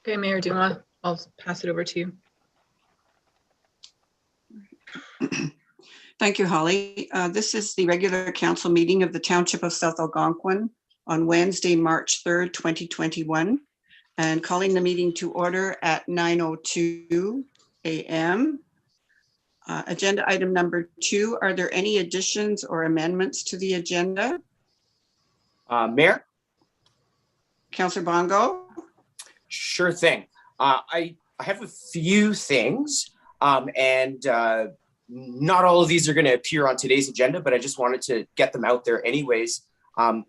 Okay, Mayor Duma, I'll pass it over to you. Thank you, Holly. This is the regular council meeting of the Township of South Algonquin on Wednesday, March 3rd, 2021, and calling the meeting to order at 9:02 a.m. Agenda item number 2, are there any additions or amendments to the agenda? Mayor? Councillor Bongo? Sure thing. I have a few things, and not all of these are going to appear on today's agenda, but I just wanted to get them out there anyways. I'm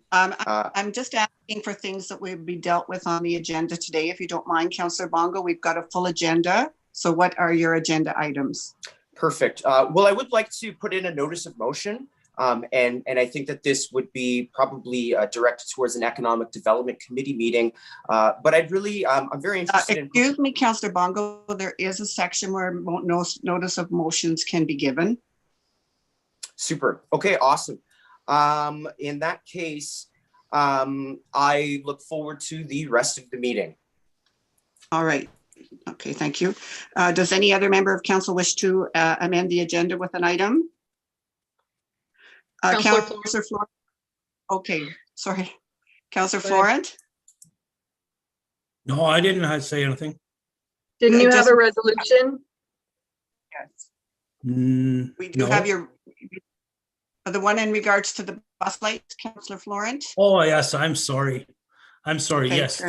just asking for things that will be dealt with on the agenda today. If you don't mind, Councillor Bongo, we've got a full agenda. So what are your agenda items? Perfect. Well, I would like to put in a notice of motion, and I think that this would be probably directed towards an economic development committee meeting. But I'd really, I'm very interested in. Excuse me, Councillor Bongo, there is a section where notice of motions can be given. Super. Okay, awesome. In that case, I look forward to the rest of the meeting. All right. Okay, thank you. Does any other member of council wish to amend the agenda with an item? Councillor Florent. Okay, sorry. Councillor Florent? No, I didn't say anything. Didn't you have a resolution? Yes. We do have your, the one in regards to the bus lights, Councillor Florent? Oh, yes, I'm sorry. I'm sorry. Okay, yes,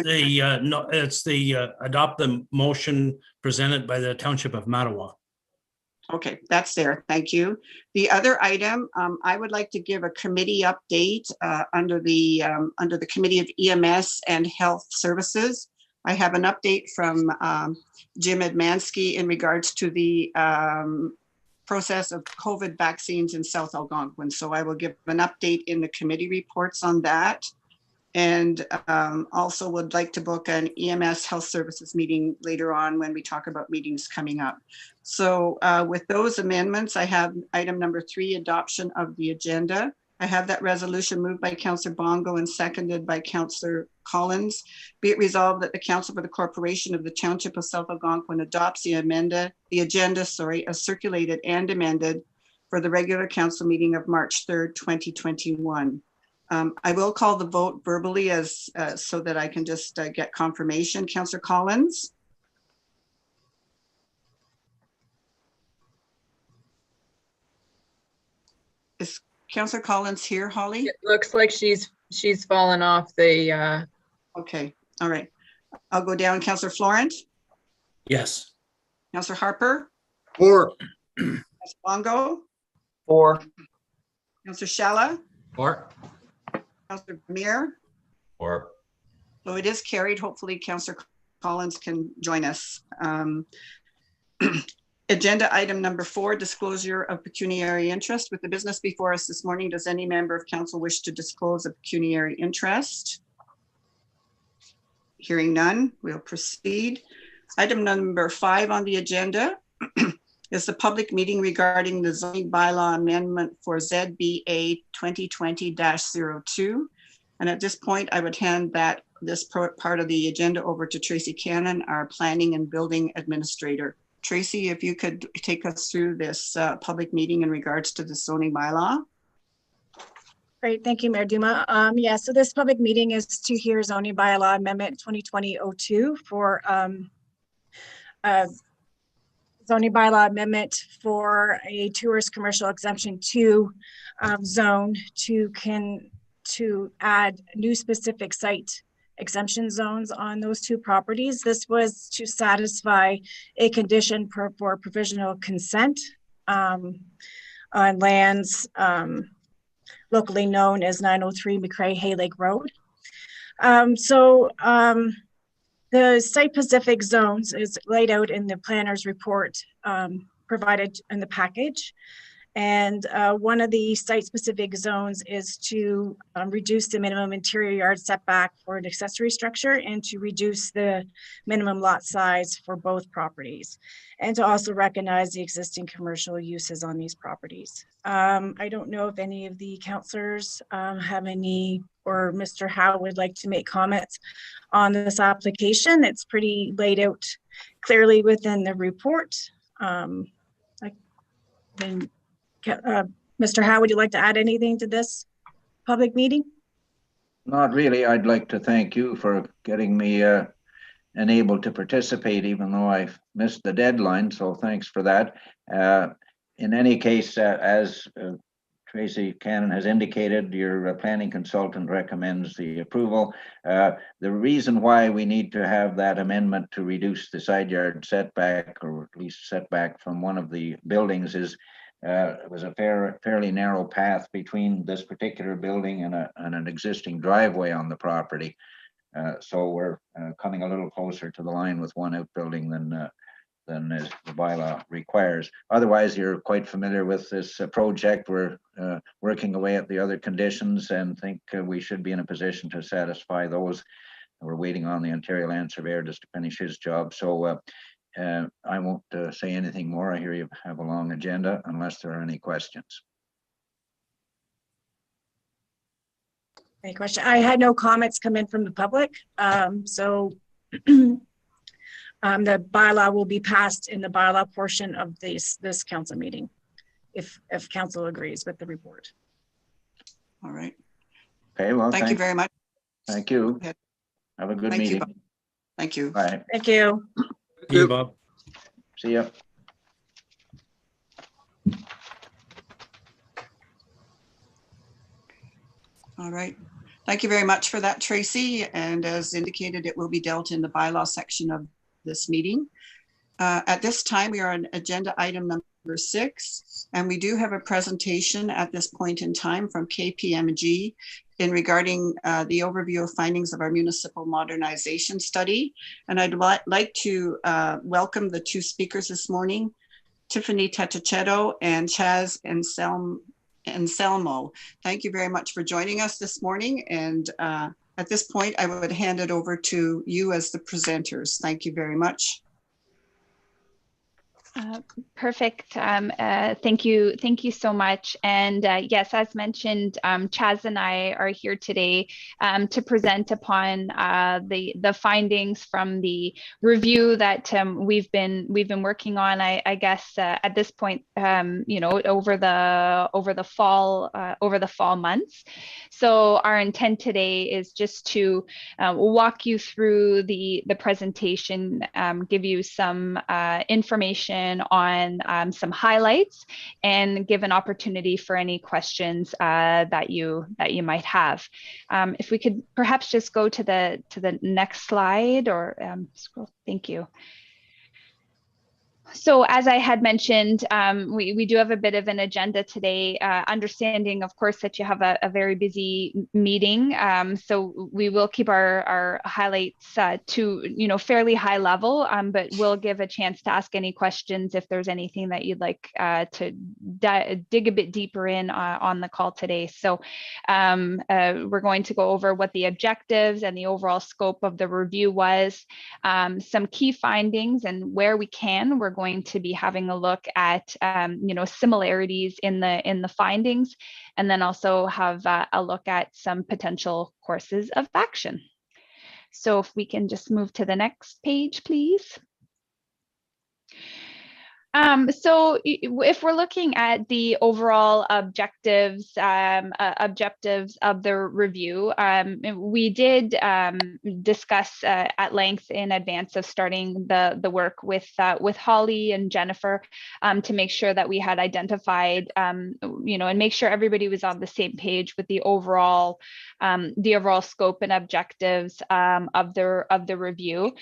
no, it's the adopt the motion presented by the Township of Mattawa. Okay, that's there. Thank you. The other item, I would like to give a committee update under the Committee of EMS and Health Services. I have an update from Jim Edmansky in regards to the process of COVID vaccines in South Algonquin. So I will give an update in the committee reports on that. And also would like to book an EMS Health Services meeting later on when we talk about meetings coming up. So with those amendments, I have item number 3, adoption of the agenda. I have that resolution moved by Councillor Bongo and seconded by Councillor Collins. Be it resolved that the Council for the Corporation of the Township of South Algonquin adopts the agenda, as circulated and amended for the regular council meeting of March 3rd, 2021. I will call the vote verbally as so that I can just get confirmation. Councillor Collins? Is Councillor Collins here, Holly? It looks like she's fallen off the. Okay, all right. I'll go down. Councillor Florent? Yes. Councillor Harper? 4. Councillor Bongo? 4. Councillor Shalla? 4. Councillor Vermeer? 4. So it is carried. Hopefully Councillor Collins can join us. Agenda item number 4, disclosure of pecuniary interest. With the business before us this morning, does any member of council wish to disclose a pecuniary interest? Hearing none, we'll proceed. Item number 5 on the agenda is the public meeting regarding the zoning bylaw amendment for ZBA 2020-02. And at this point, I would hand this part of the agenda over to Tracy Cannon, our planning and building administrator. Tracy, if you could take us through this public meeting in regards to the zoning bylaw. Great, thank you, Mayor Duma. Yeah, so this public meeting is to hear zoning bylaw amendment 2020-02 for zoning bylaw amendment for a tourist commercial exemption 2 zone to add new specific site exemption zones on those 2 properties. This was to satisfy a condition for provisional consent on lands locally known as 903 McCrae-Hay Lake Road. The site-specific zones is laid out in the planner's report provided in the package. And one of the site-specific zones is to reduce the minimum interior yard setback for an accessory structure and to reduce the minimum lot size for both properties, and to also recognize the existing commercial uses on these properties. I don't know if any of the councillors have any, or Mr. Howe would like to make comments on this application. It's pretty laid out clearly within the report. Mr. Howe, would you like to add anything to this public meeting? Not really. I'd like to thank you for getting me enabled to participate, even though I missed the deadline. So thanks for that. In any case, as Tracy Cannon has indicated, your planning consultant recommends the approval. The reason why we need to have that amendment to reduce the side yard setback, or at least setback from one of the buildings, is it was a fairly narrow path between this particular building and an existing driveway on the property. So we're coming a little closer to the line with one outbuilding than the bylaw requires. Otherwise, you're quite familiar with this project. We're working away at the other conditions and think we should be in a position to satisfy those. We're waiting on the Ontario Land Surveyor just to finish his job. So I won't say anything more. I hear you have a long agenda unless there are any questions. Any question? I had no comments come in from the public. So the bylaw will be passed in the bylaw portion of this council meeting, if council agrees with the report. All right. Okay, well, Thank you very much. Thank you. Okay. Have a good Thank you, meeting. Bob. Thank you. Bye. Thank you. See you, Bob. See ya. All right. Thank you very much for that, Tracy. And as indicated, it will be dealt in the bylaw section of this meeting. At this time, we are on agenda item number 6, and we do have a presentation at this point in time from KPMG in regarding the overview of findings of our municipal modernization study. And I'd like to welcome the 2 speakers this morning, Tiffany Tetachetto and Chaz Anselmo. Thank you very much for joining us this morning. And at this point, I would hand it over to you as the presenters. Thank you very much. Perfect. Thank you so much. And yes, as mentioned, Chaz and I are here today to present upon the findings from the review that we've been working on. I guess at this point, you know, over the fall months. So our intent today is just to walk you through the presentation, give you some information on some highlights, and give an opportunity for any questions that you might have. If we could perhaps just go to the next slide, or scroll. Thank you. So as I had mentioned, we do have a bit of an agenda today, understanding, of course, that you have a very busy meeting. So we will keep our highlights to, you know, fairly high level, but we'll give a chance to ask any questions if there's anything that you'd like to dig a bit deeper in on the call today. So we're going to go over what the objectives and the overall scope of the review was, some key findings, and where we can, we're going to be having a look at you know, similarities in the findings, and then also have a look at some potential courses of action. So if we can just move to the next page, please. So if we're looking at the overall objectives of the review, we did discuss at length in advance of starting the work with Holly and Jennifer to make sure that we had identified, you know, and make sure everybody was on the same page with the overall scope and objectives of the review.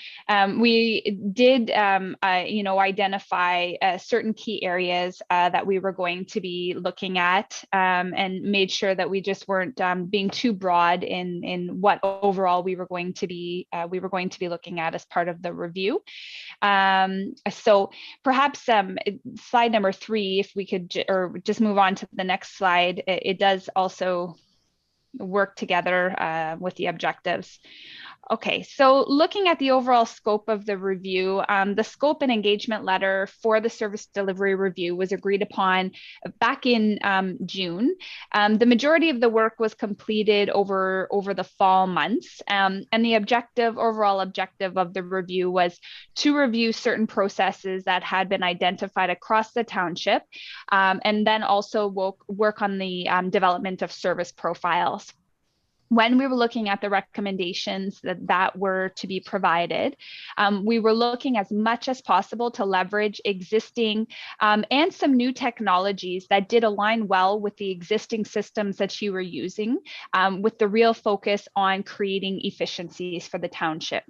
We did, you know, identify certain key areas that we were going to be looking at, and made sure that we just weren't being too broad in what overall we were going to be looking at as part of the review. So perhaps slide number 3, if we could, or just move on to the next slide, it does also work together with the objectives. Okay, so looking at the overall scope of the review, the scope and engagement letter for the service delivery review was agreed upon back in June. The majority of the work was completed over the fall months, and the overall objective of the review was to review certain processes that had been identified across the township, and then also work on the development of service profiles. When we were looking at the recommendations that were to be provided, we were looking as much as possible to leverage existing and some new technologies that did align well with the existing systems that you were using, with the real focus on creating efficiencies for the township.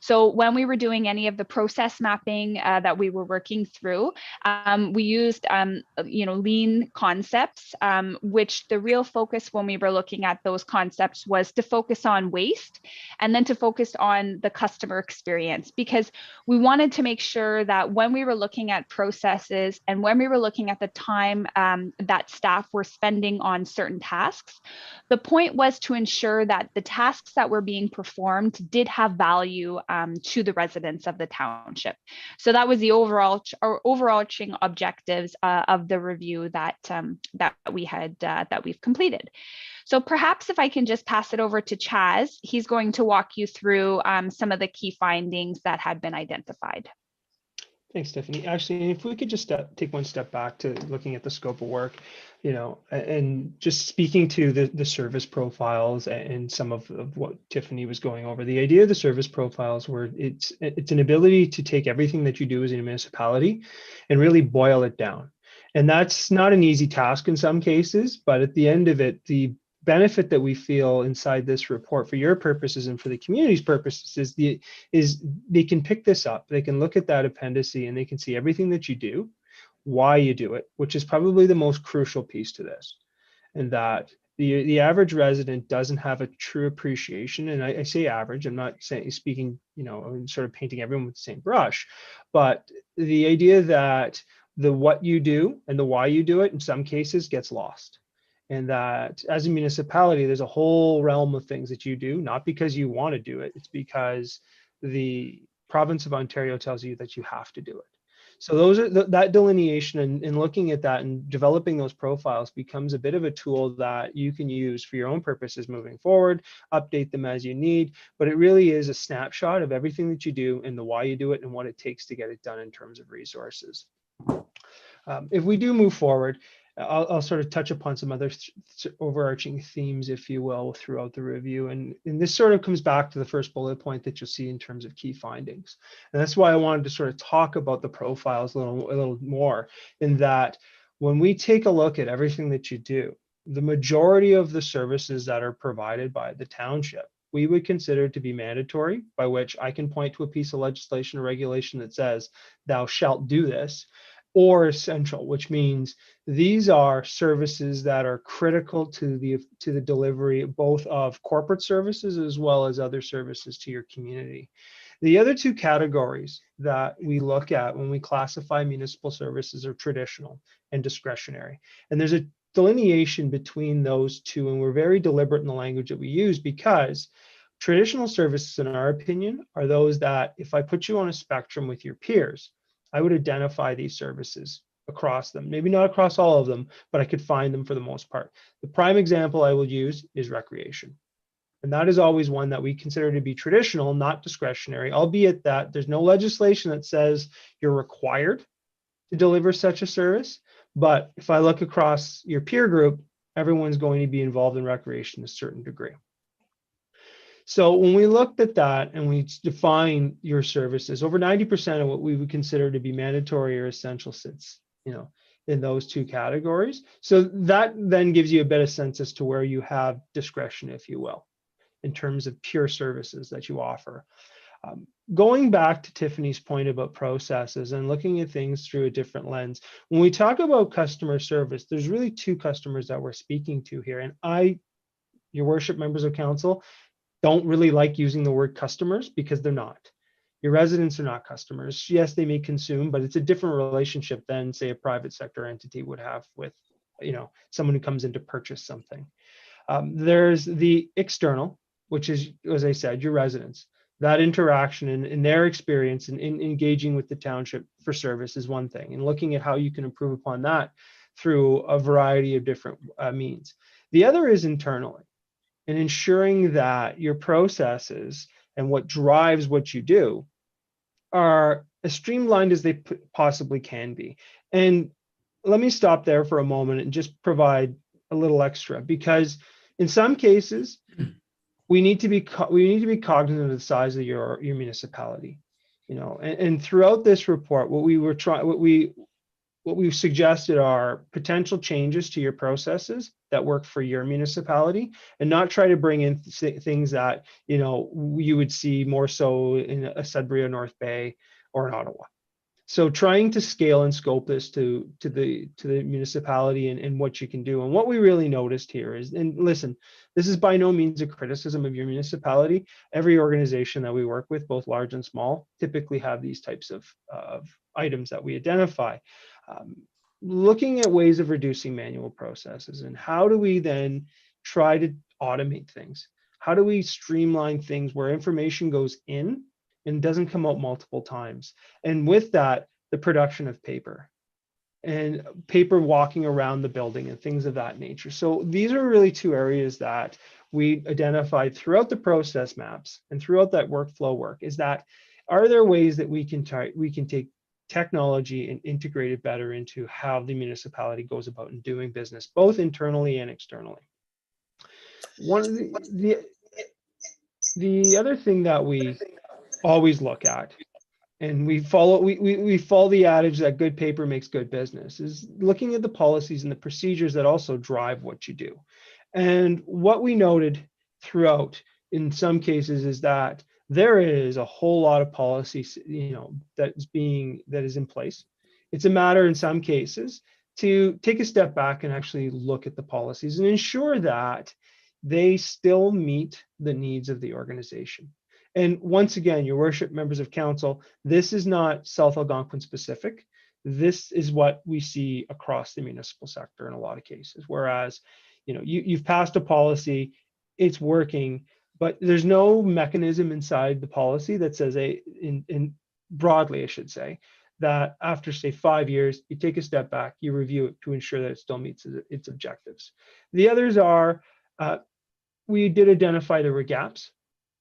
So when we were doing any of the process mapping that we were working through, we used lean concepts, which the real focus when we were looking at those concepts was to focus on waste and then to focus on the customer experience, because we wanted to make sure that when we were looking at processes and when we were looking at the time that staff were spending on certain tasks, the point was to ensure that the tasks that were being performed did have value to the residents of the township. So that was the overarching objectives of the review that we've completed. So perhaps if I can just pass it over to Chaz, he's going to walk you through some of the key findings that had been identified. Thanks, Stephanie. Actually, if we could just take one step back to looking at the scope of work, and just speaking to the service profiles and some of what Tiffany was going over. The idea of the service profiles were it's an ability to take everything that you do as a municipality and really boil it down. And that's not an easy task in some cases, but at the end of it, the benefit that we feel inside this report for your purposes and for the community's purposes is they can pick this up, they can look at that appendice and they can see everything that you do, why you do it, which is probably the most crucial piece to this. And that the average resident doesn't have a true appreciation, and I say average, I'm not speaking, I'm sort of painting everyone with the same brush, but the idea that the what you do and the why you do it in some cases gets lost. And that as a municipality, there's a whole realm of things that you do, not because you want to do it, it's because the province of Ontario tells you that you have to do it. So those are that delineation and looking at that and developing those profiles becomes a bit of a tool that you can use for your own purposes moving forward, update them as you need, but it really is a snapshot of everything that you do and the why you do it and what it takes to get it done in terms of resources. If we do move forward, I'll sort of touch upon some other overarching themes, if you will, throughout the review. And this sort of comes back to the first bullet point that you'll see in terms of key findings. And that's why I wanted to sort of talk about the profiles a little more, in that when we take a look at everything that you do, the majority of the services that are provided by the township, we would consider to be mandatory, by which I can point to a piece of legislation or regulation that says, thou shalt do this, or essential, which means these are services that are critical to the delivery both of corporate services as well as other services to your community. The other two categories that we look at when we classify municipal services are traditional and discretionary. And there's a delineation between those two, and we're very deliberate in the language that we use, because traditional services, in our opinion, are those that if I put you on a spectrum with your peers, I would identify these services across them, maybe not across all of them, but I could find them for the most part. The prime example I will use is recreation. And that is always one that we consider to be traditional, not discretionary, albeit that there's no legislation that says you're required to deliver such a service. But if I look across your peer group, everyone's going to be involved in recreation to a certain degree. So when we looked at that and we define your services, over 90% of what we would consider to be mandatory or essential sits, in those two categories. So that then gives you a better sense as to where you have discretion, if you will, in terms of pure services that you offer. Going back to Tiffany's point about processes and looking at things through a different lens, when we talk about customer service, there's really two customers that we're speaking to here. And your worship, members of council, don't really like using the word customers because they're not. Your residents are not customers. Yes, they may consume, but it's a different relationship than, say, a private sector entity would have with, someone who comes in to purchase something. There's the external, which is, as I said, your residents. That interaction and their experience in engaging with the township for service is one thing, and looking at how you can improve upon that through a variety of different means. The other is internally, and ensuring that your processes and what drives what you do are as streamlined as they possibly can be. And let me stop there for a moment and just provide a little extra, because in some cases, we need to be cognizant of the size of your municipality, and throughout this report, what we've suggested are potential changes to your processes that work for your municipality, and not try to bring in things that you would see more so in a Sudbury or North Bay or in Ottawa. So trying to scale and scope this to the municipality and what you can do. And what we really noticed here is, and listen, this is by no means a criticism of your municipality. Every organization that we work with, both large and small, typically have these types of items that we identify. Looking at ways of reducing manual processes, and how do we then try to automate things? How do we streamline things where information goes in and doesn't come out multiple times? And with that, the production of paper and paper walking around the building and things of that nature. So these are really two areas that we identified throughout the process maps and throughout that workflow work, is that, are there ways that we can take technology and integrate it better into how the municipality goes about in doing business, both internally and externally? One of the other thing that we always look at, and we follow the adage that good paper makes good business, is looking at the policies and the procedures that also drive what you do. And what we noted throughout, in some cases, is that there is a whole lot of policy, that is in place. It's a matter in some cases to take a step back and actually look at the policies and ensure that they still meet the needs of the organization. And once again, your worship, members of council, this is not South Algonquin specific. This is what we see across the municipal sector in a lot of cases. Whereas, you've passed a policy, it's working, but there's no mechanism inside the policy that says, in broadly, I should say, that after, say, 5 years, you take a step back, you review it to ensure that it still meets its objectives. The others are, we did identify there were gaps.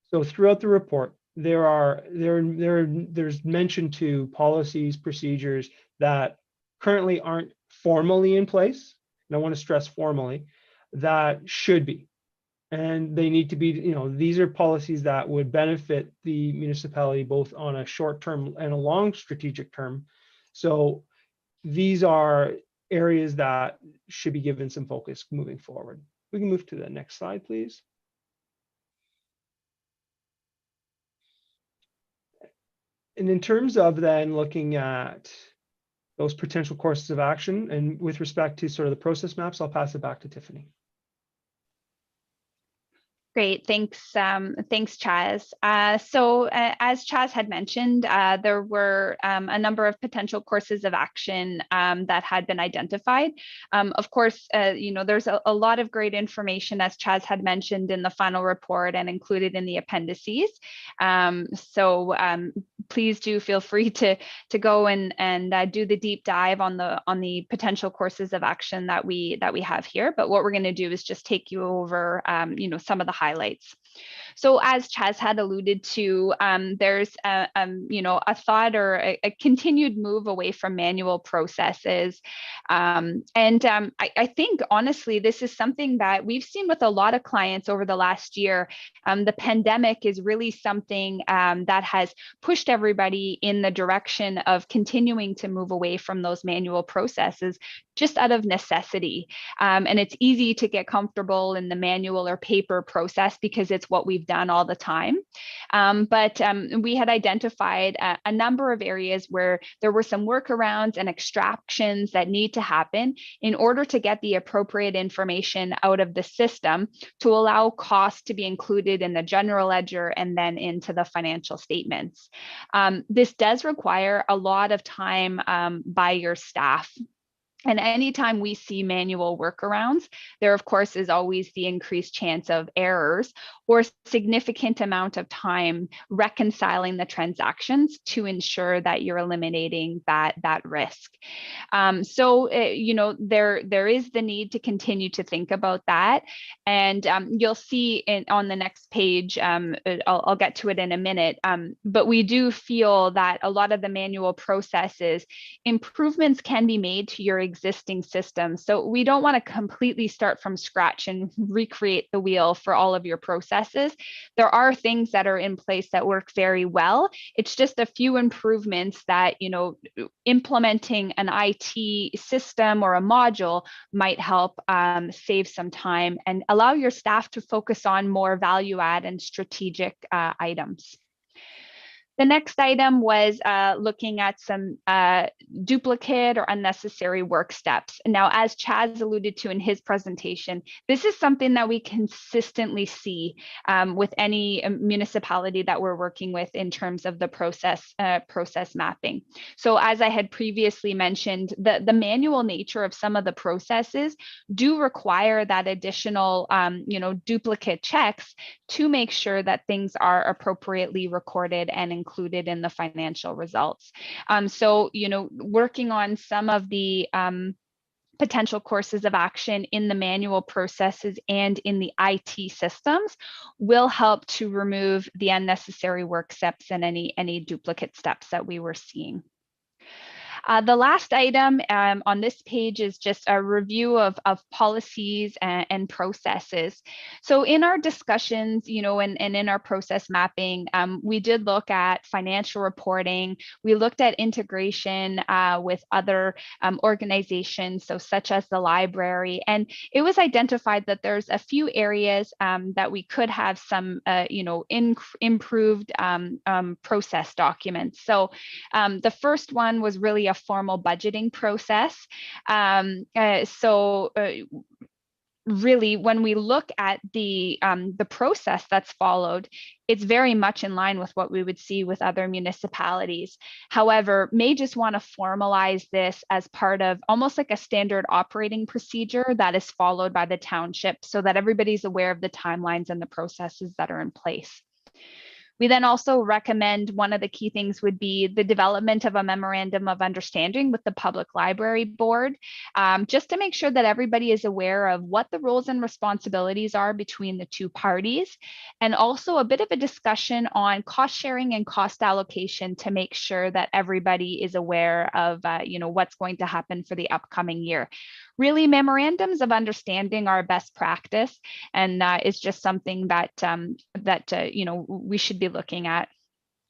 So throughout the report, there's mention to policies, procedures that currently aren't formally in place, and I want to stress formally, that should be. And they need to be, these are policies that would benefit the municipality both on a short term and a long strategic term. So these are areas that should be given some focus moving forward. We can move to the next slide, please. And in terms of then looking at those potential courses of action, and with respect to sort of the process maps, I'll pass it back to Tiffany. Great, thanks, Chaz. So as Chaz had mentioned, there were a number of potential courses of action that had been identified. Of course, there's a lot of great information, as Chaz had mentioned, in the final report and included in the appendices. So please do feel free to go and do the deep dive on the potential courses of action that we have here. But what we're going to do is just take you over, some of the highlights. So as Chaz had alluded to, there's a thought or a continued move away from manual processes. I think honestly, this is something that we've seen with a lot of clients over the last year. The pandemic is really something that has pushed everybody in the direction of continuing to move away from those manual processes, just out of necessity. And it's easy to get comfortable in the manual or paper process because it's it's what we've done all the time. But we had identified a number of areas where there were some workarounds and extractions that need to happen in order to get the appropriate information out of the system to allow costs to be included in the general ledger and then into the financial statements. This does require a lot of time by your staff. And anytime we see manual workarounds, there, of course, is always the increased chance of errors or significant amount of time reconciling the transactions to ensure that you're eliminating that risk. You know, there is the need to continue to think about that. And you'll see on the next page, I'll get to it in a minute, but we do feel that a lot of the manual processes, improvements can be made to your existing system. So we don't want to completely start from scratch and recreate the wheel for all of your processes. There are things that are in place that work very well. It's just a few improvements that, you know, implementing an IT system or a module might help save some time and allow your staff to focus on more value add and strategic items. The next item was looking at some duplicate or unnecessary work steps. Now, as Chaz alluded to in his presentation, this is something that we consistently see with any municipality that we're working with in terms of the process mapping. So as I had previously mentioned, the manual nature of some of the processes do require that additional you know, duplicate checks to make sure that things are appropriately recorded and included in the financial results. So, you know, working on some of the potential courses of action in the manual processes and in the IT systems will help to remove the unnecessary work steps and any duplicate steps that we were seeing. The last item on this page is just a review of policies and processes. So in our discussions, you know, and in our process mapping, we did look at financial reporting. We looked at integration with other organizations, so such as the library, and it was identified that there's a few areas that we could have some, you know, improved process documents. So the first one was really a formal budgeting process. Really, when we look at the process that's followed, it's very much in line with what we would see with other municipalities. However, may just want to formalize this as part of almost like a standard operating procedure that is followed by the township so that everybody's aware of the timelines and the processes that are in place. We then also recommend one of the key things would be the development of a memorandum of understanding with the Public Library Board, just to make sure that everybody is aware of what the roles and responsibilities are between the two parties, and also a bit of a discussion on cost sharing and cost allocation to make sure that everybody is aware of you know, what's going to happen for the upcoming year. Really, memorandums of understanding are best practice, and it's just something that you know, we should be looking at.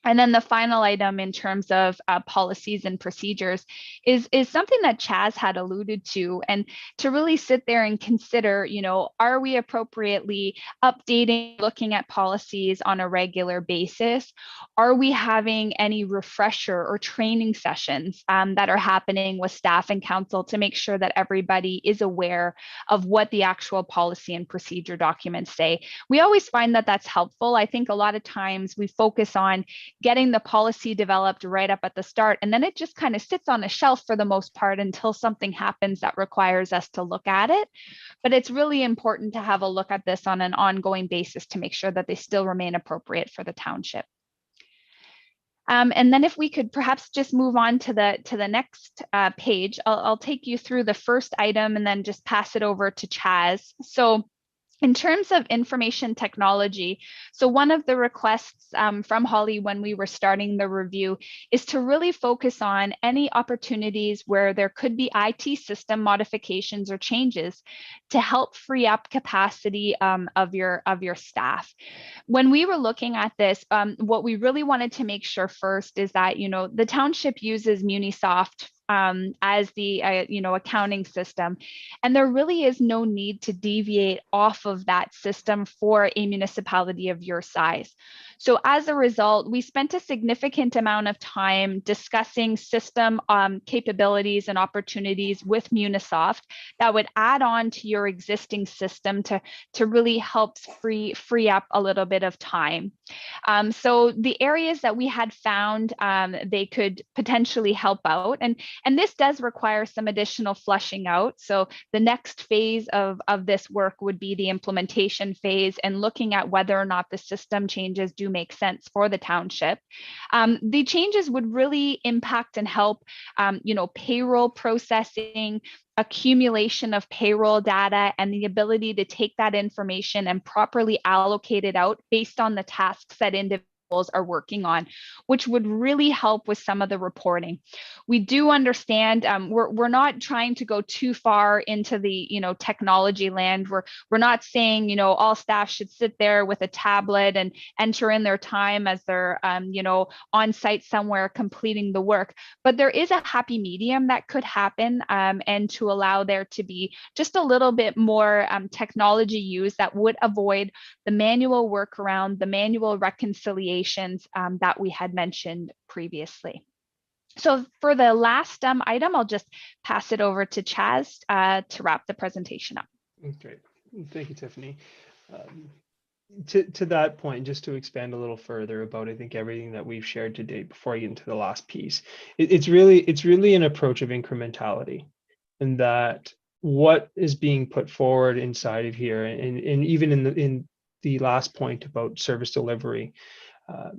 And then the final item in terms of policies and procedures is something that Chaz had alluded to, and to really sit there and consider, you know, are we appropriately updating, looking at policies on a regular basis? Are we having any refresher or training sessions that are happening with staff and council to make sure that everybody is aware of what the actual policy and procedure documents say? We always find that that's helpful. I think a lot of times we focus on getting the policy developed right up at the start, and then it just kind of sits on a shelf for the most part until something happens that requires us to look at it. But it's really important to have a look at this on an ongoing basis to make sure that they still remain appropriate for the township. And then if we could perhaps just move on to the next page, I'll take you through the first item and then just pass it over to Chaz. So in terms of information technology, so one of the requests from Holly when we were starting the review is to really focus on any opportunities where there could be IT system modifications or changes to help free up capacity of your staff. When we were looking at this, what we really wanted to make sure first is that, you know, the township uses Munisoft as the accounting system. And there really is no need to deviate off of that system for a municipality of your size. So as a result, we spent a significant amount of time discussing system capabilities and opportunities with Munisoft that would add on to your existing system to really help free up a little bit of time. So the areas that we had found they could potentially help out, and this does require some additional fleshing out. So the next phase of this work would be the implementation phase and looking at whether or not the system changes do make sense for the township. The changes would really impact and help, payroll processing, accumulation of payroll data, and the ability to take that information and properly allocate it out based on the tasks that individuals are working on, which would really help with some of the reporting. We do understand we're not trying to go too far into the technology land. We're not saying all staff should sit there with a tablet and enter in their time as they're on site somewhere completing the work. But there is a happy medium that could happen, and to allow there to be just a little bit more technology use that would avoid the manual workaround, the manual reconciliations that we had mentioned previously. So for the last item, I'll just pass it over to Chaz to wrap the presentation up. Great. Thank you, Tiffany. To that point, just to expand a little further about, I think, everything that we've shared to date before I get into the last piece, it's really an approach of incrementality, and that what is being put forward inside of here, and even in the last point about service delivery,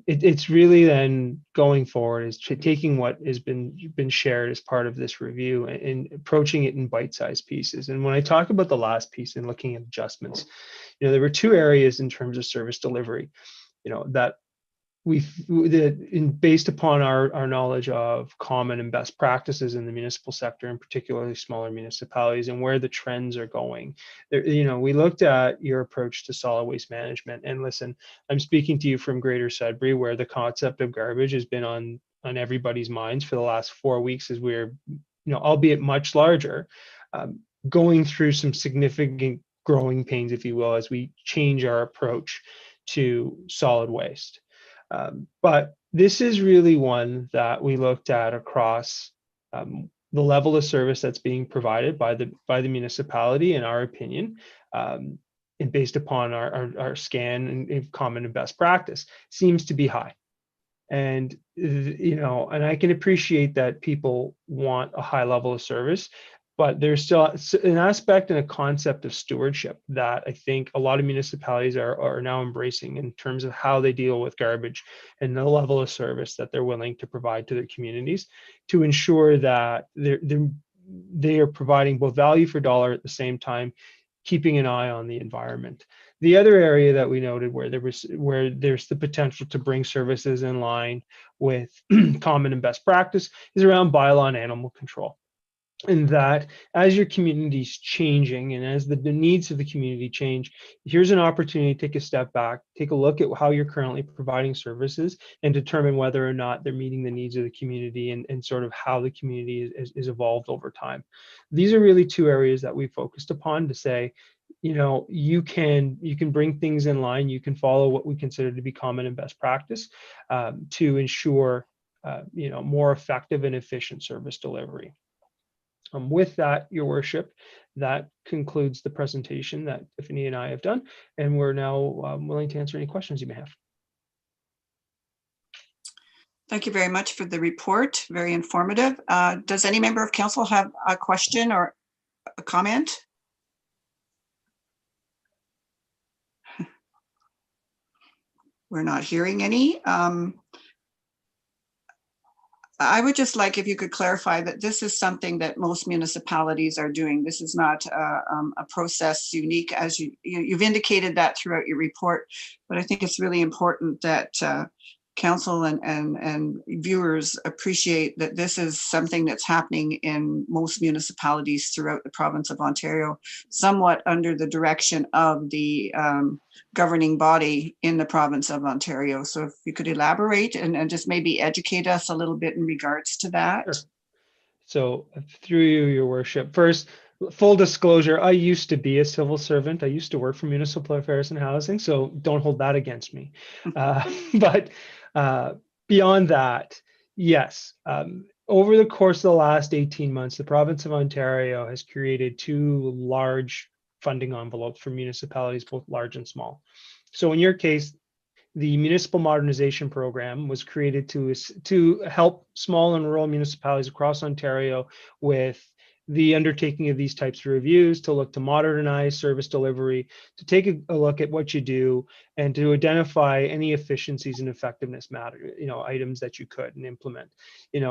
it's really then going forward is taking what has been shared as part of this review and approaching it in bite-sized pieces. And when I talk about the last piece and looking at adjustments, there were two areas in terms of service delivery, that based upon our knowledge of common and best practices in the municipal sector, and particularly smaller municipalities, and where the trends are going. We looked at your approach to solid waste management, and listen, I'm speaking to you from Greater Sudbury, where the concept of garbage has been on everybody's minds for the last 4 weeks, as we're, albeit much larger, going through some significant growing pains, if you will, as we change our approach to solid waste. But this is really one that we looked at across the level of service that's being provided by the municipality, in our opinion, and based upon our scan and common and best practice, seems to be high. And and I can appreciate that people want a high level of service, but there's still an aspect and a concept of stewardship that I think a lot of municipalities are now embracing in terms of how they deal with garbage and the level of service that they're willing to provide to their communities, to ensure that they are providing both value for dollar at the same time, keeping an eye on the environment. The other area that we noted where there's the potential to bring services in line with common and best practice is around bylaw and animal control. And that as your community is changing and as the needs of the community change, here's an opportunity to take a step back, take a look at how you're currently providing services, and determine whether or not they're meeting the needs of the community and sort of how the community is evolved over time. These are really two areas that we focused upon to say, you can bring things in line, you can follow what we consider to be common and best practice to ensure more effective and efficient service delivery. With that, Your Worship, that concludes the presentation that Tiffany and I have done, and we're now willing to answer any questions you may have. Thank you very much for the report. Very informative. Does any member of council have a question or a comment? We're not hearing any. I would just like if you could clarify that this is something that most municipalities are doing. This is not a process unique, as you've indicated that throughout your report, but I think it's really important that council and viewers appreciate that this is something that's happening in most municipalities throughout the province of Ontario, somewhat under the direction of the governing body in the province of Ontario. So if you could elaborate and just maybe educate us a little bit in regards to that. Sure. So through you, your worship, first, full disclosure, I used to be a civil servant. I used to work for municipal affairs and housing, so don't hold that against me. But beyond that, yes, over the course of the last 18 months, the province of Ontario has created 2 large funding envelopes for municipalities, both large and small. So in your case, the Municipal Modernization Program was created to help small and rural municipalities across Ontario with the undertaking of these types of reviews, to look to modernize service delivery, to take a look at what you do, and to identify any efficiencies and effectiveness items that you could and implement.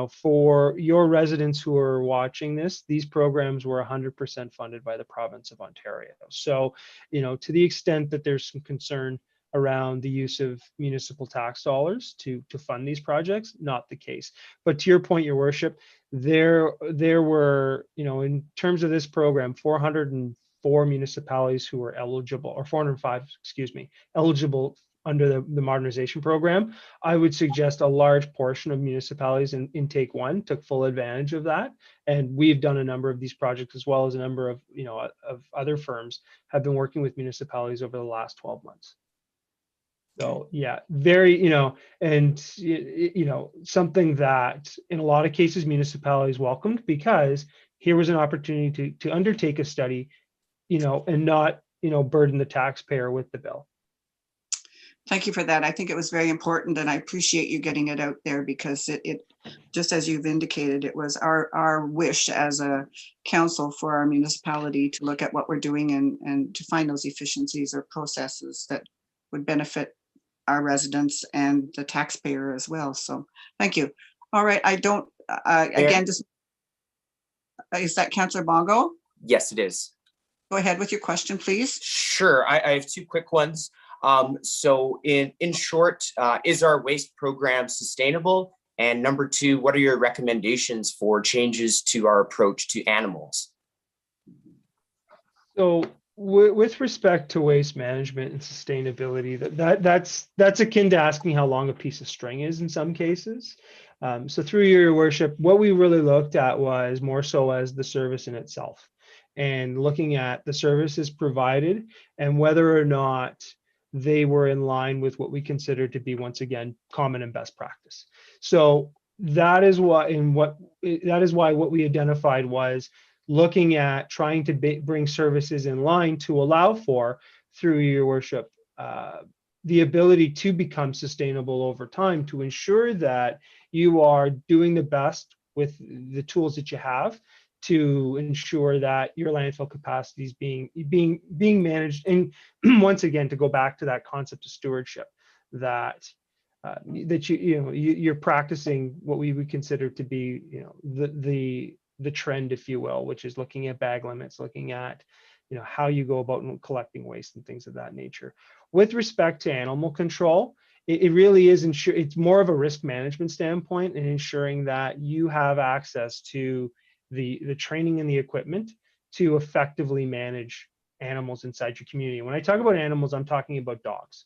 For your residents who are watching this, these programs were 100% funded by the province of Ontario. So, to the extent that there's some concern around the use of municipal tax dollars to fund these projects, not the case. But to your point, your worship, there were, in terms of this program, 404 municipalities who were eligible, or 405, excuse me, eligible under the modernization program. I would suggest a large portion of municipalities in take 1 took full advantage of that. And we've done a number of these projects, as well as a number of, of other firms have been working with municipalities over the last 12 months. So yeah, very, and something that in a lot of cases municipalities welcomed, because here was an opportunity to undertake a study, and not, burden the taxpayer with the bill. Thank you for that. I think it was very important, and I appreciate you getting it out there, because it just as you've indicated, it was our wish as a council for our municipality to look at what we're doing and to find those efficiencies or processes that would benefit our residents and the taxpayer as well. So thank you. All right. Again, just is that Councillor Bongo? Yes, it is. Go ahead with your question, please. Sure. I have 2 quick ones. So in short, is our waste program sustainable? And number 2, what are your recommendations for changes to our approach to animals? So with respect to waste management and sustainability, that's akin to asking how long a piece of string is in some cases. So through your worship, what we really looked at was more so as the service in itself, and looking at the services provided and whether or not they were in line with what we consider to be, once again, common and best practice. So that is why what we identified was looking at trying to bring services in line to allow for, through your worship, the ability to become sustainable over time, to ensure that you are doing the best with the tools that you have to ensure that your landfill capacity is being managed. And once again, to go back to that concept of stewardship, that you're practicing what we would consider to be, the trend, if you will, which is looking at bag limits, looking at, how you go about collecting waste and things of that nature. With respect to animal control, it really is it's more of a risk management standpoint, and ensuring that you have access to the training and the equipment to effectively manage animals inside your community. When I talk about animals, I'm talking about dogs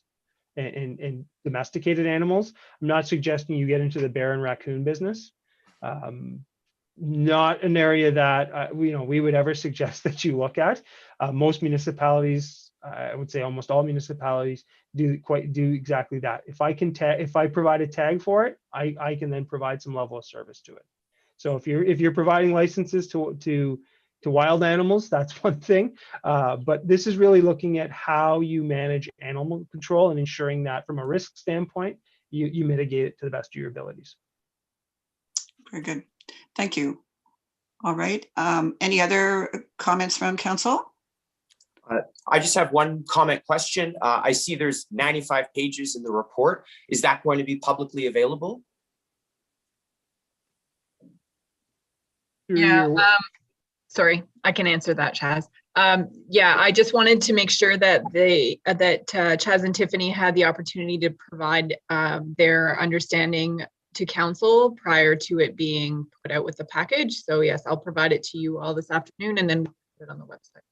and domesticated animals. I'm not suggesting you get into the bear and raccoon business. Not an area that we would ever suggest that you look at. Most municipalities, I would say almost all municipalities, do exactly that. If I provide a tag for it, I can then provide some level of service to it. So if you're providing licenses to wild animals, that's one thing. But this is really looking at how you manage animal control and ensuring that from a risk standpoint, you mitigate it to the best of your abilities. Very good. Thank you. All right. Any other comments from council? I just have one comment question. I see there's 95 pages in the report. Is that going to be publicly available? Yeah. Sorry, I can answer that, Chaz. Yeah, I just wanted to make sure that Chaz and Tiffany had the opportunity to provide their understanding to council prior to it being put out with the package. So yes, I'll provide it to you all this afternoon and then put it on the website.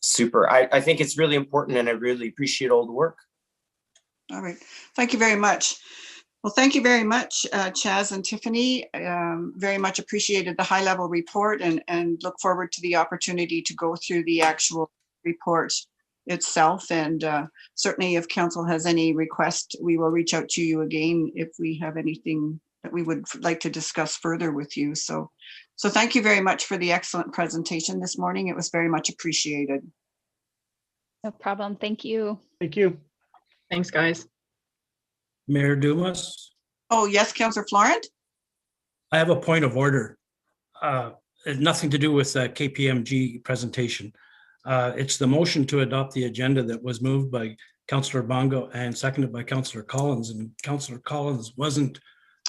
Super. I think it's really important, and I really appreciate all the work. All right. Thank you very much. Well, thank you very much, Chaz and Tiffany. Very much appreciated the high-level report and look forward to the opportunity to go through the actual report itself. And certainly if council has any request, we will reach out to you again if we have anything that we would like to discuss further with you. So thank you very much for the excellent presentation this morning. It was very much appreciated. No problem. Thank you. Thank you. Thanks, guys. Mayor Dumas, Oh, yes, Councillor Florent? I have a point of order. It's nothing to do with the KPMG presentation. It's the motion to adopt the agenda that was moved by Councillor Bongo and seconded by Councillor Collins, and Councillor Collins wasn't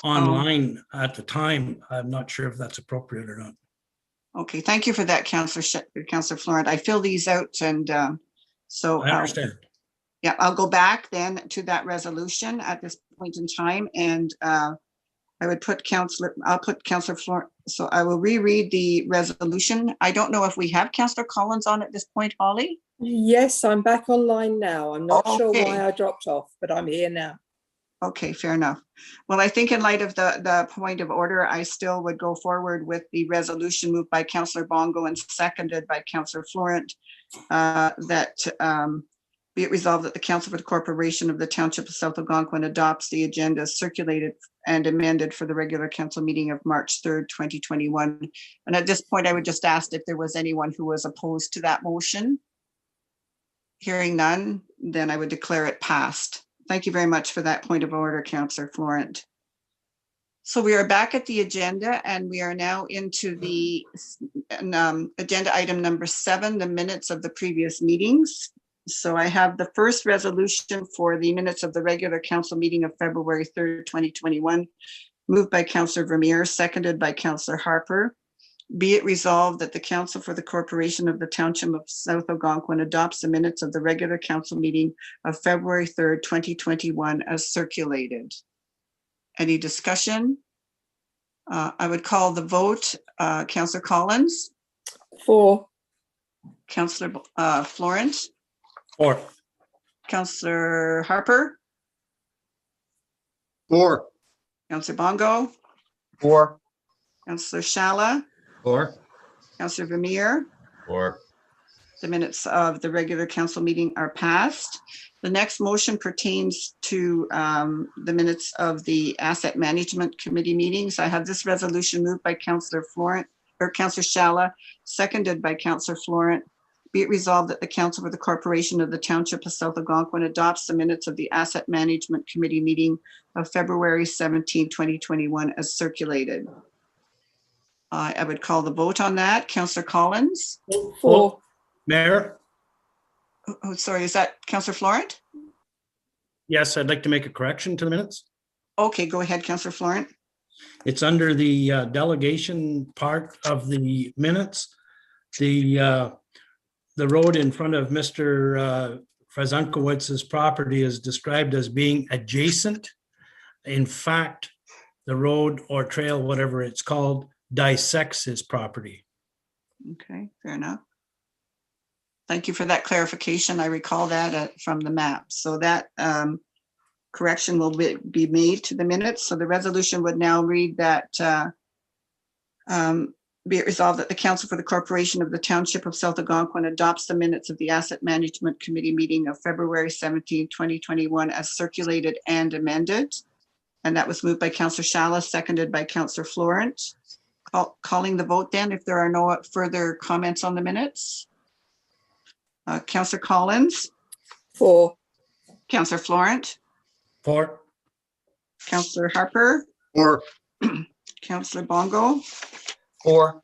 online at the time. I'm not sure if that's appropriate or not. Okay, thank you for that, Councillor Florent. I fill these out and so I understand. yeah, I'll go back then to that resolution at this point in time, and I would put I'll put Councillor Florent. So I will reread the resolution. I don't know if we have Councillor Collins on at this point, Holly? Yes, I'm back online now. I'm not sure Okay. why I dropped off, but I'm here now. Okay, fair enough. Well, I think in light of the point of order, I still would go forward with the resolution moved by Councillor Bongo and seconded by Councillor Florent, that be it resolved that the Council for the Corporation of the Township of South Algonquin adopts the agenda circulated and amended for the regular council meeting of March 3rd, 2021. And at this point, I would just ask if there was anyone who was opposed to that motion. Hearing none, then I would declare it passed. Thank you very much for that point of order, Councillor Florent. So we are back at the agenda and we are now into the agenda item number 7, the minutes of the previous meetings. So I have the first resolution for the minutes of the regular council meeting of February 3rd, 2021, moved by Councillor Vermeer, seconded by Councillor Harper. Be it resolved that the Council for the Corporation of the Township of South Algonquin adopts the minutes of the regular council meeting of February 3rd, 2021 as circulated. Any discussion? I would call the vote. Councillor Collins? For. Councillor Florent? Or Councillor Harper? For. Councillor Bongo? For. Councillor Shala? For. Councillor Vermeer? For. The minutes of the regular council meeting are passed. The next motion pertains to the minutes of the Asset Management Committee meetings. I have this resolution moved by Councillor Florent or Councillor Shala, seconded by Councillor Florent. Be it resolved that the Council for the Corporation of the Township of South Algonquin adopts the minutes of the Asset Management Committee meeting of February 17, 2021 as circulated. I would call the vote on that. Councillor Collins? For. Mayor? Oh, sorry, is that Councillor Florent? Yes, I'd like to make a correction to the minutes. Okay, go ahead, Councillor Florent. It's under the delegation part of the minutes. The road in front of Mr. Frazankowicz's property is described as being adjacent. In fact, the road or trail, whatever it's called, dissects his property. Okay, fair enough. Thank you for that clarification. I recall that from the map. So that correction will be made to the minutes. So the resolution would now read that be it resolved that the Council for the Corporation of the Township of South Algonquin adopts the minutes of the Asset Management Committee meeting of February 17, 2021 as circulated and amended. And that was moved by Councillor Shala, seconded by Councillor Florent. Calling the vote then, if there are no further comments on the minutes. Councillor Collins? For. Councillor Florent? For. Councillor Harper? For. Councillor Bongo? For.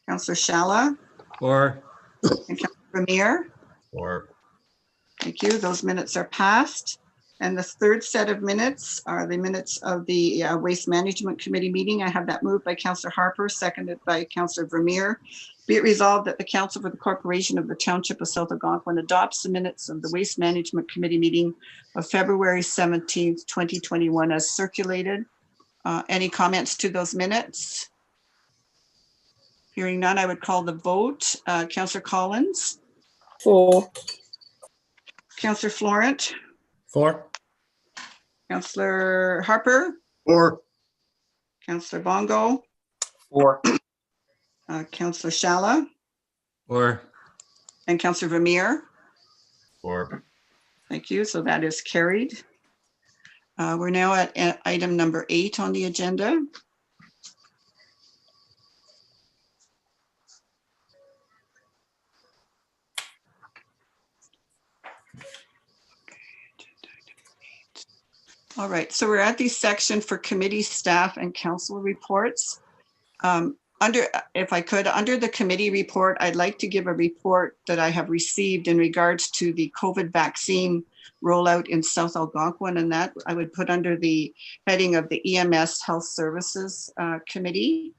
Councillor Shala? For. And Councillor Vermeer? For. Thank you. Those minutes are passed. And the third set of minutes are the minutes of the Waste Management Committee meeting. I have that moved by Councillor Harper, seconded by Councillor Vermeer. Be it resolved that the Council for the Corporation of the Township of South Algonquin adopts the minutes of the Waste Management Committee meeting of February 17th, 2021 as circulated. Any comments to those minutes? Hearing none, I would call the vote. Councillor Collins? For. Councillor Florent? For. Councillor Harper, Or Councillor Bongo, Or Councillor Shala, or and Councillor Vermeer. or Thank you. So that is carried. We're now at item number 8 on the agenda. All right, so we're at the section for committee staff and council reports. If I could, under the committee report, I'd like to give a report that I have received in regards to the COVID vaccine rollout in South Algonquin, and that I would put under the heading of the EMS Health Services Committee.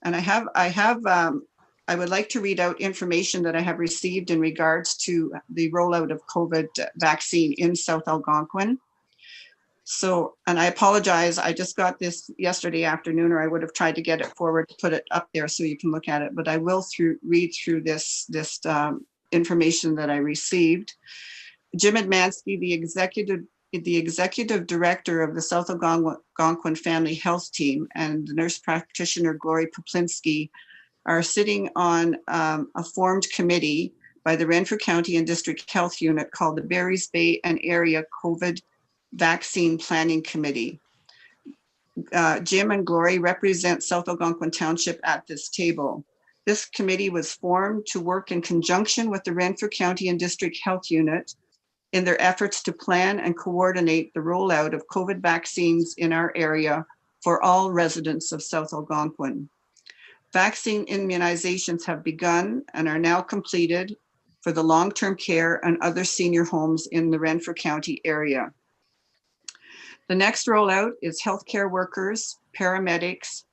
And I would like to read out information that I have received in regards to the rollout of COVID vaccine in South Algonquin. So, and I apologize, I just got this yesterday afternoon, or I would have tried to get it forward to put it up there so you can look at it, but I will read through this information that I received. Jim Edmansky, the executive director of the South Algonquin Family Health Team, and the nurse practitioner Glory Poplinski are sitting on a formed committee by the Renfrew County and District Health Unit called the Barry's Bay and Area COVID Vaccine Planning Committee. Jim and Glory represent South Algonquin Township at this table. This committee was formed to work in conjunction with the Renfrew County and District Health Unit in their efforts to plan and coordinate the rollout of COVID vaccines in our area for all residents of South Algonquin. Vaccine immunizations have begun and are now completed for the long-term care and other senior homes in the Renfrew County area. The next rollout is healthcare workers, paramedics,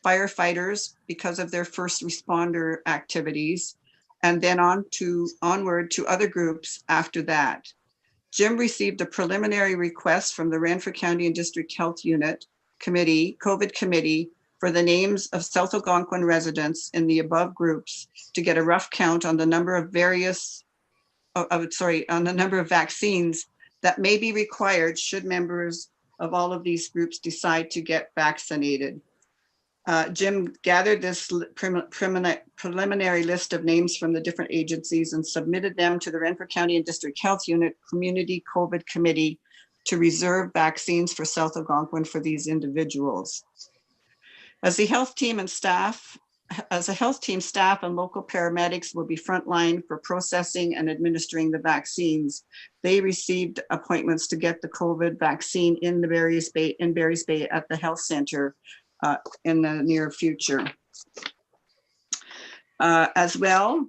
firefighters because of their first responder activities, and then onward to other groups after that. Jim received a preliminary request from the Renfrew County and District Health Unit COVID Committee for the names of South Algonquin residents in the above groups to get a rough count on the number of on the number of vaccines that may be required should members of all of these groups decide to get vaccinated. Jim gathered this preliminary list of names from the different agencies and submitted them to the Renfrew County and District Health Unit Community COVID Committee to reserve vaccines for South Algonquin for these individuals. As a health team, staff and local paramedics will be frontline for processing and administering the vaccines. They received appointments to get the COVID vaccine in Barry's Bay at the health center in the near future. As well,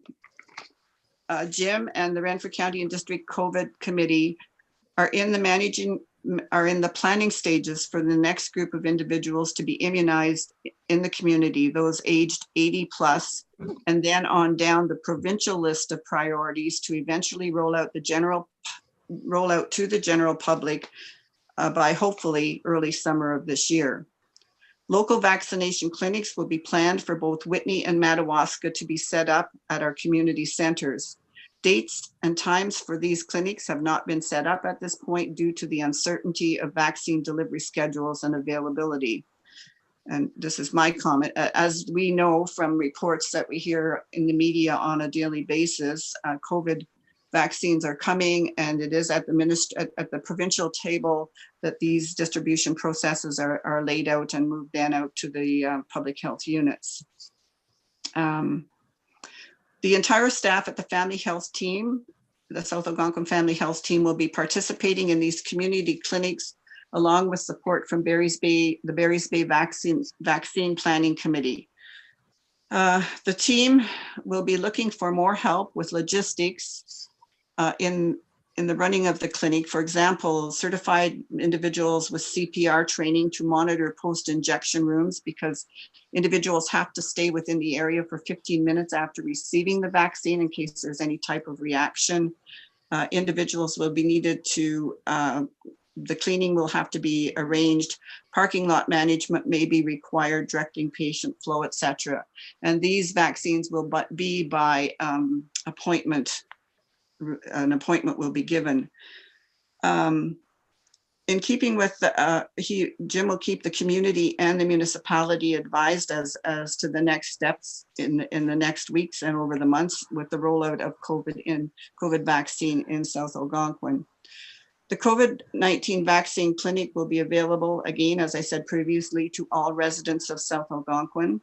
Jim and the Renfrew County and District COVID Committee are in the planning stages for the next group of individuals to be immunized in the community, those aged 80 plus, and then on down the provincial list of priorities to eventually roll out to the general public by hopefully early summer of this year. Local vaccination clinics will be planned for both Whitney and Madawaska to be set up at our community centers. Dates and times for these clinics have not been set up at this point due to the uncertainty of vaccine delivery schedules and availability. And this is my comment. As we know from reports that we hear in the media on a daily basis, COVID vaccines are coming, and it is at the provincial table that these distribution processes are laid out and moved then out to the public health units. The entire staff at the family health team, the South Algonquin Family Health Team, will be participating in these community clinics along with support from the Barry's Bay Vaccine Planning Committee. The team will be looking for more help with logistics in the running of the clinic. For example, certified individuals with CPR training to monitor post-injection rooms, because individuals have to stay within the area for 15 minutes after receiving the vaccine in case there's any type of reaction. Individuals will be needed to, the cleaning will have to be arranged. Parking lot management may be required, directing patient flow, etc. And these vaccines will be by appointment. An appointment will be given. in keeping with Jim will keep the community and the municipality advised as to the next steps in the next weeks and over the months with the rollout of COVID vaccine in South Algonquin. The COVID-19 vaccine clinic will be available again, as I said previously, to all residents of South Algonquin.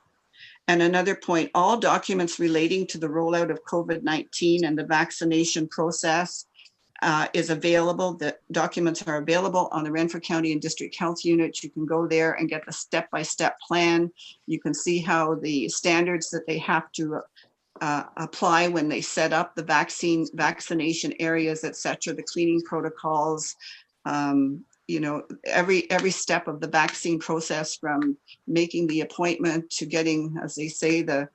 And another point, all documents relating to the rollout of COVID-19 and the vaccination process is available. The documents are available on the Renfrew County and District Health Unit. You can go there and get the step-by-step plan. You can see how the standards that they have to apply when they set up the vaccination areas, etc., the cleaning protocols, you know, every step of the vaccine process, from making the appointment to getting, as they say, the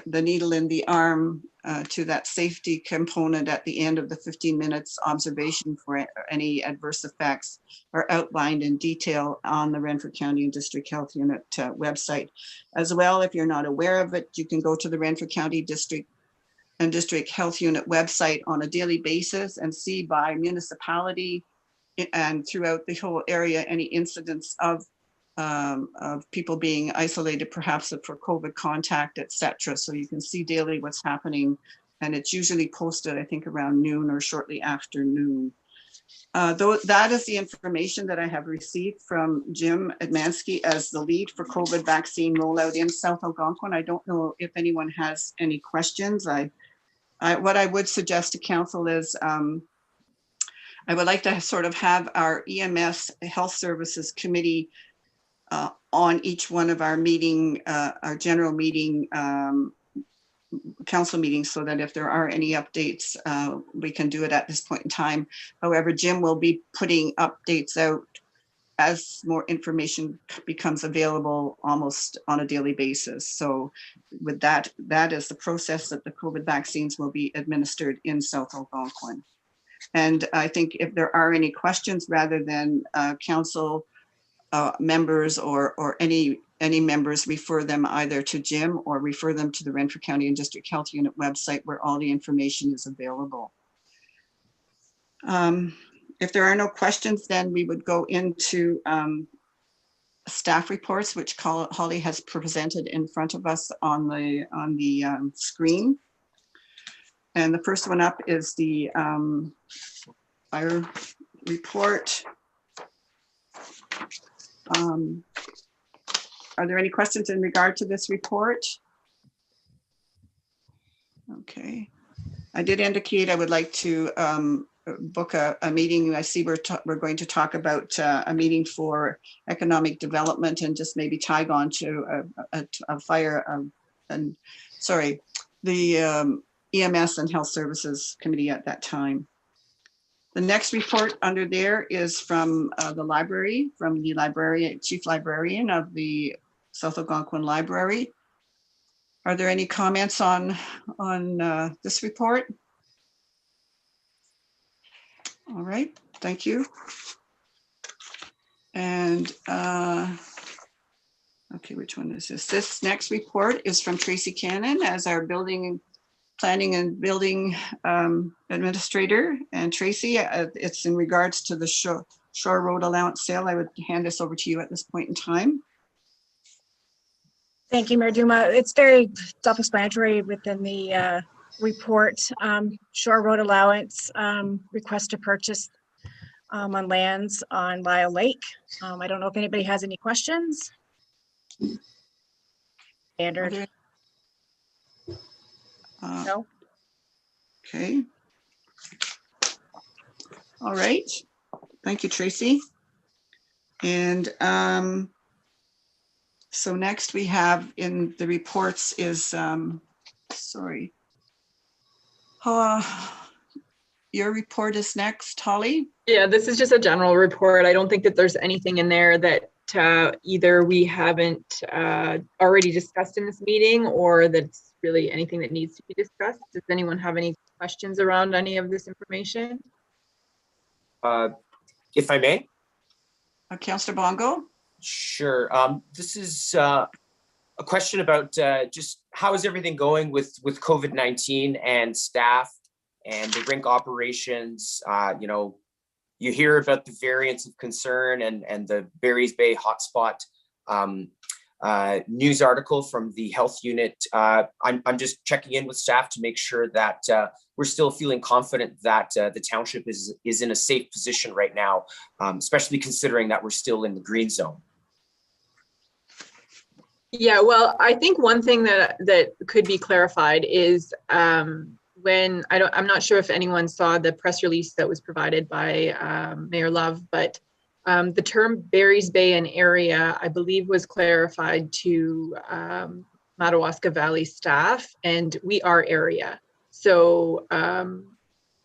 needle in the arm, to that safety component at the end of the 15 minutes observation for any adverse effects, are outlined in detail on the Renfrew County and District Health Unit website. As well, if you're not aware of it, you can go to the Renfrew County District and District Health Unit website on a daily basis and see by municipality and throughout the whole area any incidents of people being isolated, perhaps for COVID contact, etc. So you can see daily what's happening, and it's usually posted, I think, around noon or shortly after noon. Though that is the information that I have received from Jim Edmansky as the lead for COVID vaccine rollout in South Algonquin. I don't know if anyone has any questions. What I would suggest to council is I would like to sort of have our EMS Health Services Committee on each one of our our general meeting, council meetings, so that if there are any updates, we can do it at this point in time. However, Jim will be putting updates out as more information becomes available almost on a daily basis. So with that is the process that the COVID vaccines will be administered in South Algonquin. And I think if there are any questions, rather than council members or any members refer them either to Jim or refer them to the Renfrew County and District Health Unit website, where all the information is available. If there are no questions, then we would go into staff reports, which Holly has presented in front of us on the screen. And the first one up is the fire report. Are there any questions in regard to this report? Okay. I did indicate I would like to book a meeting. I see we're going to talk about a meeting for economic development, and just maybe tag on to a fire and sorry, the EMS and Health Services Committee at that time. The next report under there is from the library, from the chief librarian of the South Algonquin Library. Are there any comments on this report? All right, thank you. And okay, which one is this? This next report is from Tracy Cannon as our planning and building administrator. And Tracy, it's in regards to the Shore Road allowance sale. I would hand this over to you at this point in time. Thank you, Mayor Duma. It's very self-explanatory within the report. Shore Road allowance request to purchase on lands on Lyle Lake. I don't know if anybody has any questions. Standard. No. Okay. All right. Thank you, Tracy. And so next we have in the reports is, sorry. Your report is next, Holly? Yeah, this is just a general report. I don't think that there's anything in there that either we haven't already discussed in this meeting, or that's really anything that needs to be discussed. Does anyone have any questions around any of this information? If I may? Councillor Bongo? Sure. This is a question about just how is everything going with COVID-19 and staff and the rink operations. You know, you hear about the variants of concern and the Barry's Bay hotspot news article from the health unit. I'm just checking in with staff to make sure that we're still feeling confident that the township is in a safe position right now, especially considering that we're still in the green zone. Yeah, well, I think one thing that could be clarified is when I'm not sure if anyone saw the press release that was provided by Mayor Love, but the term Barry's Bay and area, I believe, was clarified to Madawaska Valley staff, and we are area. So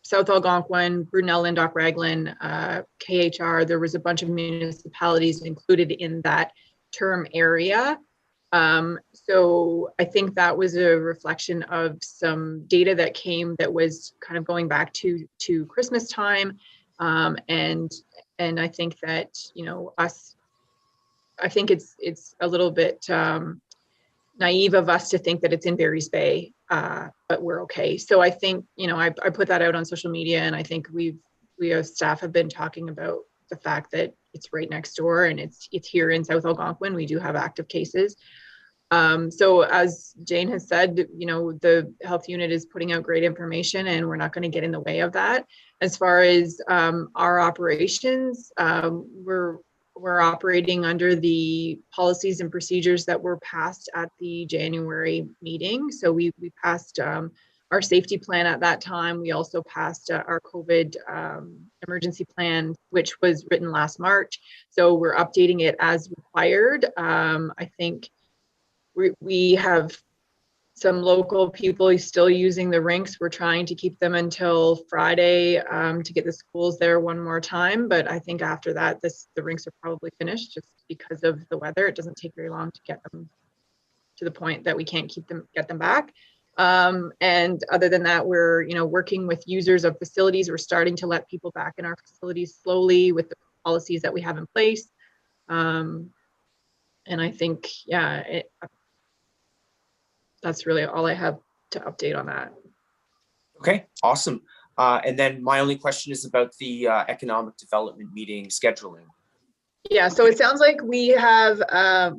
South Algonquin, Brunel, Lyndoch, Raglan, KHR, there was a bunch of municipalities included in that term area. So I think that was a reflection of some data that came that was kind of going back to Christmas time. And I think that, you know, I think it's a little bit naive of us to think that it's in Barry's Bay, but we're okay. So I think, you know, I put that out on social media, and I think we as staff have been talking about the fact that it's right next door, and it's here in South Algonquin. We do have active cases. So as Jane has said, you know, the health unit is putting out great information, and we're not going to get in the way of that. As far as our operations, we're operating under the policies and procedures that were passed at the January meeting. So we passed our safety plan at that time. We also passed our COVID emergency plan, which was written last March. So we're updating it as required. I think we have some local people still using the rinks. We're trying to keep them until Friday to get the schools there one more time. But I think after that, the rinks are probably finished just because of the weather. It doesn't take very long to get them to the point that we can't get them back. And other than that, we're, you know, working with users of facilities. We're starting to let people back in our facilities slowly with the policies that we have in place. And I think, yeah, that's really all I have to update on that. Okay, awesome. And then my only question is about the economic development meeting scheduling. Yeah, so it sounds like we have,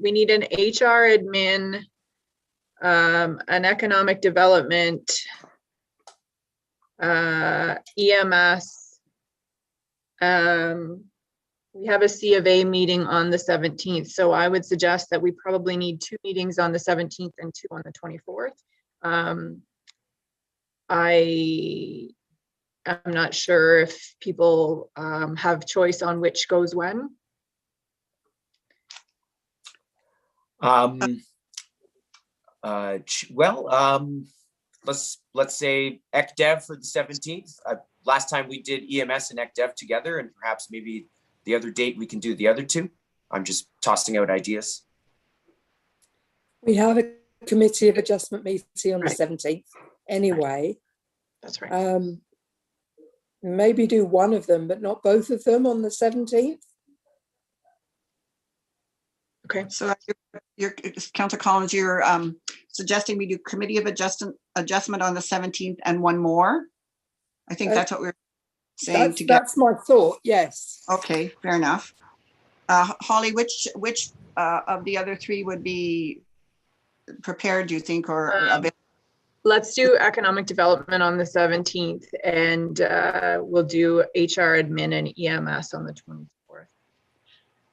we need an HR admin, an economic development, EMS. We have a C of A meeting on the 17th. So I would suggest that we probably need 2 meetings on the 17th and 2 on the 24th. I am not sure if people have choice on which goes when. Let's say ECDev for the 17th. Last time we did EMS and ECDev together, and perhaps maybe the other date we can do the other 2. I'm just tossing out ideas. We have a committee of adjustment meeting on the 17th anyway. That's right. Maybe do one of them, but not both of them on the 17th. Okay. So you're Councillor Collins, you're suggesting we do committee of adjustment on the 17th and one more. I think that's what we're saying. That's my thought. Yes. Okay, fair enough. Holly, which of the other 3 would be prepared, do you think, or let's do economic development on the 17th, and we'll do HR admin and EMS on the 24th.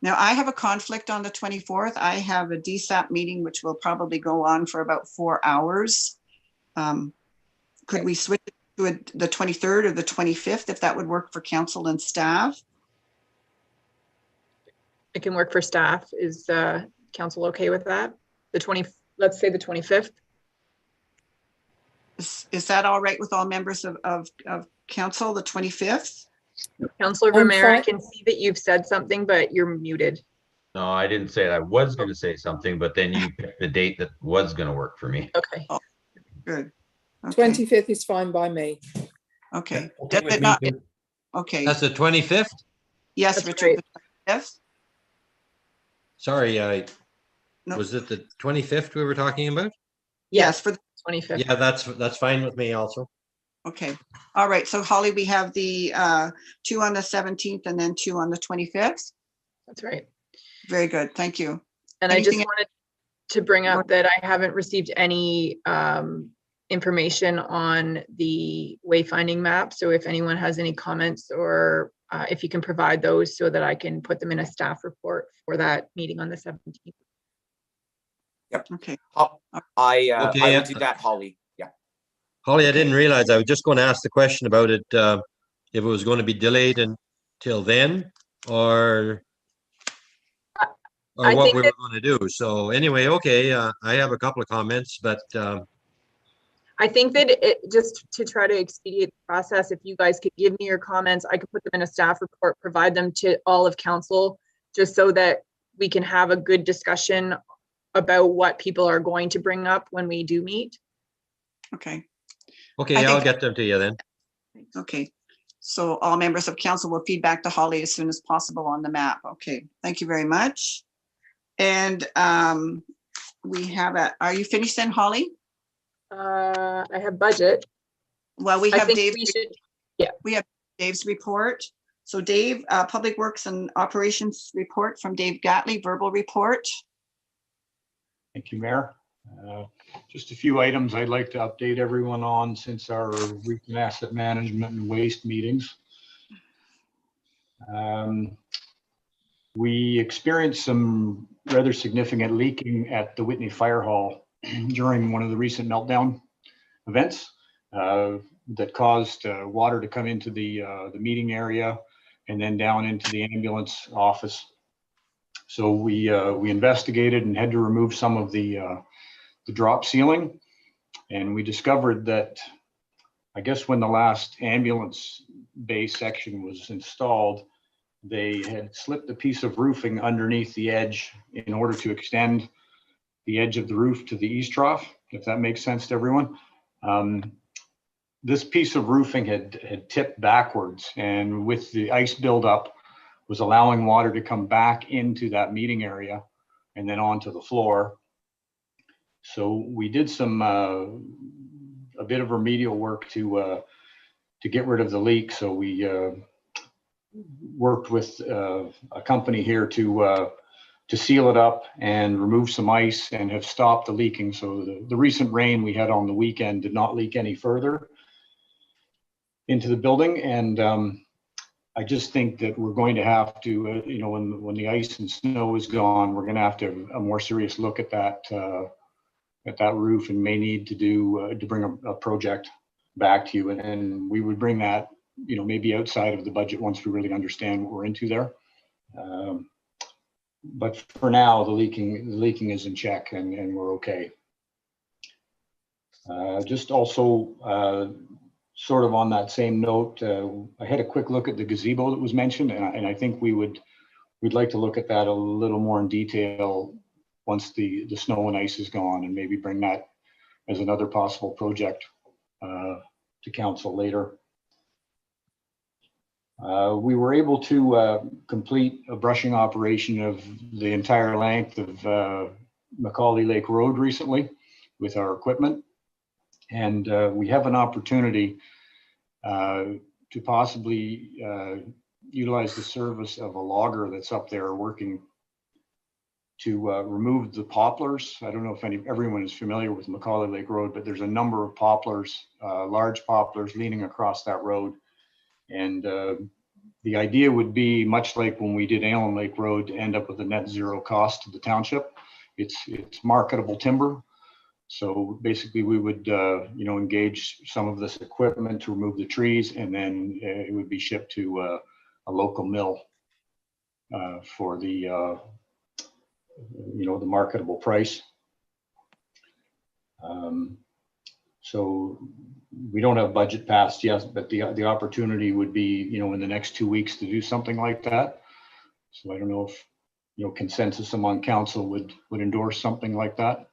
Now, I have a conflict on the 24th. I have a DSAP meeting, which will probably go on for about 4 hours. Could we switch it to the 23rd or the 25th, if that would work for council and staff? It can work for staff. Is council okay with that? Let's say the 25th. Is that all right with all members of council, the 25th? Councillor Vermeer, I can see that you've said something, but you're muted. No, I didn't say it. I was going to say something, but then you picked the date that was going to work for me. Okay. Oh, good. Okay. 25th is fine by me. Okay. Okay. That's the 25th? Yes, That's Richard. Yes. Sorry, No. was it the 25th we were talking about? Yes, for the 25th. Yeah, that's fine with me also. Okay. All right. So Holly, we have the 2 on the 17th and then 2 on the 25th. That's right. Very good. Thank you. And I just Anything wanted to bring up that I haven't received any information on the wayfinding map. So if anyone has any comments, or if you can provide those so that I can put them in a staff report for that meeting on the 17th. Yep. Okay. I Okay, will do that, Holly. Yeah. Holly, I Okay. didn't realize, I was just going to ask the question about it, if it was going to be delayed until then, or I what think we that- were going to do. So anyway, okay, I have a couple of comments, but I think that just to try to expedite the process, if you guys could give me your comments, I could put them in a staff report, provide them to all of council, just so that we can have a good discussion about what people are going to bring up when we do meet. Okay. okay, I'll get them to you then. Okay. So all members of council will feed back to Holly as soon as possible on the map. Okay. Thank you very much. And we have are you finished then, Holly? I have budget. Well, we I have think Dave's. we should, yeah. We have Dave's report. So Dave, Public Works and Operations report from Dave Gatley, verbal report. Thank you, Mayor. Just a few items I'd like to update everyone on since our recent asset management and waste meetings. We experienced some rather significant leaking at the Whitney Fire Hall during one of the recent meltdown events that caused water to come into the meeting area and then down into the ambulance office. So we investigated and had to remove some of the drop ceiling, and we discovered that, I guess when the last ambulance bay section was installed, they had slipped a piece of roofing underneath the edge in order to extend the edge of the roof to the east trough, if that makes sense to everyone. This piece of roofing had tipped backwards, and with the ice buildup was allowing water to come back into that meeting area and then onto the floor. So we did some a bit of remedial work to get rid of the leak. So we worked with a company here to seal it up and remove some ice and have stopped the leaking. So the recent rain we had on the weekend did not leak any further into the building. And I just think that we're going to have to, you know, when the ice and snow is gone, we're going to have to have a more serious look at that roof, and may need to do to bring a project back to you. And we would bring that, you know, maybe outside of the budget once we really understand what we're into there. But for now, the leaking is in check, and we're okay. Just also, sort of on that same note, I had a quick look at the gazebo that was mentioned, and I think we'd like to look at that a little more in detail once the snow and ice is gone, and maybe bring that as another possible project to council later. We were able to complete a brushing operation of the entire length of Macaulay Lake Road recently with our equipment. And we have an opportunity to possibly utilize the service of a logger that's up there working to remove the poplars. I don't know if everyone is familiar with Macaulay Lake Road, but there's a number of poplars, large poplars leaning across that road. And the idea would be, much like when we did Allen Lake Road, to end up with a net zero cost to the township. It's marketable timber. So basically we would, you know, engage some of this equipment to remove the trees, and then it would be shipped to a local mill for the, you know, the marketable price. So we don't have budget passed yet, but the opportunity would be, you know, in the next 2 weeks to do something like that. So I don't know if, you know, consensus among council would endorse something like that.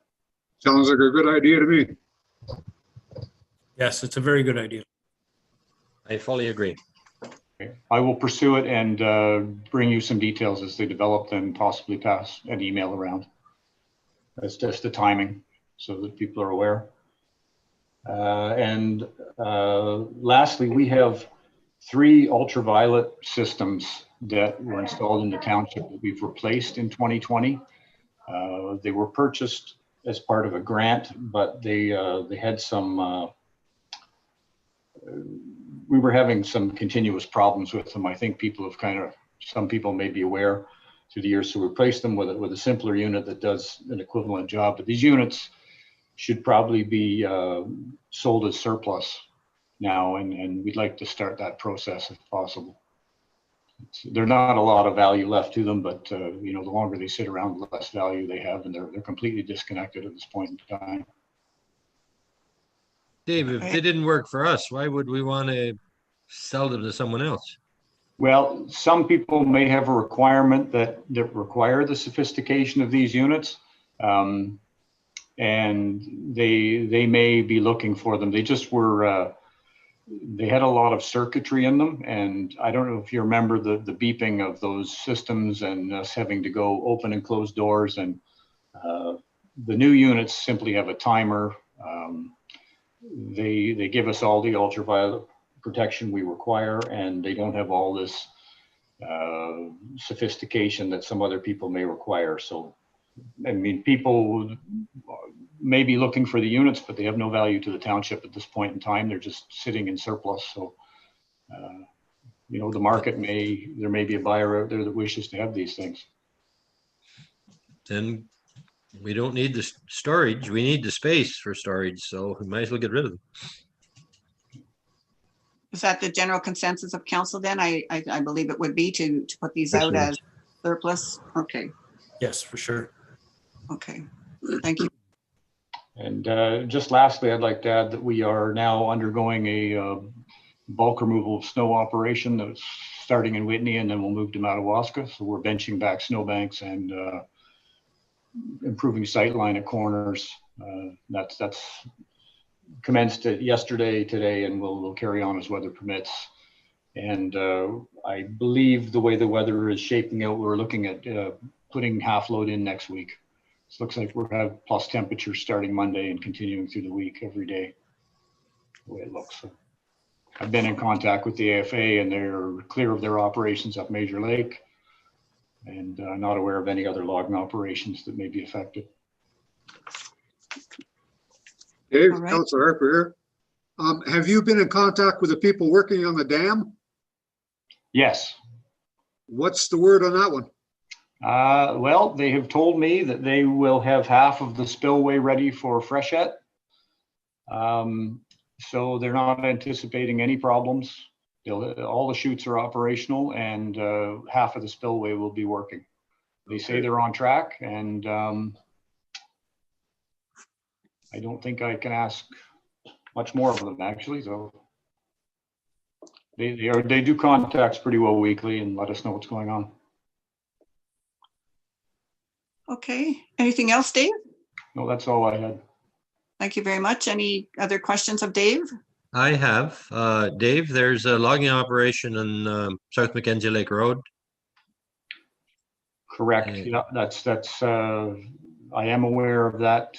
Sounds like a good idea to me. Yes, it's a very good idea. I fully agree. Okay. I will pursue it and bring you some details as they develop, and possibly pass an email around. That's just the timing so that people are aware. And lastly, we have 3 ultraviolet systems that were installed in the township that we've replaced in 2020. They were purchased as part of a grant, but they had some, we were having some continuous problems with them. I think people have some people may be aware through the years, so we replaced them with a simpler unit that does an equivalent job. But these units should probably be sold as surplus now, and we'd like to start that process if possible. There's not a lot of value left to them, but you know, the longer they sit around, the less value they have, and they're completely disconnected at this point in time. Dave, if they didn't work for us, why would we want to sell them to someone else? Well, some people may have a requirement that require the sophistication of these units, and they may be looking for them. They just were. They had a lot of circuitry in them, and I don't know if you remember the beeping of those systems and us having to go open and close doors. And the new units simply have a timer. They give us all the ultraviolet protection we require, and they don't have all this sophistication that some other people may require. So, I mean, people may be looking for the units, but they have no value to the township at this point in time. They're just sitting in surplus. So, you know, the market there may be a buyer out there that wishes to have these things. Then we don't need the storage. We need the space for storage. So we might as well get rid of them. Is that the general consensus of council then? I believe it would be to put these out as surplus. Okay. Yes, for sure. Okay, thank you. And just lastly, I'd like to add that we are now undergoing a bulk removal of snow operation that's starting in Whitney, and then we'll move to Madawaska. So we're benching back snowbanks and improving sightline at corners. That's commenced yesterday, today, and we'll carry on as weather permits. And I believe the way the weather is shaping out, we're looking at putting half load in next week. So it looks like we'll have plus temperatures starting Monday and continuing through the week every day, the way it looks. So I've been in contact with the AFA, and they're clear of their operations up Major Lake, and not aware of any other logging operations that may be affected. Dave, All right. Councilor Harper here. Have you been in contact with the people working on the dam? Yes. What's the word on that one? Well, they have told me that they will have half of the spillway ready for freshet. So they're not anticipating any problems. All the chutes are operational, and half of the spillway will be working. They say they're on track, and I don't think I can ask much more of them, actually. So they do contacts pretty well weekly and let us know what's going on. Okay, anything else, Dave? No, that's all I had. Thank you very much. Any other questions of Dave? I have. Dave, there's a logging operation on South Mackenzie Lake Road. Correct. Yeah, that's I am aware of that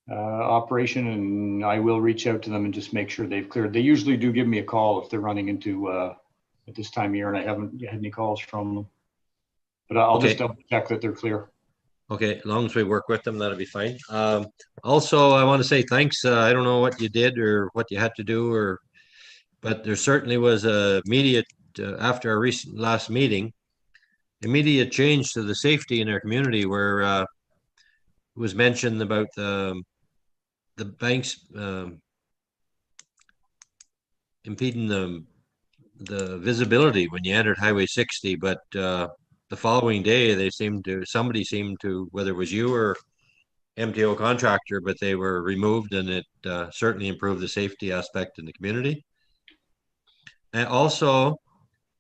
operation, and I will reach out to them and just make sure they've cleared. They usually do give me a call if they're running into at this time of year, and I haven't had any calls from them. But I'll just double check that they're clear. Okay, as long as we work with them, that'll be fine. Also, I want to say thanks. I don't know what you did or what you had to do, but there certainly was a immediate, after our recent last meeting, immediate change to the safety in our community, where it was mentioned about the banks impeding the visibility when you entered Highway 60, but the following day somebody seemed to, whether it was you or MTO contractor, but they were removed, and it certainly improved the safety aspect in the community. And also,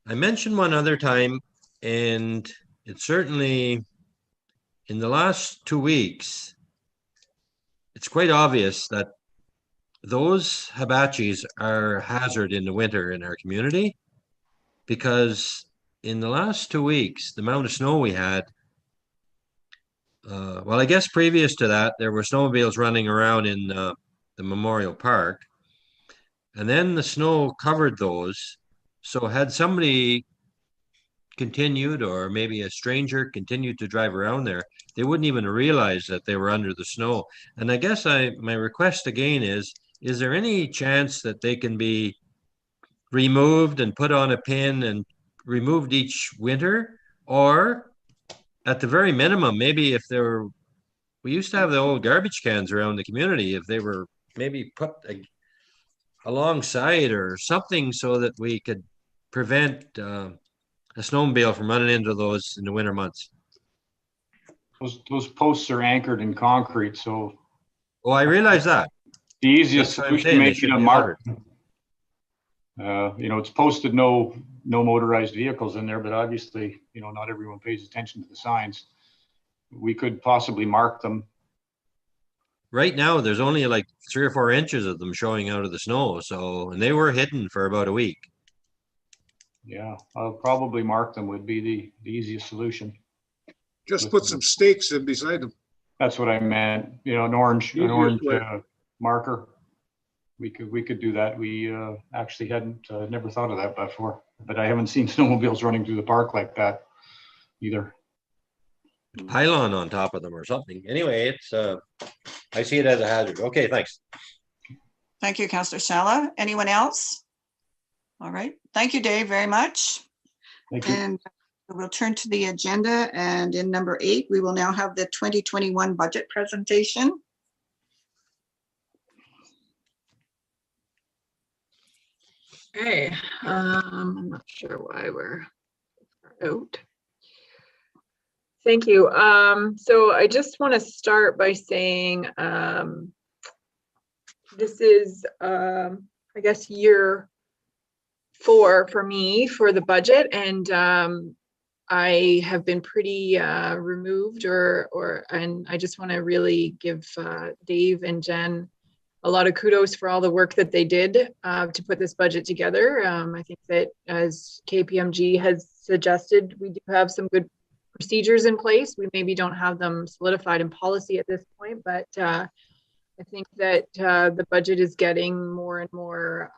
I mentioned one other time, and it certainly, in the last 2 weeks, it's quite obvious that those hibachis are a hazard in the winter in our community, because in the last 2 weeks, the amount of snow we had, well, I guess previous to that, there were snowmobiles running around in the the Memorial Park. And then the snow covered those. So had somebody continued, or maybe a stranger continued to drive around there, they wouldn't even realize that they were under the snow. And I guess my request again is there any chance that they can be removed and put on a pin and removed each winter? Or at the very minimum, maybe if there were, we used to have the old garbage cans around the community, if they were maybe put alongside or something so that we could prevent a snowmobile from running into those in the winter months. Those posts are anchored in concrete, so. Oh, I realize that. The easiest solution may be to mark. It's posted no motorized vehicles in there, but obviously, not everyone pays attention to the signs. We could possibly mark them. Right now, there's only like 3 or 4 inches of them showing out of the snow. So, and they were hidden for about a week. Yeah, I'll probably mark them would be the easiest solution. Just put some stakes in beside them. That's what I meant. An orange marker. We could do that. We actually hadn't never thought of that before. But I haven't seen snowmobiles running through the park like that either. Pylon on top of them or something. Anyway, it's I see it as a hazard. Okay, thanks. Thank you, Councillor Sala. Anyone else? All right. Thank you, Dave, very much. Thank you. And we'll turn to the agenda. And in number 8, we will now have the 2021 budget presentation. Okay, I'm not sure why we're out. Thank you. So I just want to start by saying this is, I guess, year 4 for me for the budget, and I have been pretty removed, and I just want to really give Dave and Jen a lot of kudos for all the work that they did to put this budget together. I think that, as KPMG has suggested, we do have some good procedures in place. We maybe don't have them solidified in policy at this point, but I think that the budget is getting more and more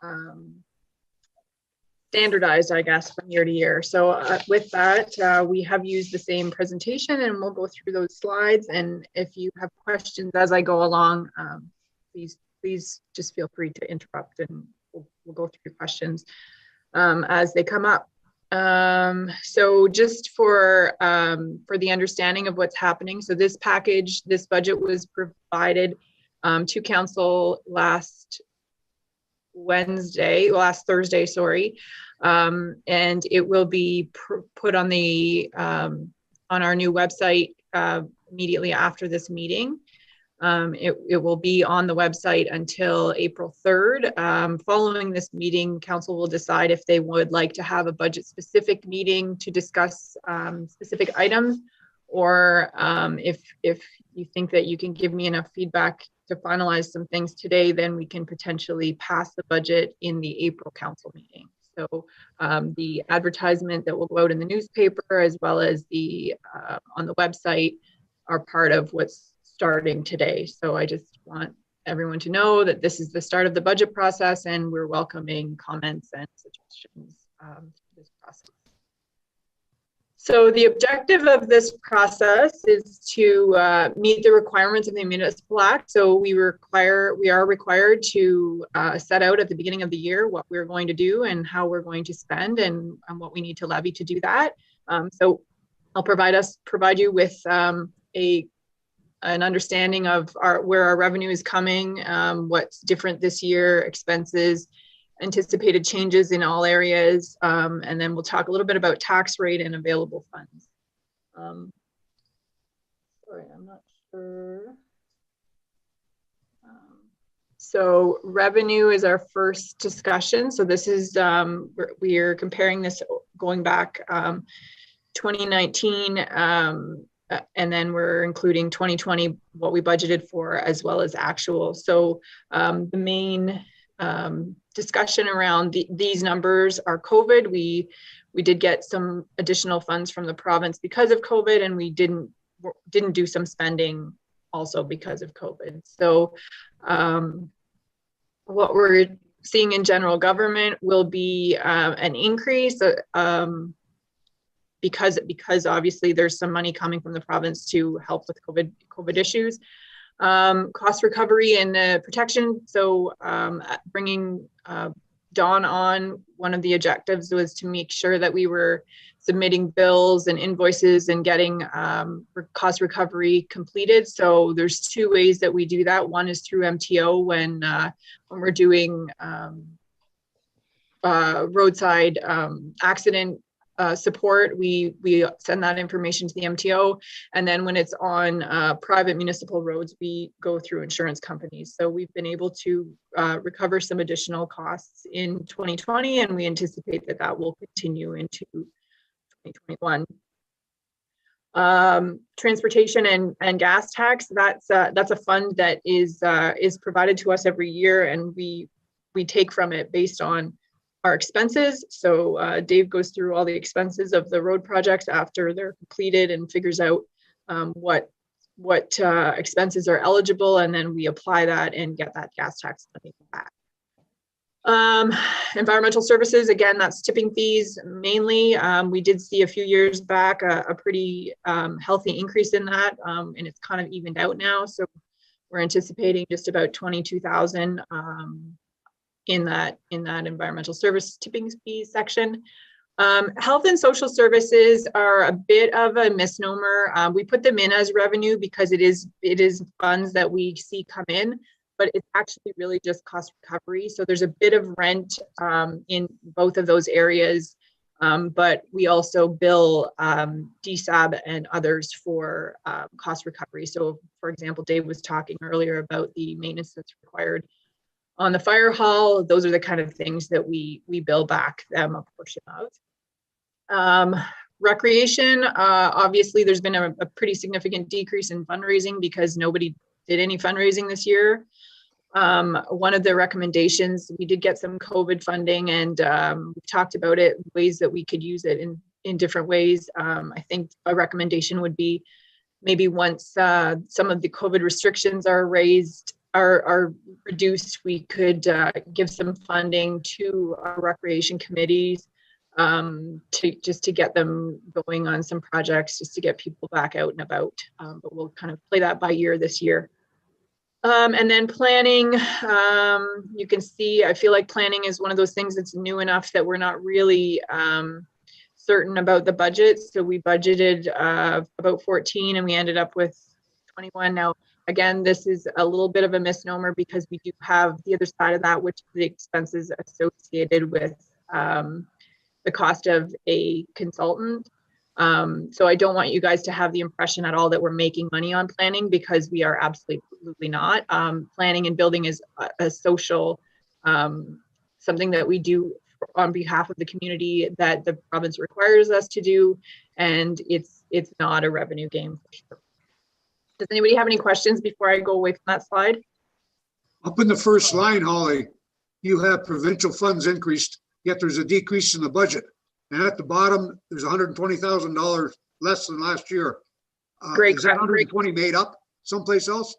standardized, I guess, from year to year. So with that, we have used the same presentation, and we'll go through those slides. And if you have questions as I go along, please just feel free to interrupt, and we'll go through questions as they come up. So just for the understanding of what's happening, so this budget was provided to council last Thursday, sorry, and it will be put on on our new website immediately after this meeting. It will be on the website until April 3rd. Following this meeting, council will decide if they would like to have a budget specific meeting to discuss specific items, or if you think that you can give me enough feedback to finalize some things today, then we can potentially pass the budget in the April council meeting. So the advertisement that will go out in the newspaper, as well as the on the website, are part of what's starting today. So I just want everyone to know that this is the start of the budget process, and we're welcoming comments and suggestions to this process. So the objective of this process is to meet the requirements of the Municipal Act. So we are required to set out at the beginning of the year what we're going to do and how we're going to spend, and what we need to levy to do that. So I'll provide you with an understanding of where our revenue is coming, what's different this year, expenses, anticipated changes in all areas, and then we'll talk a little bit about tax rate and available funds. Sorry, I'm not sure. So revenue is our first discussion. So this is, we are comparing this going back 2019, and then we're including 2020, what we budgeted for, as well as actual. So the main discussion around these numbers are COVID. We did get some additional funds from the province because of COVID, and we didn't do some spending also because of COVID. So what we're seeing in general government will be an increase because obviously there's some money coming from the province to help with COVID issues. Cost recovery and protection. So bringing Dawn on, one of the objectives was to make sure that we were submitting bills and invoices and getting cost recovery completed. So there's two ways that we do that. One is through MTO when we're doing roadside accident support, we send that information to the MTO, and then when it's on private municipal roads, we go through insurance companies. So we've been able to recover some additional costs in 2020, and we anticipate that that will continue into 2021. Transportation and gas tax, that's a fund that is provided to us every year, and we take from it based on our expenses. So Dave goes through all the expenses of the road projects after they're completed and figures out what expenses are eligible, and then we apply that and get that gas tax money back. Environmental services, again, that's tipping fees mainly. We did see a few years back a pretty healthy increase in that, and it's kind of evened out now. So we're anticipating just about 22,000 in that environmental service tipping fee section. Health and social services are a bit of a misnomer. We put them in as revenue because it is funds that we see come in, but it's actually really just cost recovery. So there's a bit of rent in both of those areas, but we also bill DSAB and others for cost recovery. So for example, Dave was talking earlier about the maintenance that's required on the fire hall. Those are the kind of things that we bill back them a portion of. Recreation, obviously there's been a pretty significant decrease in fundraising because nobody did any fundraising this year. One of the recommendations, we did get some COVID funding, and we talked about it, ways that we could use it in different ways. I think a recommendation would be maybe once some of the COVID restrictions are reduced, we could give some funding to our recreation committees to get them going on some projects, just to get people back out and about. But we'll kind of play that by ear this year. And then planning, you can see, I feel like planning is one of those things that's new enough that we're not really certain about the budget. So we budgeted about 14 and we ended up with 21. Now, again, this is a little bit of a misnomer because we do have the other side of that, which is the expenses associated with the cost of a consultant. So I don't want you guys to have the impression at all that we're making money on planning, because we are absolutely not. Planning and building is a social, something that we do on behalf of the community that the province requires us to do, and it's not a revenue game for sure. Does anybody have any questions before I go away from that slide? Up in the first line, Holly, you have provincial funds increased, yet there's a decrease in the budget. And at the bottom, there's $120,000 less than last year. Great. Is that 120 made up someplace else?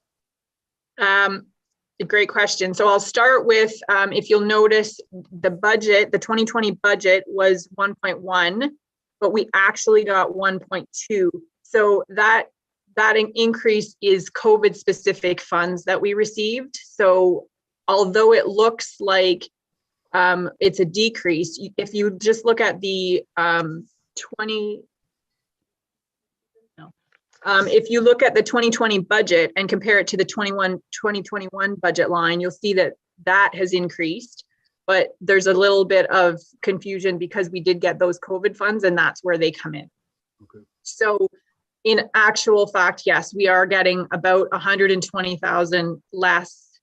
Great question. So I'll start with, if you'll notice, the budget, the 2020 budget was 1.1, but we actually got 1.2. So that increase is COVID specific funds that we received. So although it looks like it's a decrease, if you just look at the if you look at the 2020 budget and compare it to the 2021 budget line, you'll see that that has increased, but there's a little bit of confusion because we did get those COVID funds and that's where they come in. Okay. So in actual fact, yes, we are getting about 120,000 less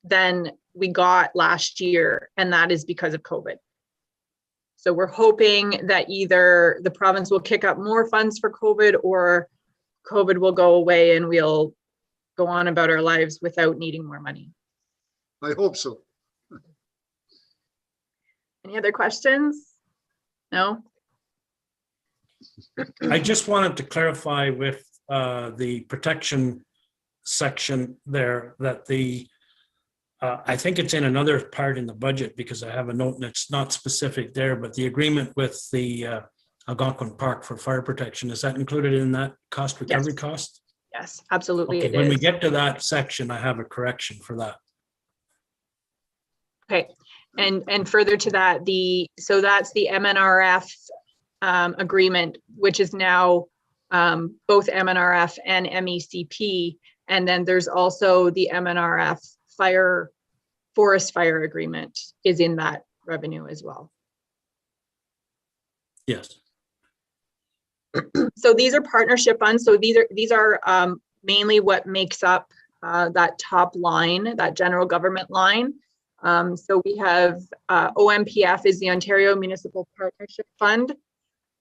than we got last year, and that is because of COVID. So we're hoping that either the province will kick up more funds for COVID, or COVID will go away and we'll go on about our lives without needing more money. I hope so. Any other questions? No? I just wanted to clarify with the protection section there that the I think it's in another part in the budget because I have a note and it's not specific there, but the agreement with the Algonquin Park for fire protection, is that included in that cost recovery cost? Yes, absolutely. Okay, it when we is. get to that section, I have a correction for that. Okay, and further to that, so that's the MNRF agreement, which is now both MNRF and MECP. And then there's also the MNRF forest fire agreement is in that revenue as well. Yes. So these are partnership funds. So these are mainly what makes up that top line, that general government line. So we have OMPF is the Ontario Municipal Partnership Fund.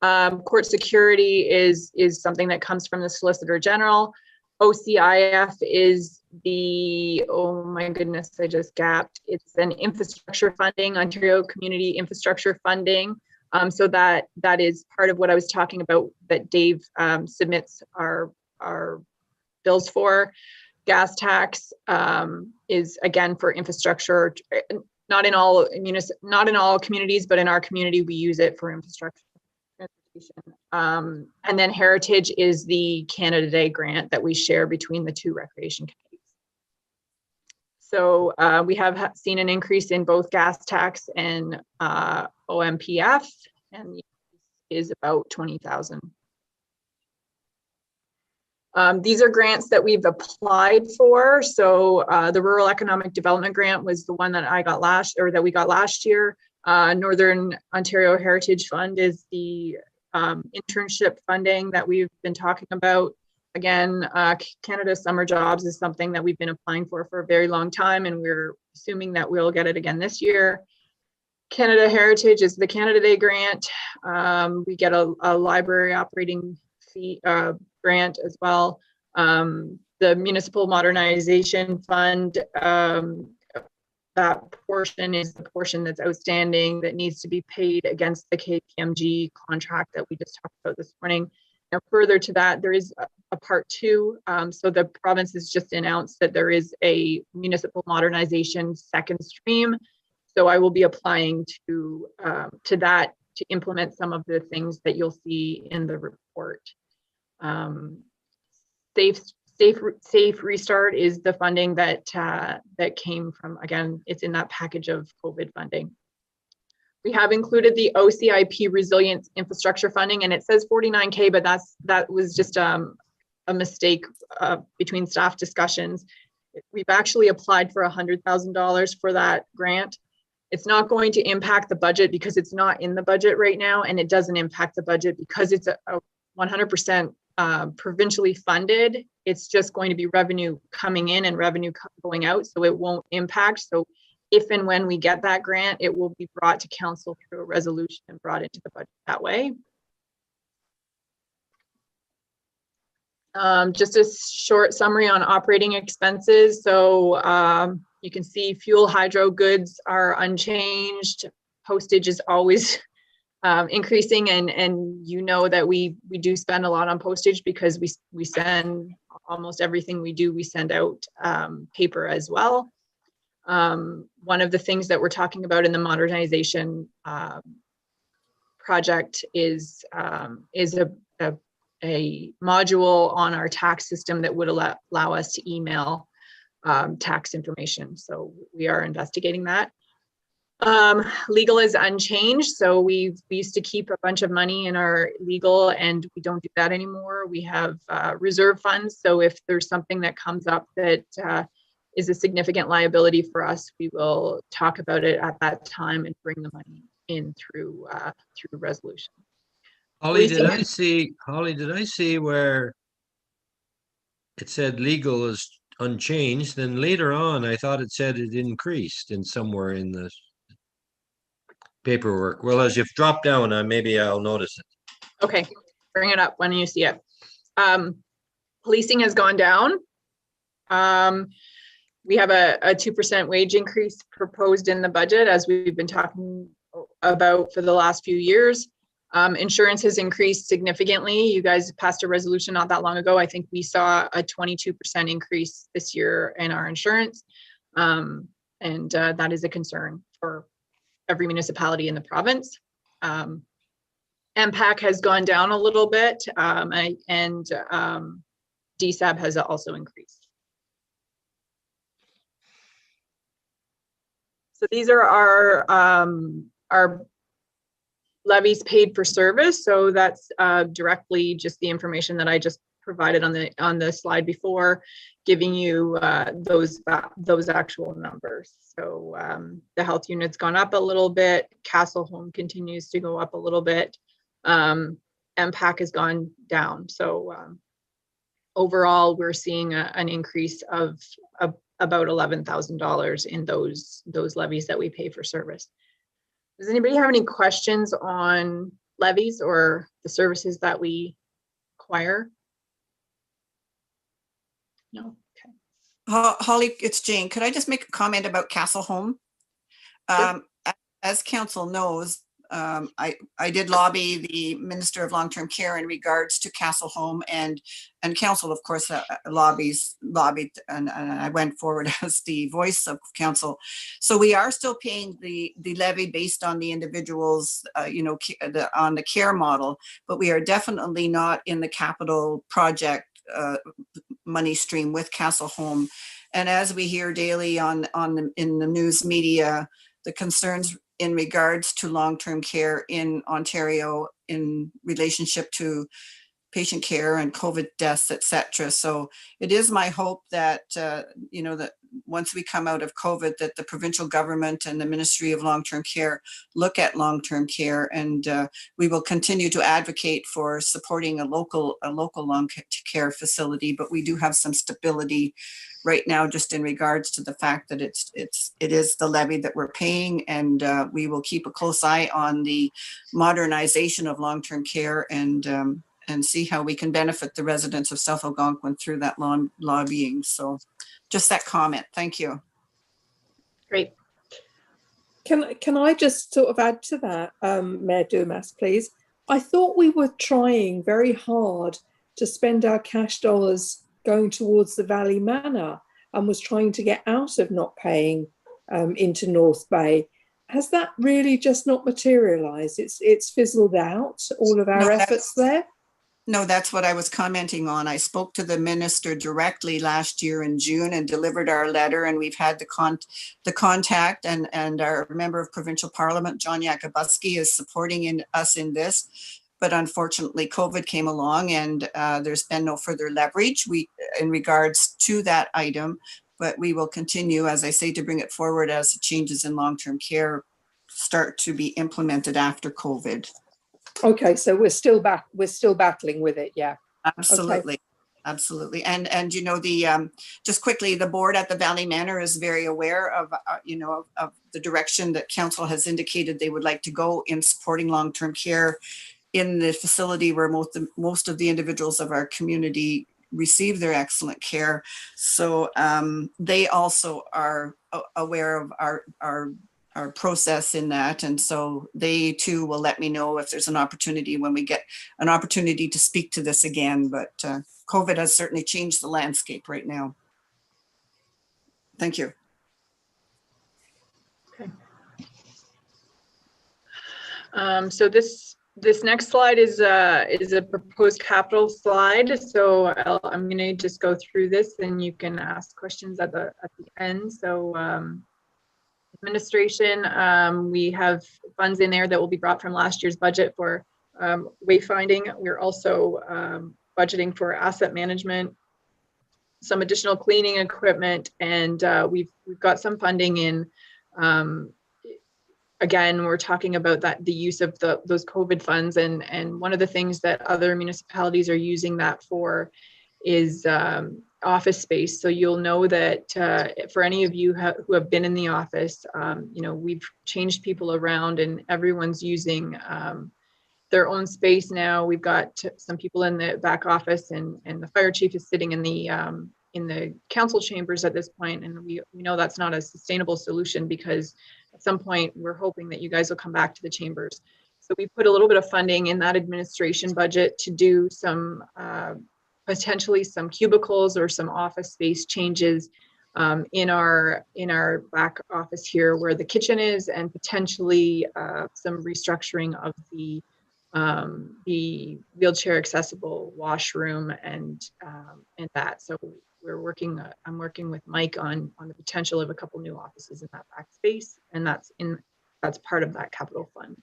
Court security is something that comes from the Solicitor General. OCIF is the, oh my goodness, I just gapped. It's an infrastructure funding, Ontario Community Infrastructure Funding. So that is part of what I was talking about that Dave submits our bills for. Gas tax is again for infrastructure, not in all communities, but in our community we use it for infrastructure. And then Heritage is the Canada Day grant that we share between the two recreation committees. So we have seen an increase in both gas tax and OMPF, and the is about 20,000. These are grants that we've applied for. So the Rural Economic Development Grant was the one that we got last year. Northern Ontario Heritage Fund is the internship funding that we've been talking about. Again, Canada Summer Jobs is something that we've been applying for a very long time, and we're assuming that we'll get it again this year. Canada Heritage is the Canada Day grant. We get a library operating fee grant as well. The Municipal Modernization Fund, that portion is the portion that's outstanding that needs to be paid against the KPMG contract that we just talked about this morning. Now, further to that, there is a part two. So the province has just announced that there is a municipal modernization second stream. So I will be applying to that to implement some of the things that you'll see in the report. Safe Restart is the funding that came from, again, it's in that package of COVID funding. We have included the OCIP Resilience Infrastructure Funding, and it says 49K, but that was just a mistake between staff discussions. We've actually applied for $100,000 for that grant. It's not going to impact the budget because it's not in the budget right now, and it doesn't impact the budget because it's a 100% provincially funded. It's just going to be revenue coming in and revenue going out, so it won't impact. So if and when we get that grant, it will be brought to council through a resolution and brought into the budget that way. Just a short summary on operating expenses. So you can see fuel, hydro, goods are unchanged. Postage is always increasing, and you know that we do spend a lot on postage because we send almost everything we do, we send out paper as well. One of the things that we're talking about in the modernization project is a module on our tax system that would allow us to email tax information. So we are investigating that. Legal is unchanged. So we used to keep a bunch of money in our legal, and we don't do that anymore. We have reserve funds. So if there's something that comes up that is a significant liability for us, we will talk about it at that time and bring the money in through resolution. Holly, did I see where it said legal is unchanged? Then later on, I thought it said it increased in somewhere in the paperwork. Well, as you've dropped down, maybe I'll notice it. Okay, bring it up when you see it. Policing has gone down. We have a 2% wage increase proposed in the budget, as we've been talking about for the last few years. Insurance has increased significantly. You guys passed a resolution not that long ago. I think we saw a 22% increase this year in our insurance. And that is a concern for every municipality in the province. MPAC has gone down a little bit, and DSAB has also increased. So these are our levies paid for service. So that's directly just the information that I just provided on the slide before, giving you those actual numbers. So the health unit's gone up a little bit. Castle Home continues to go up a little bit. MPAC has gone down. So overall, we're seeing an increase of about $11,000 in those levies that we pay for service. Does anybody have any questions on levies or the services that we acquire? No. Okay. Holly, it's Jane. Could I just make a comment about Castle Home? Sure. As council knows, I did lobby the Minister of Long-Term Care in regards to Castle Home, and council, of course, lobbied, and I went forward as the voice of council. So we are still paying the levy based on the individuals, on the care model, but we are definitely not in the capital project money stream with Castle Home. And as we hear daily in the news media, the concerns in regards to long-term care in Ontario in relationship to patient care and COVID deaths, etc. So it is my hope that, that once we come out of COVID, that the provincial government and the Ministry of Long-Term Care look at long-term care, and we will continue to advocate for supporting a local long care facility. But we do have some stability right now, just in regards to the fact that it is the levy that we're paying, and we will keep a close eye on the modernization of long-term care and see how we can benefit the residents of South Algonquin through that lobbying. So just that comment. Thank you. Great. Can I just sort of add to that, Mayor Dumas, please? I thought we were trying very hard to spend our cash dollars going towards the Valley Manor and was trying to get out of not paying into North Bay. Has that really just not materialized? It's fizzled out, all of our efforts there? No, that's what I was commenting on. I spoke to the minister directly last year in June and delivered our letter, and we've had the contact, and our member of provincial parliament, John Yakubuski, is supporting us in this. But unfortunately, COVID came along, and there's been no further leverage in regards to that item. But we will continue, as I say, to bring it forward as the changes in long-term care start to be implemented after COVID. Okay, so we're still battling with it, yeah. Absolutely. Okay. Absolutely. And just quickly, the board at the Valley Manor is very aware of the direction that council has indicated they would like to go in supporting long-term care in the facility where most of the individuals of our community receive their excellent care. So they also are aware of our process in that. And so they too will let me know if there's an opportunity when we get an opportunity to speak to this again. But COVID has certainly changed the landscape right now. Thank you. Okay. So this next slide is a proposed capital slide. So I'm going to just go through this, and you can ask questions at the end. So administration, we have funds in there that will be brought from last year's budget for wayfinding. We're also budgeting for asset management, some additional cleaning equipment, and we've got some funding in. Again, we're talking about the use of those COVID funds, and one of the things that other municipalities are using that for is office space. So you'll know that for any of you who have been in the office, we've changed people around, and everyone's using their own space now. We've got some people in the back office, and the fire chief is sitting in the council chambers at this point, and we know that's not a sustainable solution, because at some point we're hoping that you guys will come back to the chambers. So we put a little bit of funding in that administration budget to do some potentially some cubicles or some office space changes in our back office here where the kitchen is, and potentially some restructuring of the wheelchair accessible washroom and that. So I'm working with Mike on the potential of a couple new offices in that back space, and that's part of that capital fund.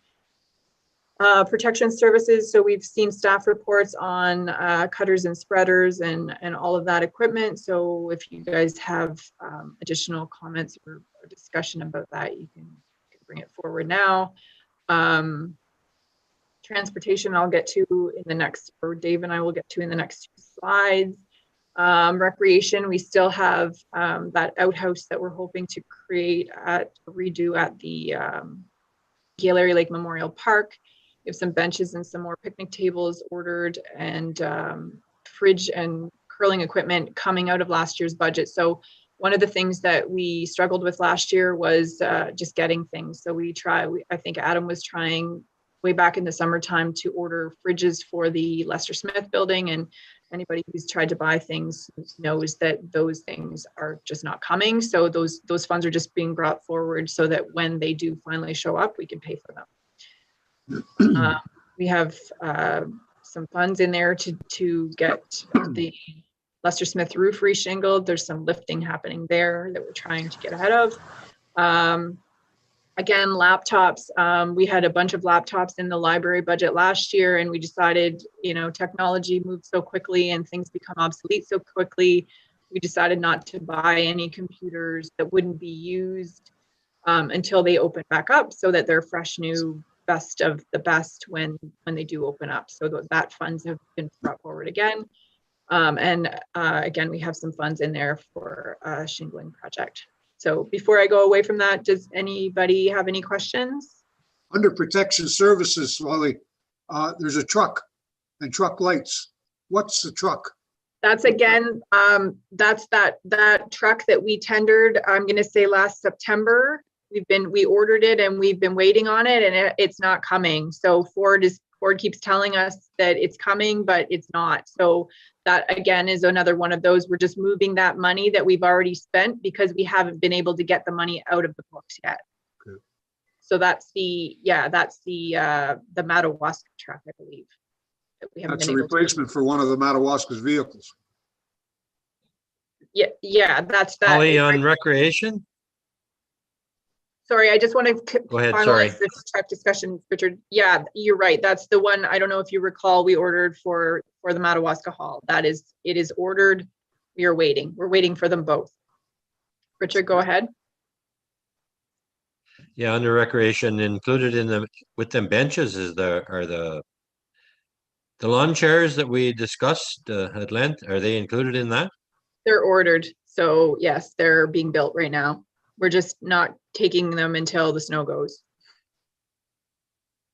Protection services. So we've seen staff reports on cutters and spreaders and all of that equipment. So if you guys have additional comments or discussion about that, you can bring it forward now. Transportation, I'll get to in the next, or Dave and I will get to in the next 2 slides. Recreation, we still have that outhouse that we're hoping to redo at the Gale Lake Memorial Park. We have some benches and some more picnic tables ordered, and fridge and curling equipment coming out of last year's budget. So one of the things that we struggled with last year was just getting things. So I think Adam was trying way back in the summertime to order fridges for the Lester Smith building, and anybody who's tried to buy things knows that those things are just not coming. So those funds are just being brought forward so that when they do finally show up, we can pay for them. We have some funds in there to get the Lester Smith roof reshingled. There's some lifting happening there that we're trying to get ahead of. Again, laptops. We had a bunch of laptops in the library budget last year, and we decided, technology moves so quickly and things become obsolete so quickly. We decided not to buy any computers that wouldn't be used until they open back up, so that they're fresh, new, best of the best when they do open up. So that funds have been brought forward again. Again, we have some funds in there for a shingling project. So before I go away from that, does anybody have any questions? Under protection services, Wally, there's a truck and truck lights. What's the truck? That's again, that's that truck that we tendered, I'm going to say last September. We ordered it and we've been waiting on it, and it's not coming. So Ford keeps telling us that it's coming, but it's not. So that again is another one of those. We're just moving that money that we've already spent because we haven't been able to get the money out of the books yet. Okay. So that's the Madawaska truck, I believe. That's a replacement for one of the Madawaska's vehicles. Yeah, that's that. Holly, on recreation? Sorry, I just want to finalize this truck discussion, Richard. Yeah, you're right. That's the one. I don't know if you recall, we ordered for the Madawaska Hall. It is ordered. We are waiting. We're waiting for them both. Richard, go ahead. Yeah, under recreation, included with them benches are the lawn chairs that we discussed at length. Are they included in that? They're ordered. So yes, they're being built right now. We're just not taking them until the snow goes.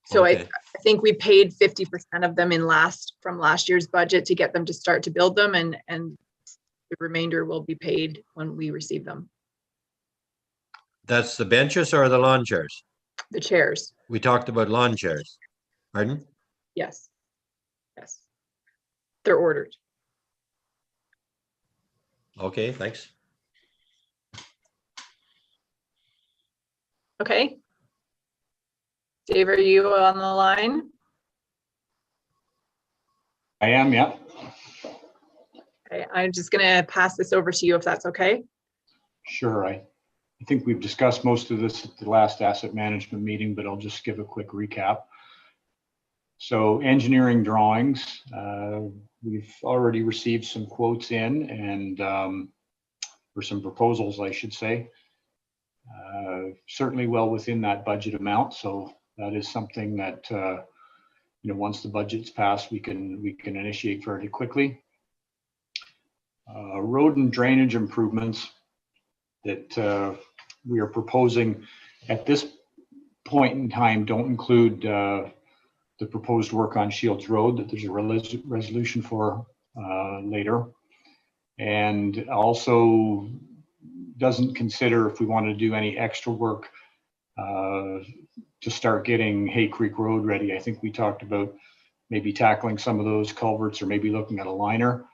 So okay. I think we paid 50% of them from last year's budget to get them to start to build them, and the remainder will be paid when we receive them. That's the benches or the lawn chairs? The chairs. We talked about lawn chairs. Pardon? Yes. Yes. They're ordered. Okay, thanks. Okay. Dave, are you on the line? I am, yeah. Okay, I'm just going to pass this over to you if that's okay. Sure. I think we've discussed most of this at the last asset management meeting, but I'll just give a quick recap. So engineering drawings, we've already received some quotes in, and or some proposals, I should say. Certainly well within that budget amount. So that is something that, once the budget's passed, we can initiate fairly quickly. Road and drainage improvements that we are proposing at this point in time don't include the proposed work on Shields Road that there's a resolution for later, and also doesn't consider if we want to do any extra work to start getting Hay Creek Road ready. I think we talked about maybe tackling some of those culverts or maybe looking at a liner.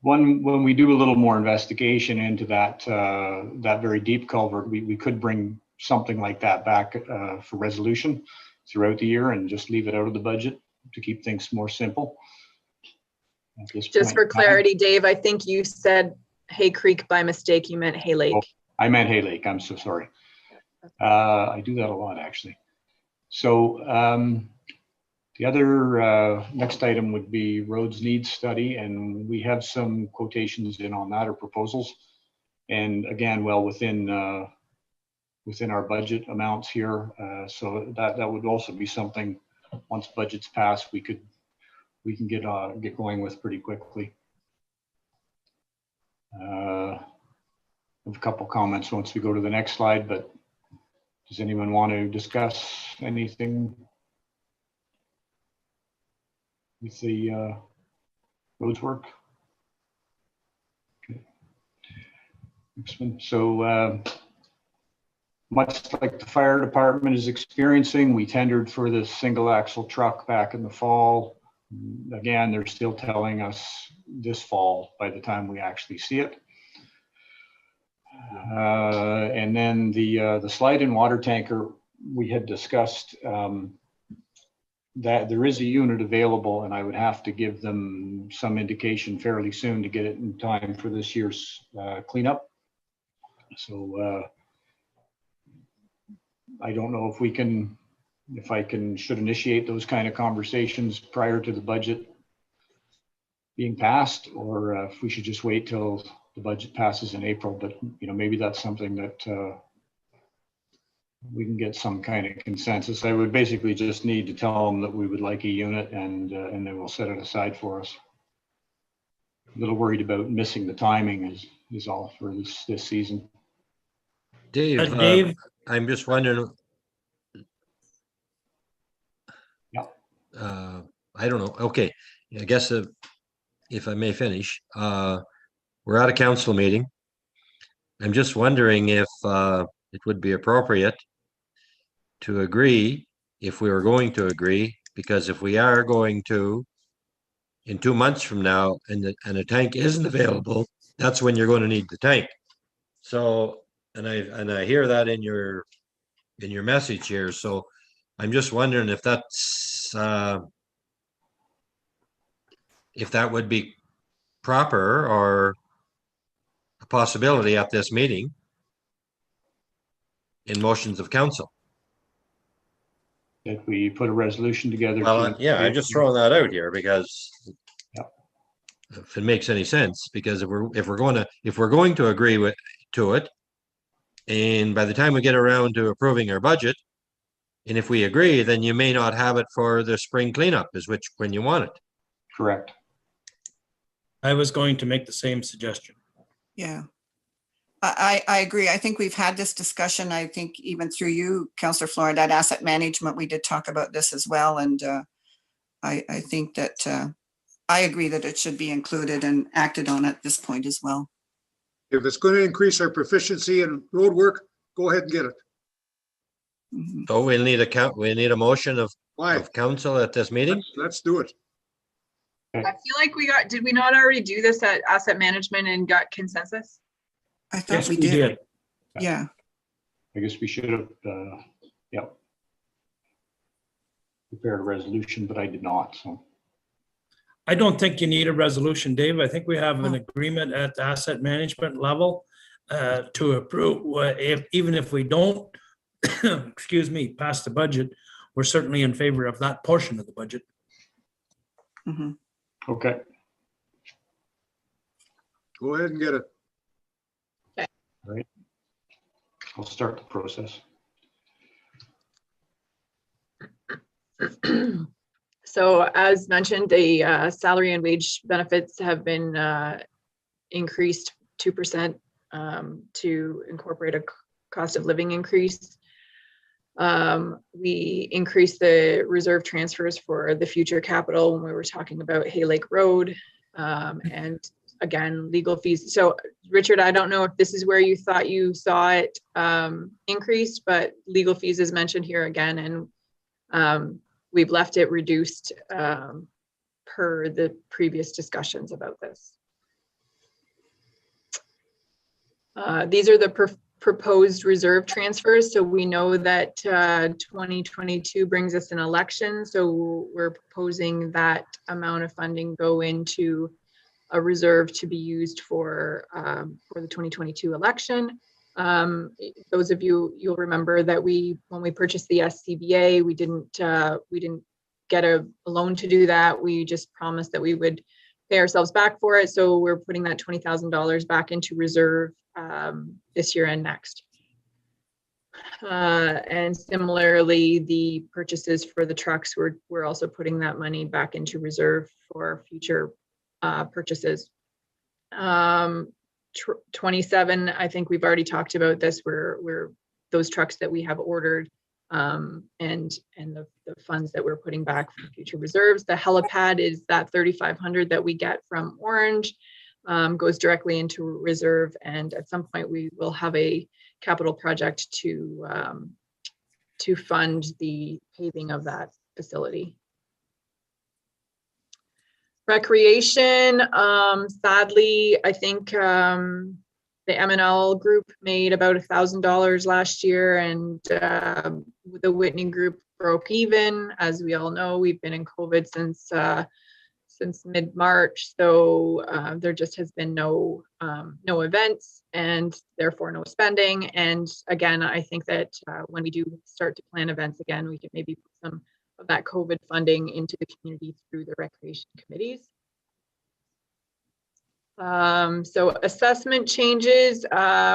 when we do a little more investigation into that very deep culvert, we could bring something like that back for resolution throughout the year and just leave it out of the budget to keep things more simple. Just for clarity, Dave, I think you said Hay Creek by mistake. You meant Hay Lake. Oh, I meant Hay Lake. I'm so sorry. I do that a lot, actually. So the other next item would be roads needs study, and we have some quotations in on that, or proposals. And again, well within our budget amounts here. So that would also be something, once budgets pass, we can get going with pretty quickly. I have a couple comments once we go to the next slide, but does anyone want to discuss anything with the roads work? Okay. Next one. So much like the fire department is experiencing, we tendered for this single axle truck back in the fall. Again, they're still telling us this fall by the time we actually see it. And then the slide-in water tanker, we had discussed that there is a unit available, and I would have to give them some indication fairly soon to get it in time for this year's cleanup. So I don't know if I should initiate those kind of conversations prior to the budget being passed, or if we should just wait till the budget passes in April. But maybe that's something that we can get some kind of consensus. I would basically just need to tell them that we would like a unit, and they will set it aside for us. A little worried about missing the timing is all for this season. Dave, I'm just wondering. Yeah. I don't know. Okay, I guess if I may finish, we're at a council meeting. I'm just wondering if it would be appropriate to agree, if we were going to agree, because if we are going to, in 2 months from now, and a tank isn't available, that's when you're going to need the tank. So, and I hear that in your message here. So I'm just wondering if that's if that would be proper or a possibility at this meeting in motions of council. That we put a resolution together. Well, yeah, I'm just throwing that out here because if it makes any sense, because if we're going to agree to it, and by the time we get around to approving our budget, and if we agree, then you may not have it for the spring cleanup, when you want it. Correct. I was going to make the same suggestion. Yeah, I agree. I think we've had this discussion. I think even through you, Councillor Florida, at asset management, we did talk about this as well. And I think that I agree that it should be included and acted on at this point as well. If it's going to increase our proficiency in road work, go ahead and get it. Mm-hmm. So we'll need a motion of council at this meeting. Let's do it. I feel like did we not already do this at asset management and got consensus? I thought Yes, we did. Yeah. I guess we should have, prepared a resolution, but I did not, so. I don't think you need a resolution, Dave. I think we have an agreement at the asset management level to approve. Even if we don't, excuse me, pass the budget, we're certainly in favor of that portion of the budget. Mm-hmm. Okay. Go ahead and get it. Okay. All right. I'll start the process. So as mentioned, the salary and wage benefits have been increased 2% to incorporate a cost of living increase. We increased the reserve transfers for the future capital when we were talking about Hay Lake Road, and again, legal fees. So Richard, I don't know if this is where you thought you saw it increased, but legal fees is mentioned here again, and we've left it reduced per the previous discussions about this. These are the proposed reserve transfers. So we know that 2022 brings us an election. So we're proposing that amount of funding go into a reserve to be used for the 2022 election. Those of you, you'll remember that when we purchased the SCBA, we didn't get a loan to do that. We just promised that we would pay ourselves back for it. So we're putting that $20,000 back into reserve this year and next. And similarly, the purchases for the trucks, we're also putting that money back into reserve for future purchases. 27, I think we've already talked about this. We're those trucks that we have ordered and the funds that we're putting back for future reserves. The helipad is that 3,500 that we get from Orange, goes directly into reserve, and at some point we will have a capital project to fund the paving of that facility. Recreation, sadly, I think the M&L group made about $1,000 last year, and the Whitney group broke even. As we all know, we've been in COVID since mid-March, so there just has been no events and therefore no spending. And again, I think that when we do start to plan events again, we can maybe put some of that COVID funding into the community through the recreation committees. So assessment changes,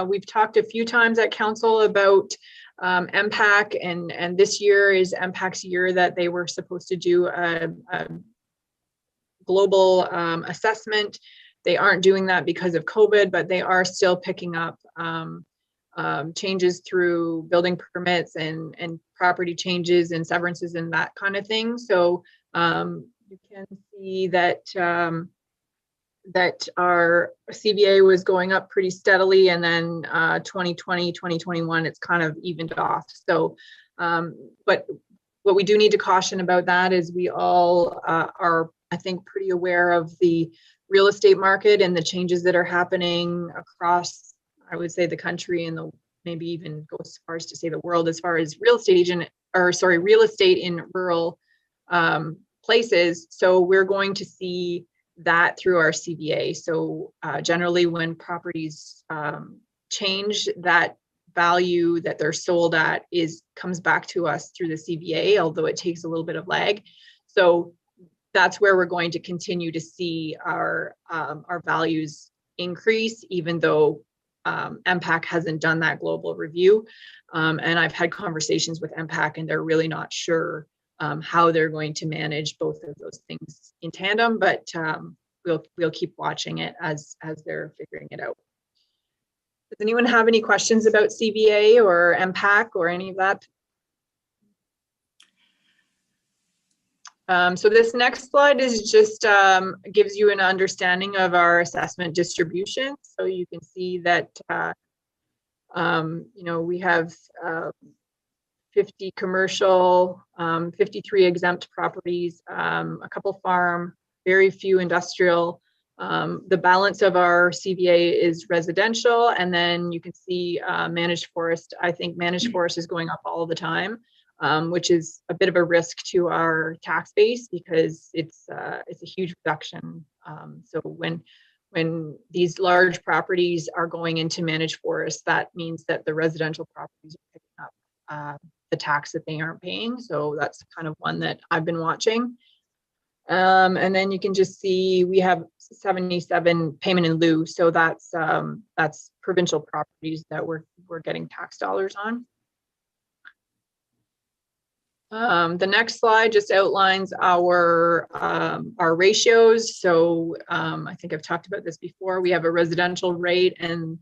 we've talked a few times at council about MPAC, and this year is MPAC's year that they were supposed to do a global assessment. They aren't doing that because of COVID, but they are still picking up changes through building permits and property changes and severances and that kind of thing. So you can see that that our CVA was going up pretty steadily, and then 2020, 2021, it's kind of evened off. So, but what we do need to caution about that is we all are, I think, pretty aware of the real estate market and the changes that are happening across, I would say, the country, and the maybe even go as far as to say the world, as far as real estate in rural places. So we're going to see that through our CVA. So generally when properties change, that value that they're sold at comes back to us through the CVA, although it takes a little bit of lag. So that's where we're going to continue to see our values increase, even though MPAC hasn't done that global review. And I've had conversations with MPAC, and they're really not sure how they're going to manage both of those things in tandem, but we'll keep watching it as they're figuring it out. Does anyone have any questions about CVA or MPAC or any of that? So this next slide is just gives you an understanding of our assessment distribution. So you can see that you know, we have 50 commercial, 53 exempt properties, a couple farm, very few industrial. The balance of our CVA is residential, and then you can see managed forest. I think managed forest is going up all the time, which is a bit of a risk to our tax base because it's a huge reduction. So when these large properties are going into managed forest, that means that the residential properties are picking up the tax that they aren't paying. So that's kind of one that I've been watching. And then you can just see we have 77 payment in lieu. So that's provincial properties that we're getting tax dollars on. The next slide just outlines our ratios. So I think I've talked about this before. We have a residential rate, and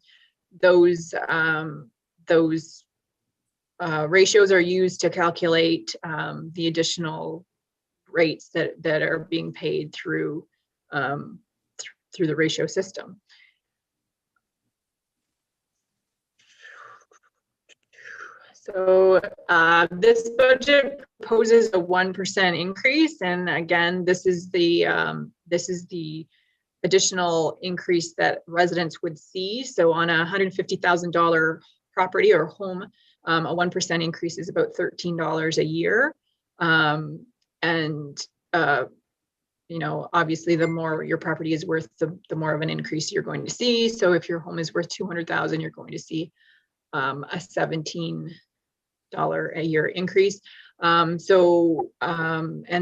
those ratios are used to calculate the additional rates that are being paid through the ratio system. So this budget proposes a 1% increase, and again, this is the additional increase that residents would see. So on a $150,000 property or home, a 1% increase is about $13 a year. You know, obviously the more your property is worth, the more of an increase you're going to see. So if your home is worth $200,000, you're going to see a $17 a year increase. And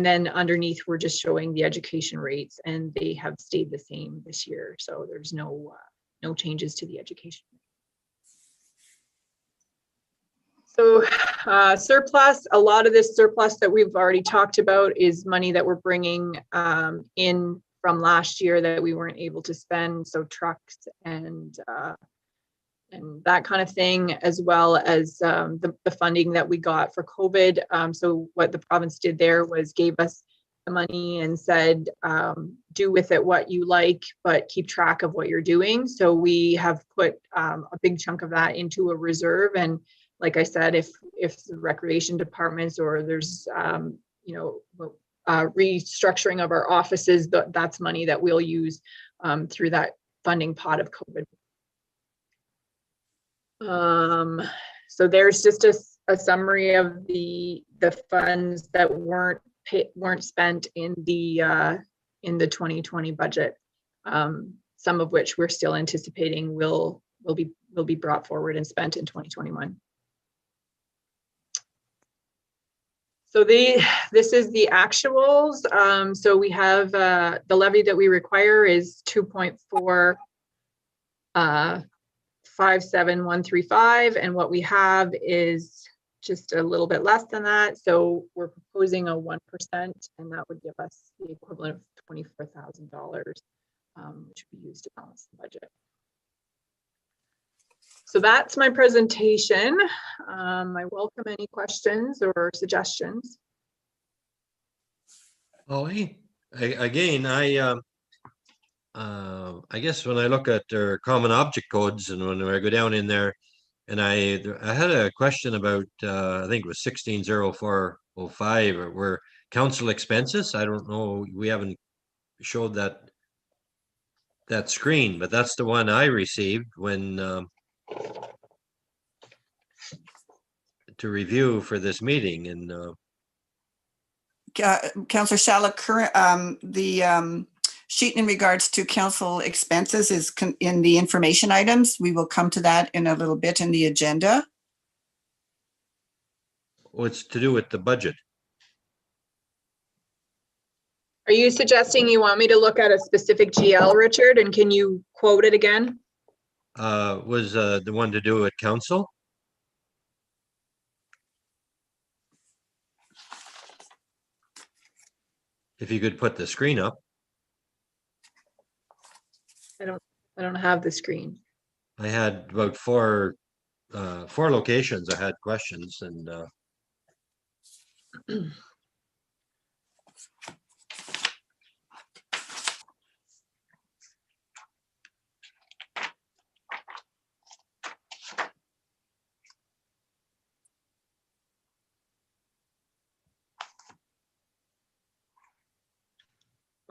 then underneath, we're just showing the education rates, and they have stayed the same this year. So there's no changes to the education. So surplus, a lot of this surplus that we've already talked about is money that we're bringing in from last year that we weren't able to spend. So trucks and that kind of thing, as well as the funding that we got for COVID. So what the province did there was gave us the money and said, do with it what you like, but keep track of what you're doing. So we have put a big chunk of that into a reserve. And like I said, if the recreation departments or there's, restructuring of our offices, that's money that we'll use through that funding pot of COVID. So there's just a summary of the funds that weren't spent in the 2020 budget. Some of which we're still anticipating will be brought forward and spent in 2021. So this is the actuals. So we have the levy that we require is 2.457135, and what we have is just a little bit less than that. So we're proposing a 1%, and that would give us the equivalent of $24,000, which would be used to balance the budget. So that's my presentation. I welcome any questions or suggestions. Ollie, again, I guess when I look at their common object codes and when I go down in there, and I had a question about, I think it was 160405, or were council expenses. I don't know, we haven't showed that screen, but that's the one I received when to review for this meeting. And Councillor Shalak, the sheet in regards to council expenses is in the information items. We will come to that in a little bit in the agenda. what's to do with the budget? Are you suggesting you want me to look at a specific GL, Richard? And can you quote it again? Was the one to do with council? If you could put the screen up. I don't have the screen. I had about four locations. I had questions, and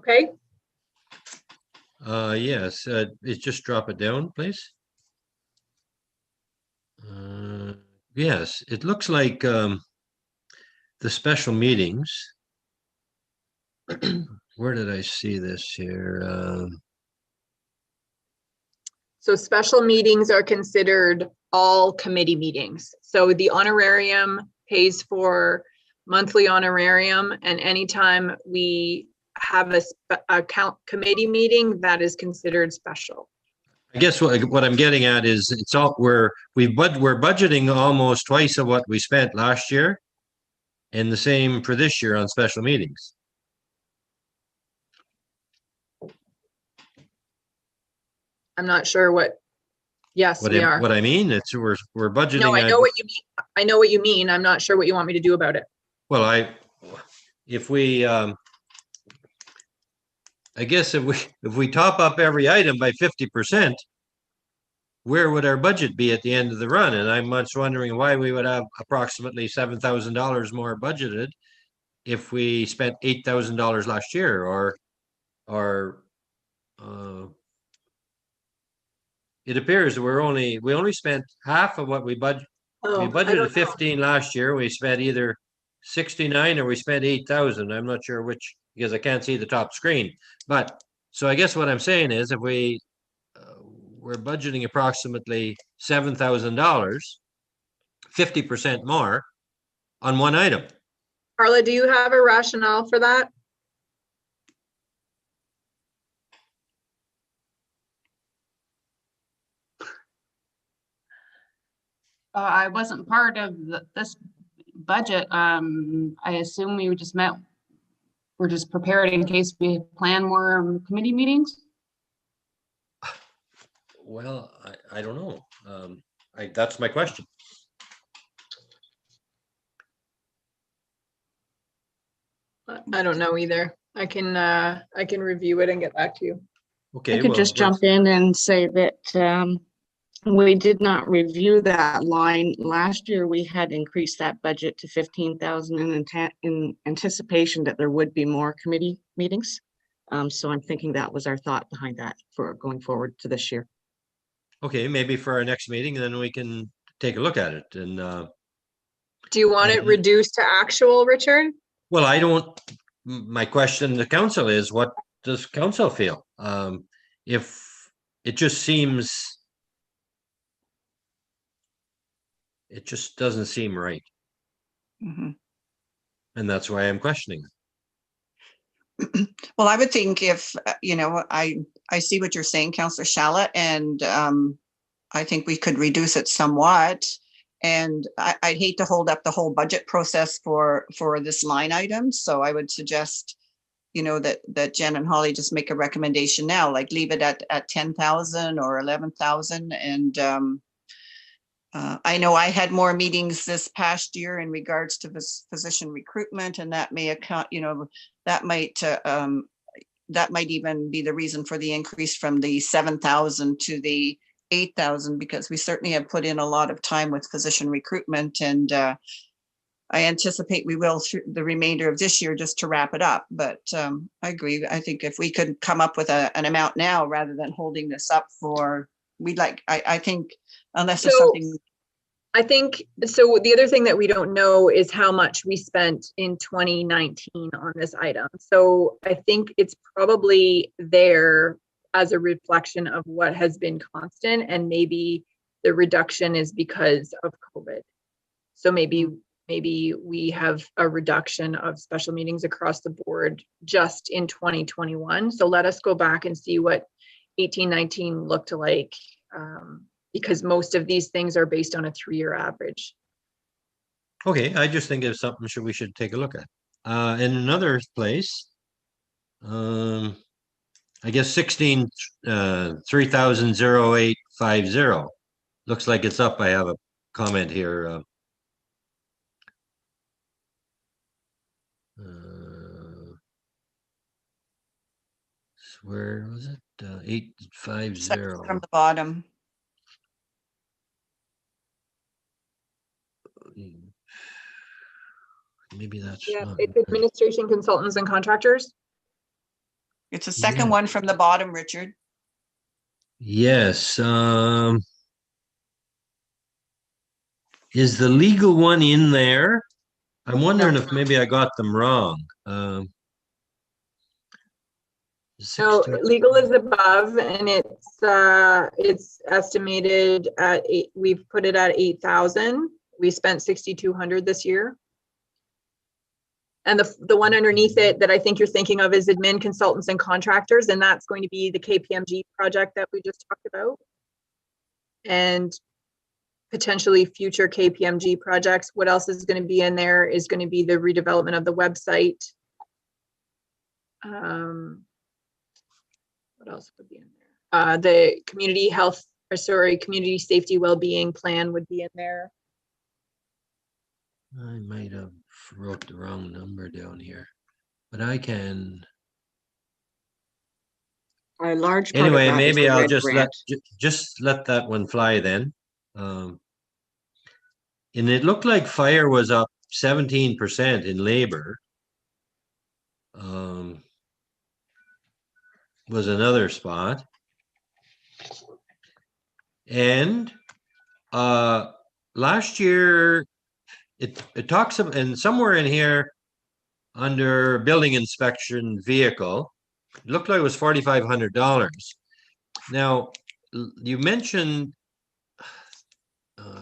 Okay. yes, just drop it down, please. Yes, it looks like the special meetings. Where did I see this here? So special meetings are considered all committee meetings. So the honorarium pays for monthly honorarium, and anytime we have a committee meeting, that is considered special. I guess what I'm getting at is it's all we're budgeting almost twice of what we spent last year, and the same for this year on special meetings. I'm not sure what. Yes, we are. What I mean, it's we're budgeting. No, I know what you mean. I know what you mean. I'm not sure what you want me to do about it. Well, if we I guess if we top up every item by 50%, where would our budget be at the end of the run? And I'm much wondering why we would have approximately $7,000 more budgeted if we spent $8,000 last year, or it appears we only spent half of what we budgeted. We Oh, I budgeted don't know. 15 last year. We spent either 69 or we spent 8,000. I'm not sure which, because I can't see the top screen. But so I guess what I'm saying is if we're budgeting approximately $7,000, 50% more on one item. Carla, do you have a rationale for that? I wasn't part of this budget. I assume we we're just prepared in case we plan more committee meetings. Well, I don't know. That's my question. I don't know either. I can review it and get back to you. Okay. I could well, just jump in and say that we did not review that line. Last year, we had increased that budget to 15,000 in anticipation that there would be more committee meetings. So I'm thinking that was our thought behind that for going forward to this year. Okay, maybe for our next meeting, then we can take a look at it. And Do you want it reduced to actual, Richard? well, I don't. My question to the council is, what does council feel? If it just seems, it just doesn't seem right, Mhm. and that's why I'm questioning it. Well, I would think if, I see what you're saying, Councillor Shallot, and I think we could reduce it somewhat. And I'd hate to hold up the whole budget process for this line item. So I would suggest, that Jen and Holly just make a recommendation now, like leave it at 10,000 or 11,000. And I know I had more meetings this past year in regards to this physician recruitment, and that may account, that might even be the reason for the increase from the 7,000 to the 8,000, because we certainly have put in a lot of time with physician recruitment, and I anticipate we will through the remainder of this year just to wrap it up. But I agree. I think if we could come up with an amount now rather than holding this up for, I think unless there's something. I think, so the other thing that we don't know is how much we spent in 2019 on this item. So I think it's probably there as a reflection of what has been constant, and maybe the reduction is because of COVID. So maybe we have a reduction of special meetings across the board just in 2021. So let us go back and see what 18-19 looked like, because most of these things are based on a 3-year average. Okay, I just think it's something we should take a look at. In another place, I guess 3,00850 looks like it's up. I have a comment here. Where was it? 850 from the bottom. Maybe that's it's administration, consultants, and contractors. It's the second one from the bottom, Richard. Yes. Is the legal one in there? I'm wondering if maybe I got them wrong. So legal is above, and it's estimated at we've put it at 8,000. We spent 6,200 this year. And the one underneath it that I think you're thinking of is admin, consultants, and contractors, and that's going to be the KPMG project that we just talked about, and potentially future KPMG projects. What else is going to be in there is going to be the redevelopment of the website. What else would be in there? The community community safety well-being plan would be in there. I might have wrote the wrong number down here, but I can. A large part Anyway, of that maybe is the I'll red just let that one fly then. And it looked like fire was up 17% in labor. was another spot. And last year, it talks about, and somewhere in here under building inspection vehicle, it looked like it was $4,500. Now, you mentioned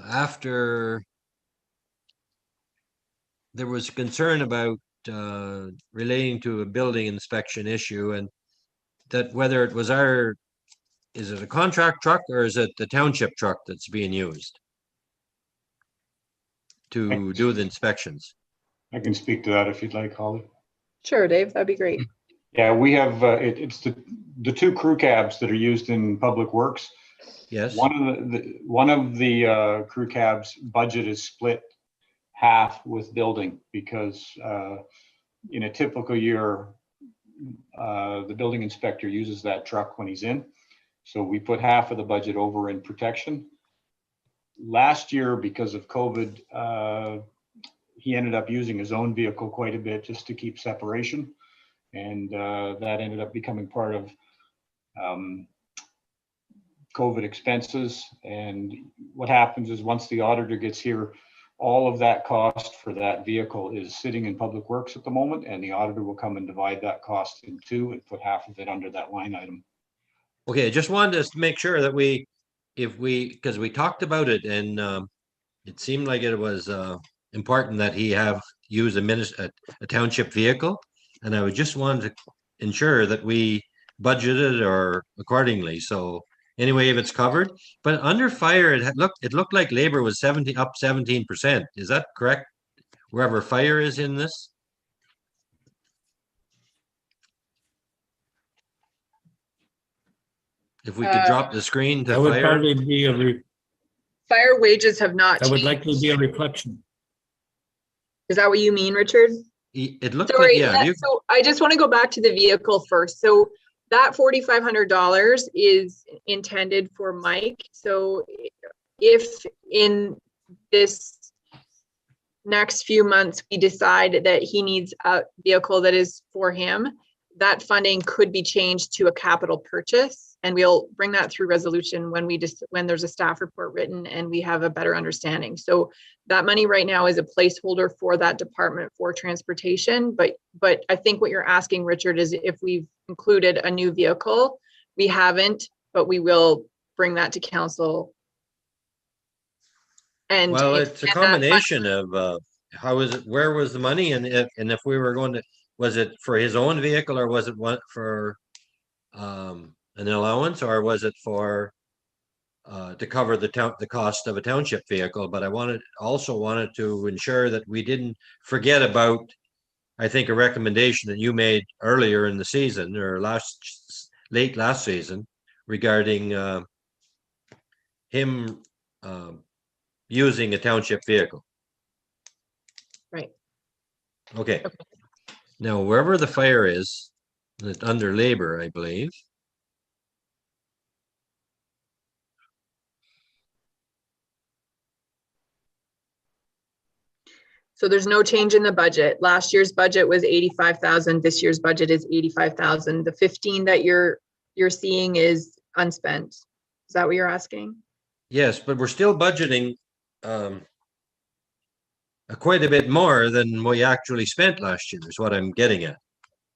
after there was concern about relating to a building inspection issue, and that whether it was is it a contract truck or is it the township truck that's being used to do the inspections? I can speak to that if you'd like, Holly. Sure, Dave, that'd be great. Yeah, we have, it's the two crew cabs that are used in public works. Yes. One of the crew cabs budget is split half with building because in a typical year, the building inspector uses that truck when he's in. So we put half of the budget over in protection. Last year, because of COVID, he ended up using his own vehicle quite a bit just to keep separation. And that ended up becoming part of COVID expenses. And what happens is once the auditor gets here, all of that cost for that vehicle is sitting in public works at the moment, and the auditor will come and divide that cost in two and put half of it under that line item. Okay, I just wanted us to make sure that because we talked about it, and it seemed like it was important that he use a township vehicle, and I would just wanted to ensure that we budgeted or accordingly. So anyway, if it's covered, but under fire, it looked like labor was up 17%. Is that correct? Wherever fire is in this? If we could drop the screen to That would fire. probably be Fire wages have not that would changed. likely be a reflection. Is that what you mean, Richard? It looked Sorry, like, yeah. so I just want to go back to the vehicle first. So that $4,500 is intended for Mike. So if in this next few months we decide that he needs a vehicle that is for him, that funding could be changed to a capital purchase, and we'll bring that through resolution when there's a staff report written and we have a better understanding. So that money right now is a placeholder for that department for transportation, but I think what you're asking, Richard, is if we've included a new vehicle. We haven't, but we will bring that to council. And well, it's a combination of how is it, where was the money, and if we were going to, was it for his own vehicle, or was it one for an allowance, or was it for to cover the cost of a township vehicle? But I also wanted to ensure that we didn't forget about, I think, a recommendation that you made earlier in the season or late last season regarding him using a township vehicle. Right. Okay. Now, wherever the fire is, it's under labor, I believe. So there's no change in the budget. Last year's budget was 85,000. This year's budget is 85,000. The 15 that you're seeing is unspent. Is that what you're asking? Yes, but we're still budgeting quite a bit more than we actually spent last year, is what I'm getting at.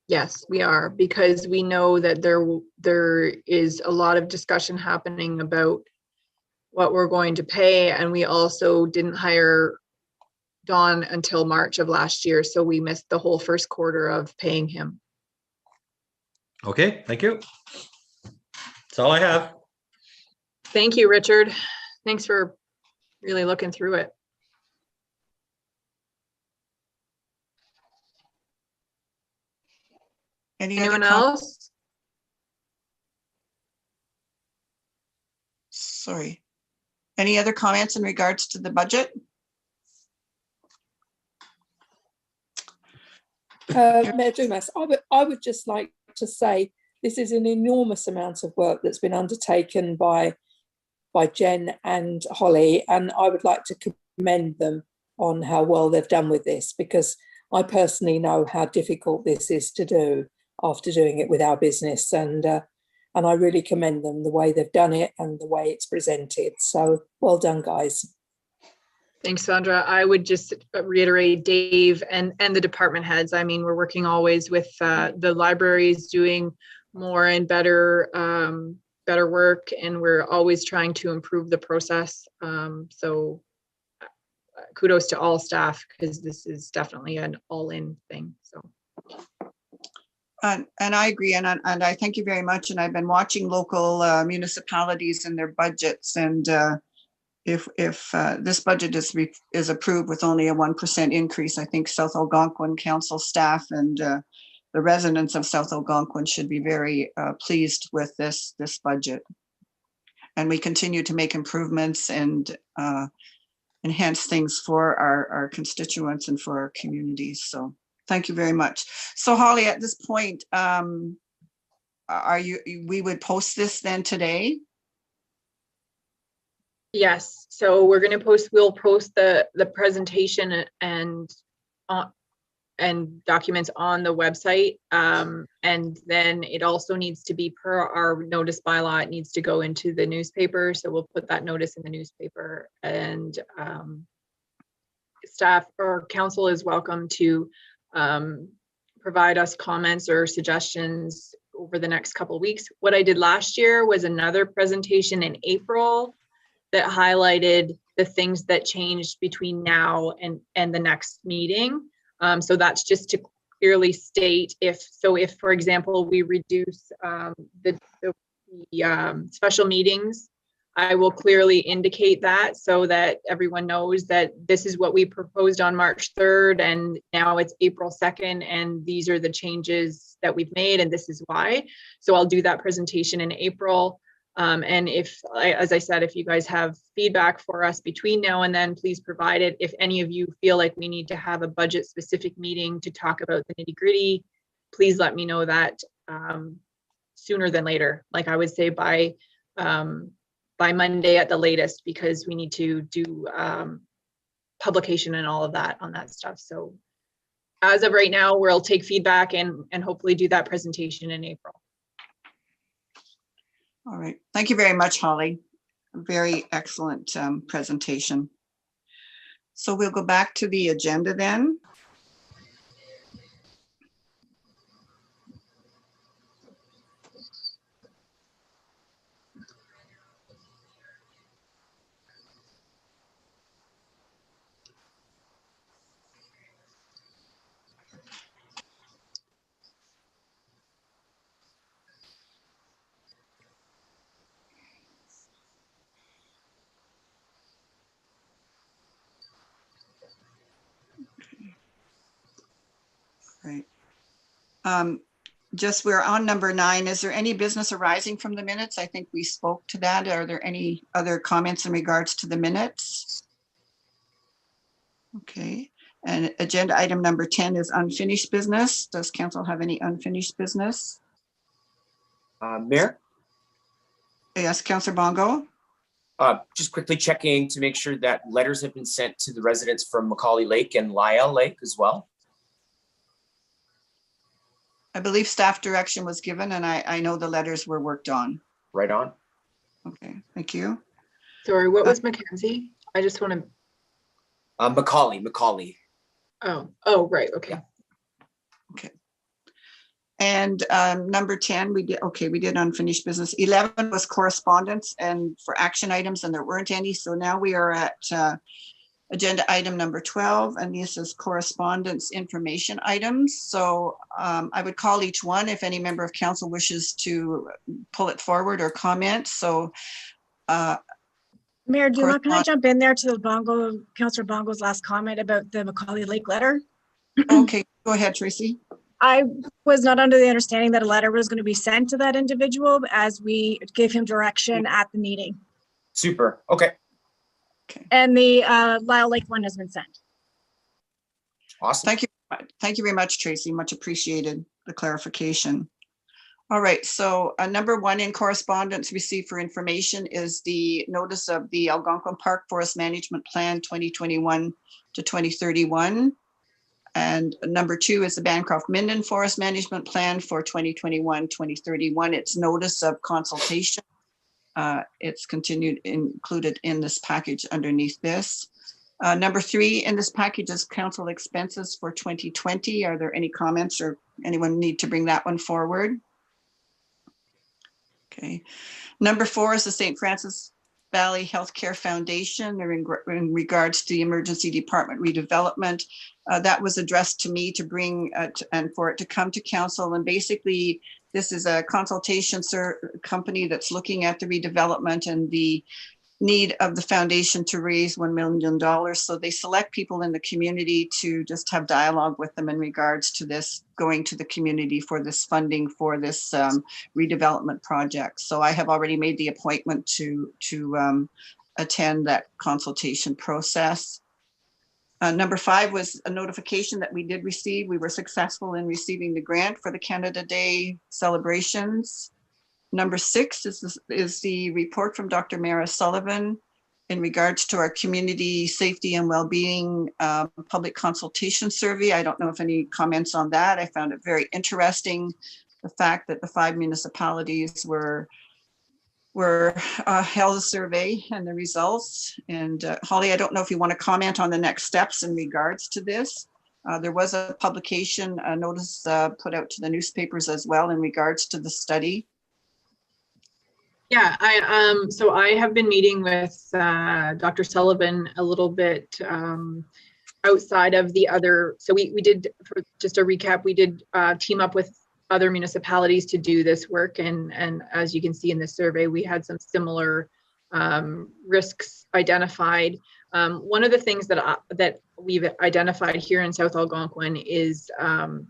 Yes, we are, because we know that there is a lot of discussion happening about what we're going to pay, and we also didn't hire Don until March of last year, so we missed the whole first quarter of paying him. Okay, thank you. That's all I have. Thank you, Richard. Thanks for really looking through it. Anyone else? Sorry. Any other comments in regards to the budget? Mayor Dumas, I would just like to say this is an enormous amount of work that's been undertaken by Jen and Holly, and I would like to commend them on how well they've done with this, because I personally know how difficult this is to do. after doing it with our business. And I really commend them, the way they've done it and the way it's presented. So well done, guys. Thanks, Sandra. I would just reiterate Dave and the department heads. I mean, we're working always with the libraries doing more and better better work, and we're always trying to improve the process. So kudos to all staff, because this is definitely an all-in thing. So. And I agree, and I thank you very much. And I've been watching local municipalities and their budgets, and if this budget is approved with only a 1% increase, I think South Algonquin Council staff and the residents of South Algonquin should be very pleased with this budget. And we continue to make improvements and enhance things for our constituents and for our communities. So thank you very much. So Holly, at this point, we would post this then today? Yes, so we'll post the presentation and documents on the website. And then it also needs to be, per our notice bylaw, it needs to go into the newspaper. So we'll put that notice in the newspaper, and staff or council is welcome to provide us comments or suggestions over the next couple of weeks. What I did last year was another presentation in April that highlighted the things that changed between now and the next meeting. So that's just to clearly state if, for example, we reduce the special meetings, I will clearly indicate that so that everyone knows that this is what we proposed on March 3rd, and now it's April 2nd, and these are the changes that we've made, and this is why. So I'll do that presentation in April. And if, as I said, if you guys have feedback for us between now and then, please provide it. If any of you feel like we need to have a budget specific meeting to talk about the nitty gritty, please let me know that sooner than later. Like I would say by Monday at the latest, because we need to do publication and all of that on that stuff. So as of right now, we'll take feedback and hopefully do that presentation in April. All right. Thank you very much, Holly. Very excellent presentation. So we'll go back to the agenda then. Right. Just we're on number 9. Is there any business arising from the minutes? I think we spoke to that. Are there any other comments in regards to the minutes? Okay. And agenda item number 10 is unfinished business. Does council have any unfinished business? Mayor? Yes, Councillor Bongo. Just quickly checking to make sure that letters have been sent to the residents from Macaulay Lake and Lyell Lake as well. I believe staff direction was given, and I know the letters were worked on. Right on. Okay, thank you. Sorry, what was Mackenzie? I just want to. Macaulay. Oh, right, okay. Okay. And number 10, we did unfinished business. 11 was correspondence and for action items, and there weren't any. So now we are at agenda item number 12, and this is correspondence information items. So I would call each one if any member of council wishes to pull it forward or comment. So Mayor Duma, can I jump in there to the Councillor Bongo's last comment about the Macaulay Lake letter? Okay, go ahead, Tracy. I was not under the understanding that a letter was going to be sent to that individual as we gave him direction at the meeting. Super, okay. And the Lyell Lake one has been sent. Awesome. Thank you. Thank you very much, Tracy. Much appreciated the clarification. All right, so number 1 in correspondence received for information is the notice of the Algonquin Park Forest Management Plan 2021 to 2031. And number 2 is the Bancroft-Minden Forest Management Plan for 2021-2031. It's notice of consultation. It's included in this package underneath this. Number 3 in this package is council expenses for 2020. Are there any comments or anyone need to bring that one forward? Okay. Number 4 is the St. Francis Valley Healthcare Foundation in regards to the emergency department redevelopment. That was addressed to me to bring and for it to come to council. And basically, this is a consultation company that's looking at the redevelopment and the need of the foundation to raise $1 million. So they select people in the community to just have dialogue with them in regards to this going to the community for this funding for this redevelopment project. So I have already made the appointment to attend that consultation process. Number 5 was a notification that we did receive. We were successful in receiving the grant for the Canada Day celebrations. Number 6 is the report from Dr. Mara Sullivan in regards to our community safety and well-being public consultation survey. I don't know if any comments on that. I found it very interesting, the fact that the 5 municipalities were held a survey and the results. And Holly, I don't know if you want to comment on the next steps in regards to this. There was a publication, a notice put out to the newspapers as well in regards to the study. Yeah, so I have been meeting with Dr. Sullivan a little bit outside of the other. So we did, for just a recap, we did team up with other municipalities to do this work. And as you can see in the survey, we had some similar risks identified. One of the things that we've identified here in South Algonquin is kind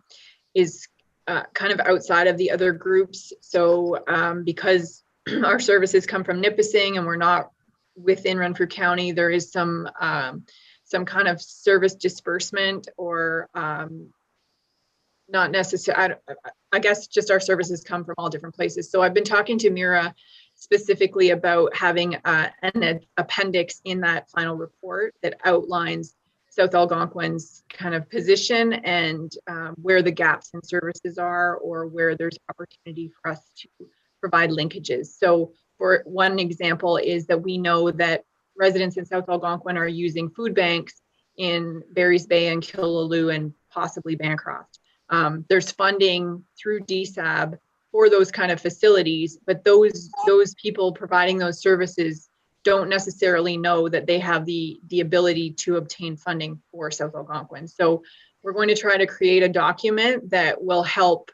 of outside of the other groups. So because our services come from Nipissing and we're not within Renfrew County, there is some kind of service disbursement or not necessarily, I guess just our services come from all different places. So I've been talking to Mira specifically about having an appendix in that final report that outlines South Algonquin's kind of position and where the gaps in services are or where there's opportunity for us to provide linkages. So for one example is that we know that residents in South Algonquin are using food banks in Barry's Bay and Killaloe and possibly Bancroft. There's funding through DSAB for those kind of facilities, but those people providing those services don't necessarily know that they have the ability to obtain funding for South Algonquin. So we're going to try to create a document that will help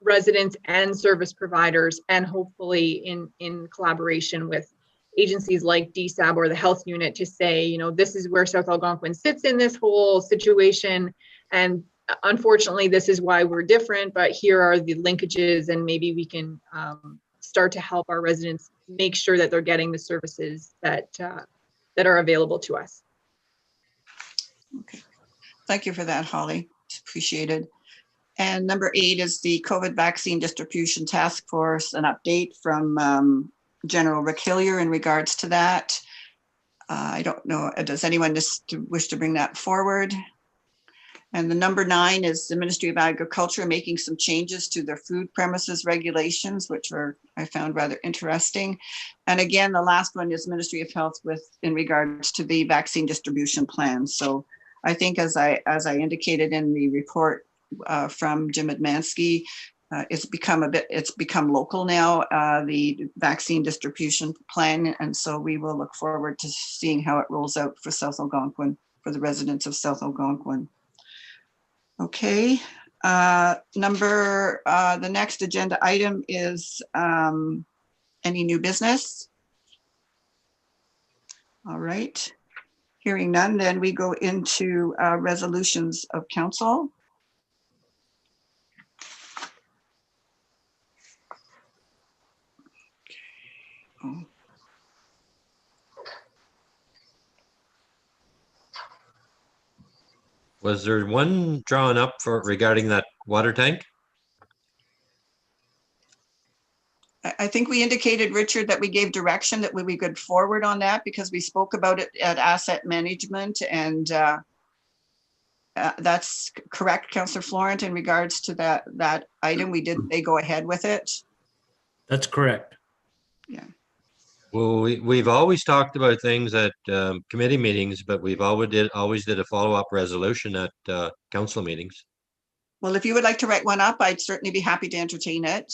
residents and service providers, and hopefully in collaboration with agencies like DSAB or the health unit, to say, you know, this is where South Algonquin sits in this whole situation. And unfortunately, this is why we're different, but here are the linkages, and maybe we can start to help our residents make sure that they're getting the services that are available to us. Okay. Thank you for that, Holly. It's appreciated. And number 8 is the COVID vaccine distribution task force, an update from General Rick Hillier in regards to that. I don't know, does anyone wish to bring that forward? And the number 9 is the Ministry of Agriculture making some changes to their food premises regulations, which I found rather interesting. And again, the last one is Ministry of Health in regards to the vaccine distribution plan. So I think as I indicated in the report from Jim Admansky, it's become local now, the vaccine distribution plan. And so we will look forward to seeing how it rolls out for South Algonquin, for the residents of South Algonquin. Okay, the next agenda item is any new business? All right, hearing none, then we go into resolutions of council. Okay. Was there one drawn up regarding that water tank? I think we indicated, Richard, that we gave direction that we would go forward on that because we spoke about it at asset management, and That's correct, Councillor Florent, in regards to that item. They go ahead with it. That's correct. Yeah. Well, we've always talked about things at committee meetings, but we've always did a follow-up resolution at council meetings. Well, if you would like to write one up, I'd certainly be happy to entertain it.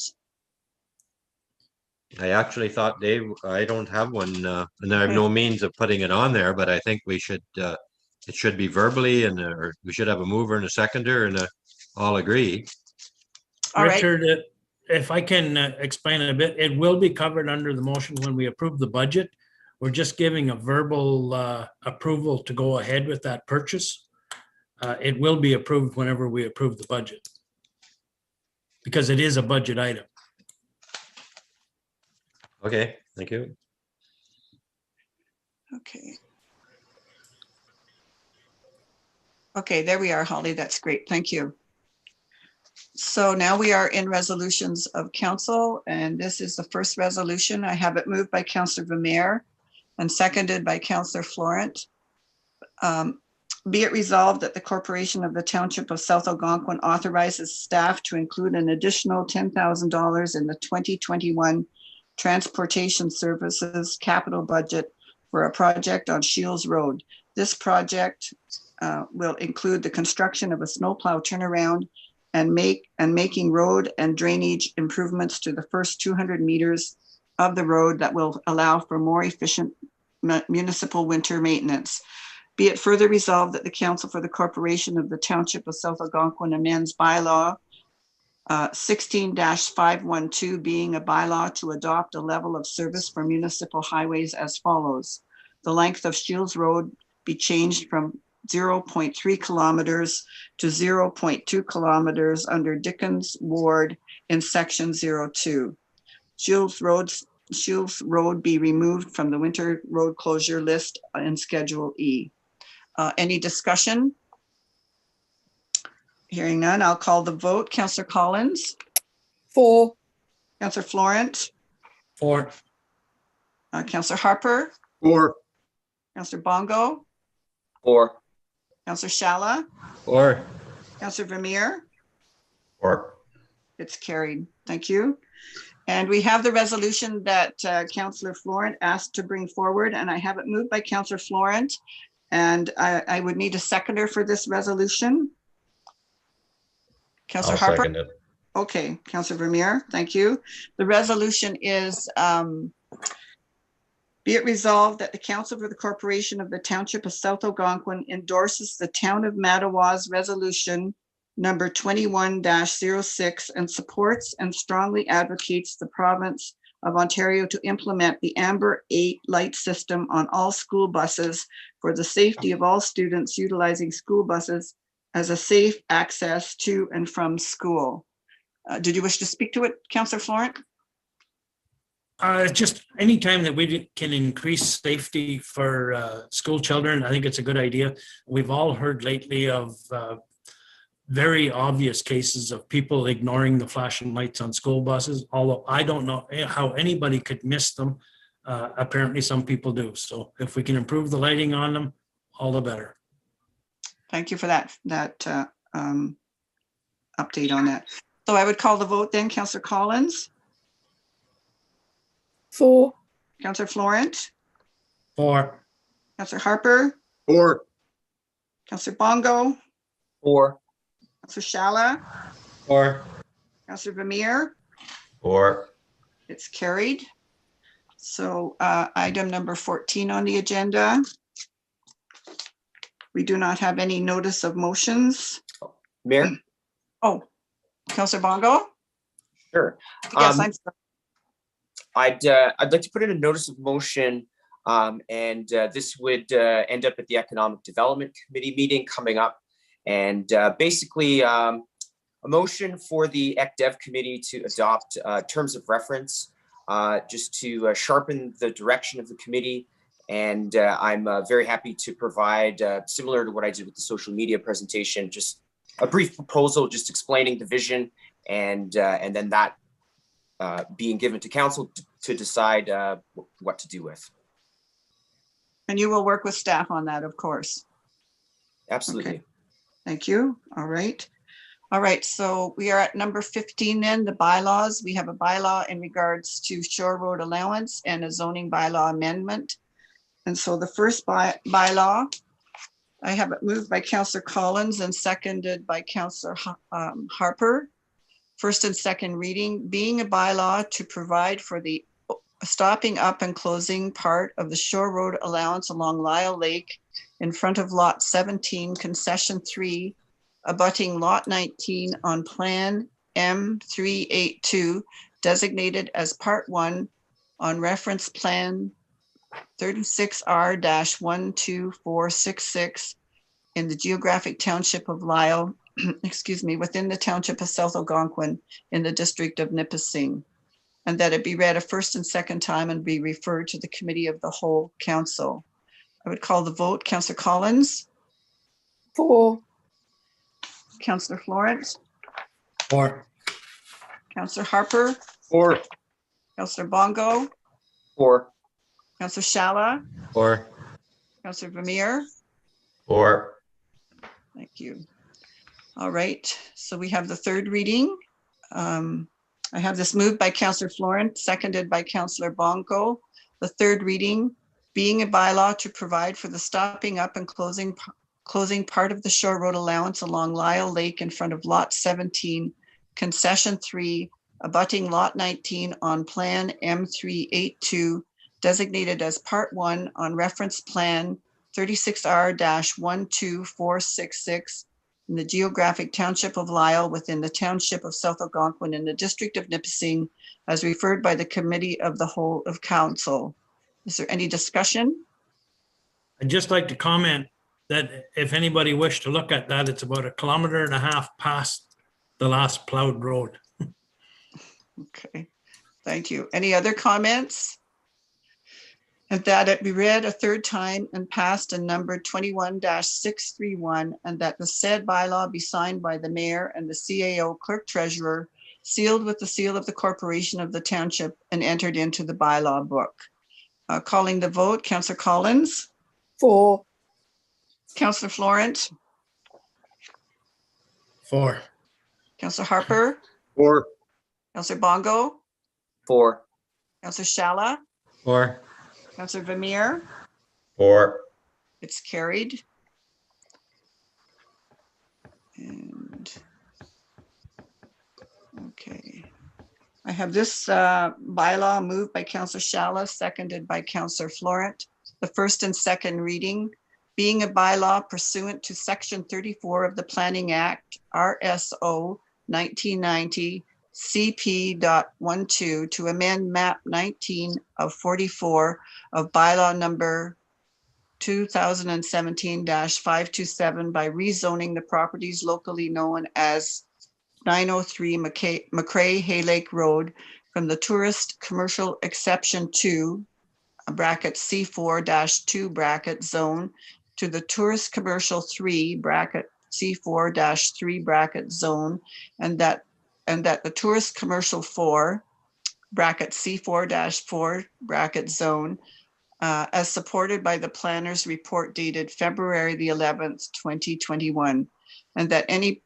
I actually thought, Dave, I don't have one, and I have no means of putting it on there, but I think we should, it should be verbally, and or we should have a mover and a seconder, and all agree. All right. Richard, if I can explain it a bit, it will be covered under the motion when we approve the budget. We're just giving a verbal approval to go ahead with that purchase. It will be approved whenever we approve the budget, because it is a budget item. Okay, thank you. Okay. Okay, there we are, Holly. That's great. Thank you. So now we are in resolutions of council, and this is the first resolution. I have it moved by Councillor Vermeer and seconded by Councillor Florent. Be it resolved that the Corporation of the Township of South Algonquin authorizes staff to include an additional $10,000 in the 2021 Transportation Services capital budget for a project on Shields Road. This project will include the construction of a snowplow turnaround and making road and drainage improvements to the first 200 meters of the road that will allow for more efficient municipal winter maintenance. Be it further resolved that the Council for the Corporation of the Township of South Algonquin amends bylaw 16-512, being a bylaw to adopt a level of service for municipal highways as follows. The length of Shields Road be changed from 0.3 kilometers to 0.2 kilometers under Dickens Ward in section 02. Shields Road be removed from the winter road closure list in Schedule E. Any discussion? Hearing none, I'll call the vote. Councillor Collins? For. Councillor Florent? For. Councillor Harper? For. Councillor Bongo? For. Councillor Shala? Or. Councillor Vermeer? Or. It's carried. Thank you. And we have the resolution that Councillor Florent asked to bring forward, and I have it moved by Councillor Florent. And I would need a seconder for this resolution. Councillor Harper? Second it. Okay, Councillor Vermeer, thank you. The resolution is, be it resolved that the Council for the Corporation of the Township of South Algonquin endorses the Town of Mattawa's resolution number 21-06 and supports and strongly advocates the province of Ontario to implement the Amber 8 light system on all school buses for the safety of all students utilizing school buses as a safe access to and from school. Did you wish to speak to it, Councillor Florent? Just anytime that we can increase safety for school children, I think it's a good idea. We've all heard lately of very obvious cases of people ignoring the flashing lights on school buses, although I don't know how anybody could miss them. Apparently some people do. So if we can improve the lighting on them, all the better. Thank you for that update on that. So I would call the vote then. Councillor Collins? For. Councillor Florent? For. Councillor Harper? For. Councillor Bongo? For. Councillor Shala? Or. Councillor Vermeer? Or. It's carried. So item number 14 on the agenda. We do not have any notice of motions. Mayor? Oh, Councillor Bongo? Sure. Yes, I'm sorry. I'd like to put in a notice of motion, and this would end up at the Economic Development Committee meeting coming up. And basically, a motion for the ECDev committee to adopt terms of reference, just to sharpen the direction of the committee. And I'm very happy to provide, similar to what I did with the social media presentation, just a brief proposal, just explaining the vision, and then that being given to council to decide what to do with. And you will work with staff on that, of course. Absolutely. Okay. Thank you. All right. All right, so we are at number 15 then, the bylaws. We have a bylaw in regards to shore road allowance and a zoning bylaw amendment. And so the first bylaw, I have it moved by Councillor Collins and seconded by Councillor Harper. First and second reading, being a bylaw to provide for the stopping up and closing part of the shore road allowance along Lyle Lake in front of lot 17, concession 3, abutting lot 19 on plan M382, designated as part 1 on reference plan 36R-12466 in the geographic township of Lyle, excuse me, within the township of South Algonquin in the district of Nipissing, and that it be read a first and second time and be referred to the committee of the whole council. I would call the vote. Councillor Collins. For. Councillor Florence. For. Councillor Harper. For. Councillor Bongo. For. Councillor Shala. For. Councillor Vermeer. For. Thank you. All right, so we have the third reading. I have this moved by Councillor Florence, seconded by Councillor Bongo. The third reading, being a bylaw to provide for the stopping up and closing part of the shore road allowance along Lyle Lake in front of lot 17, concession 3, abutting lot 19 on plan M382, designated as part 1 on reference plan 36R-12466 in the geographic township of Lyle within the township of South Algonquin in the district of Nipissing, as referred by the committee of the whole of council. Is there any discussion? I'd just like to comment that if anybody wished to look at that, it's about 1.5 kilometers past the last plowed road. Okay, thank you. Any other comments? And that it be read a third time and passed in number 21-631, and that the said bylaw be signed by the mayor and the CAO clerk treasurer, sealed with the seal of the corporation of the township, and entered into the bylaw book. Calling the vote, Councillor Collins. For. Councillor Florence. For. Councillor Harper. For. Councillor Bongo. For. Councillor Shala. For. Councillor Vermeer. For. It's carried. And okay. I have this bylaw moved by Councillor Shala, seconded by Councillor Florent. The first and second reading, being a bylaw pursuant to section 34 of the Planning Act, RSO 1990, CP.12 to amend map 19 of 44 of bylaw number 2017-527 by rezoning the properties locally known as 903 McCrae Lake Road from the tourist commercial exception 2 bracket C4-2 bracket zone to the tourist commercial 3 bracket C4-3 bracket zone, and that the tourist commercial 4 bracket C4-4 bracket zone as supported by the planner's report dated February the 11th, 2021, and that any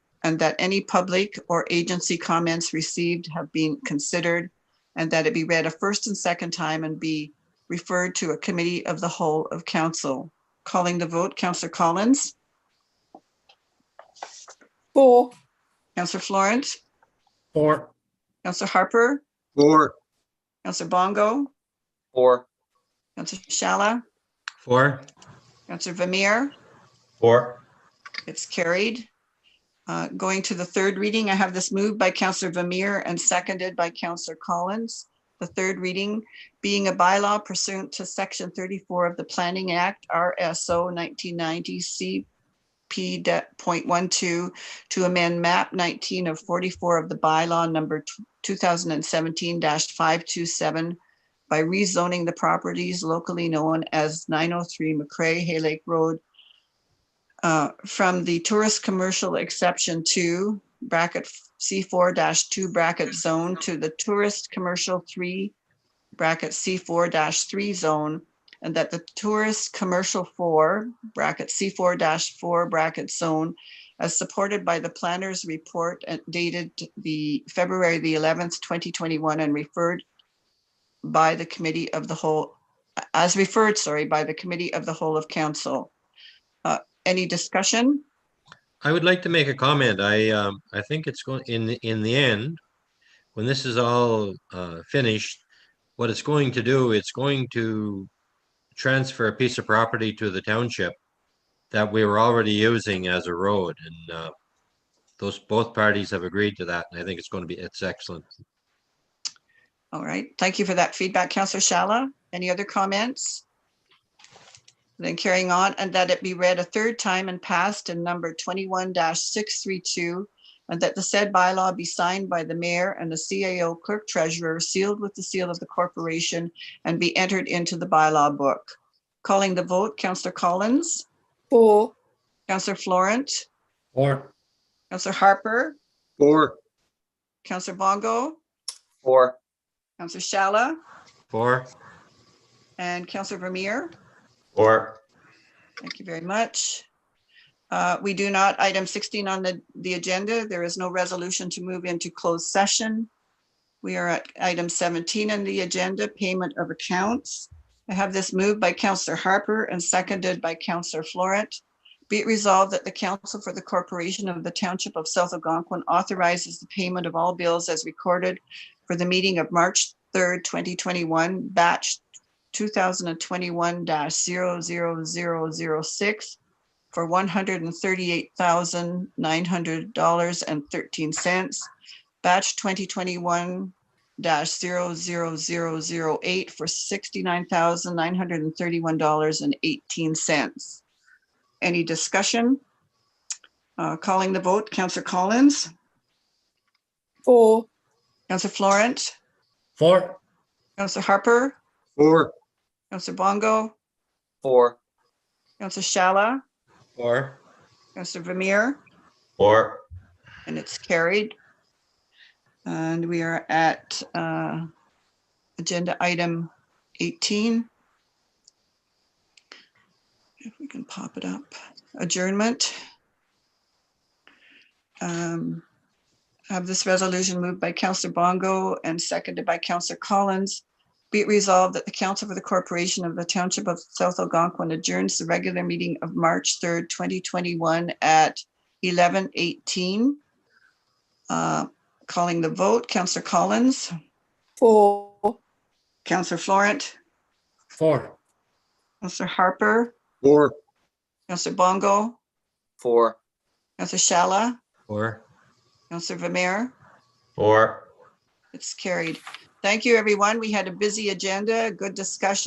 public or agency comments received have been considered, and that it be read a first and second time and be referred to a committee of the whole of council. Calling the vote, Councillor Collins. For. Councillor Florence. For. Councillor Harper. For. Councillor Bongo. For. Councillor Shala. For. Councillor Vermeer. For. It's carried. Going to the third reading, I have this moved by Councillor Vermeer and seconded by Councillor Collins. The third reading, being a bylaw pursuant to section 34 of the Planning Act, RSO 1990, CP.12 to amend map 19 of 44 of the bylaw number 2017-527 by rezoning the properties locally known as 903 McCrae Lake Road from the tourist commercial exception 2 bracket C4-2 bracket zone to the tourist commercial 3 bracket C4-3 zone, and that the tourist commercial 4 bracket C4-4 bracket zone as supported by the planner's report dated the February the 11th, 2021, and referred by the committee of the whole, as referred, sorry, by the committee of the whole of council. Any discussion? I would like to make a comment. I think it's going in the end, when this is all finished, what it's going to do, it's going to transfer a piece of property to the township that we were already using as a road, and those both parties have agreed to that, and I think it's excellent. All right, thank you for that feedback, Councillor Shala. Any other comments? Then carrying on, and that it be read a third time and passed in number 21-632, and that the said bylaw be signed by the mayor and the CAO clerk treasurer, sealed with the seal of the corporation, and be entered into the bylaw book. Calling the vote, Councillor Collins. For. Councillor Florent. For. Councillor Harper. For. Councillor Bongo. For. Councillor Shala. For. And Councillor Vermeer. For. Thank you very much. We do not, item 16 on the agenda, there is no resolution to move into closed session. We are at item 17 on the agenda, payment of accounts. I have this moved by Councillor Harper and seconded by Councillor Florent. Be it resolved that the Council for the Corporation of the Township of South Algonquin authorizes the payment of all bills as recorded for the meeting of March 3rd, 2021, batch 2021-00006 for $138,900.13. Batch 2021-00008 for $69,931.18. Any discussion? Calling the vote, Councillor Collins. For. Councillor Florent. For. Councillor Harper. For. Councillor Bongo. For. Councillor Shala. For. Councillor Vermeer. For. And it's carried. And we are at agenda item 18. If we can pop it up. Adjournment. Have this resolution moved by Councillor Bongo and seconded by Councillor Collins. Be it resolved that the Council for the Corporation of the Township of South Algonquin adjourns the regular meeting of March 3rd, 2021 at 11:18. Calling the vote, Councillor Collins. For. Councillor Florent. For. Councillor Harper. For. Councillor Bongo. For. Councillor Shala. For. Councillor Vermeer. For. It's carried. Thank you, everyone. We had a busy agenda, good discussion.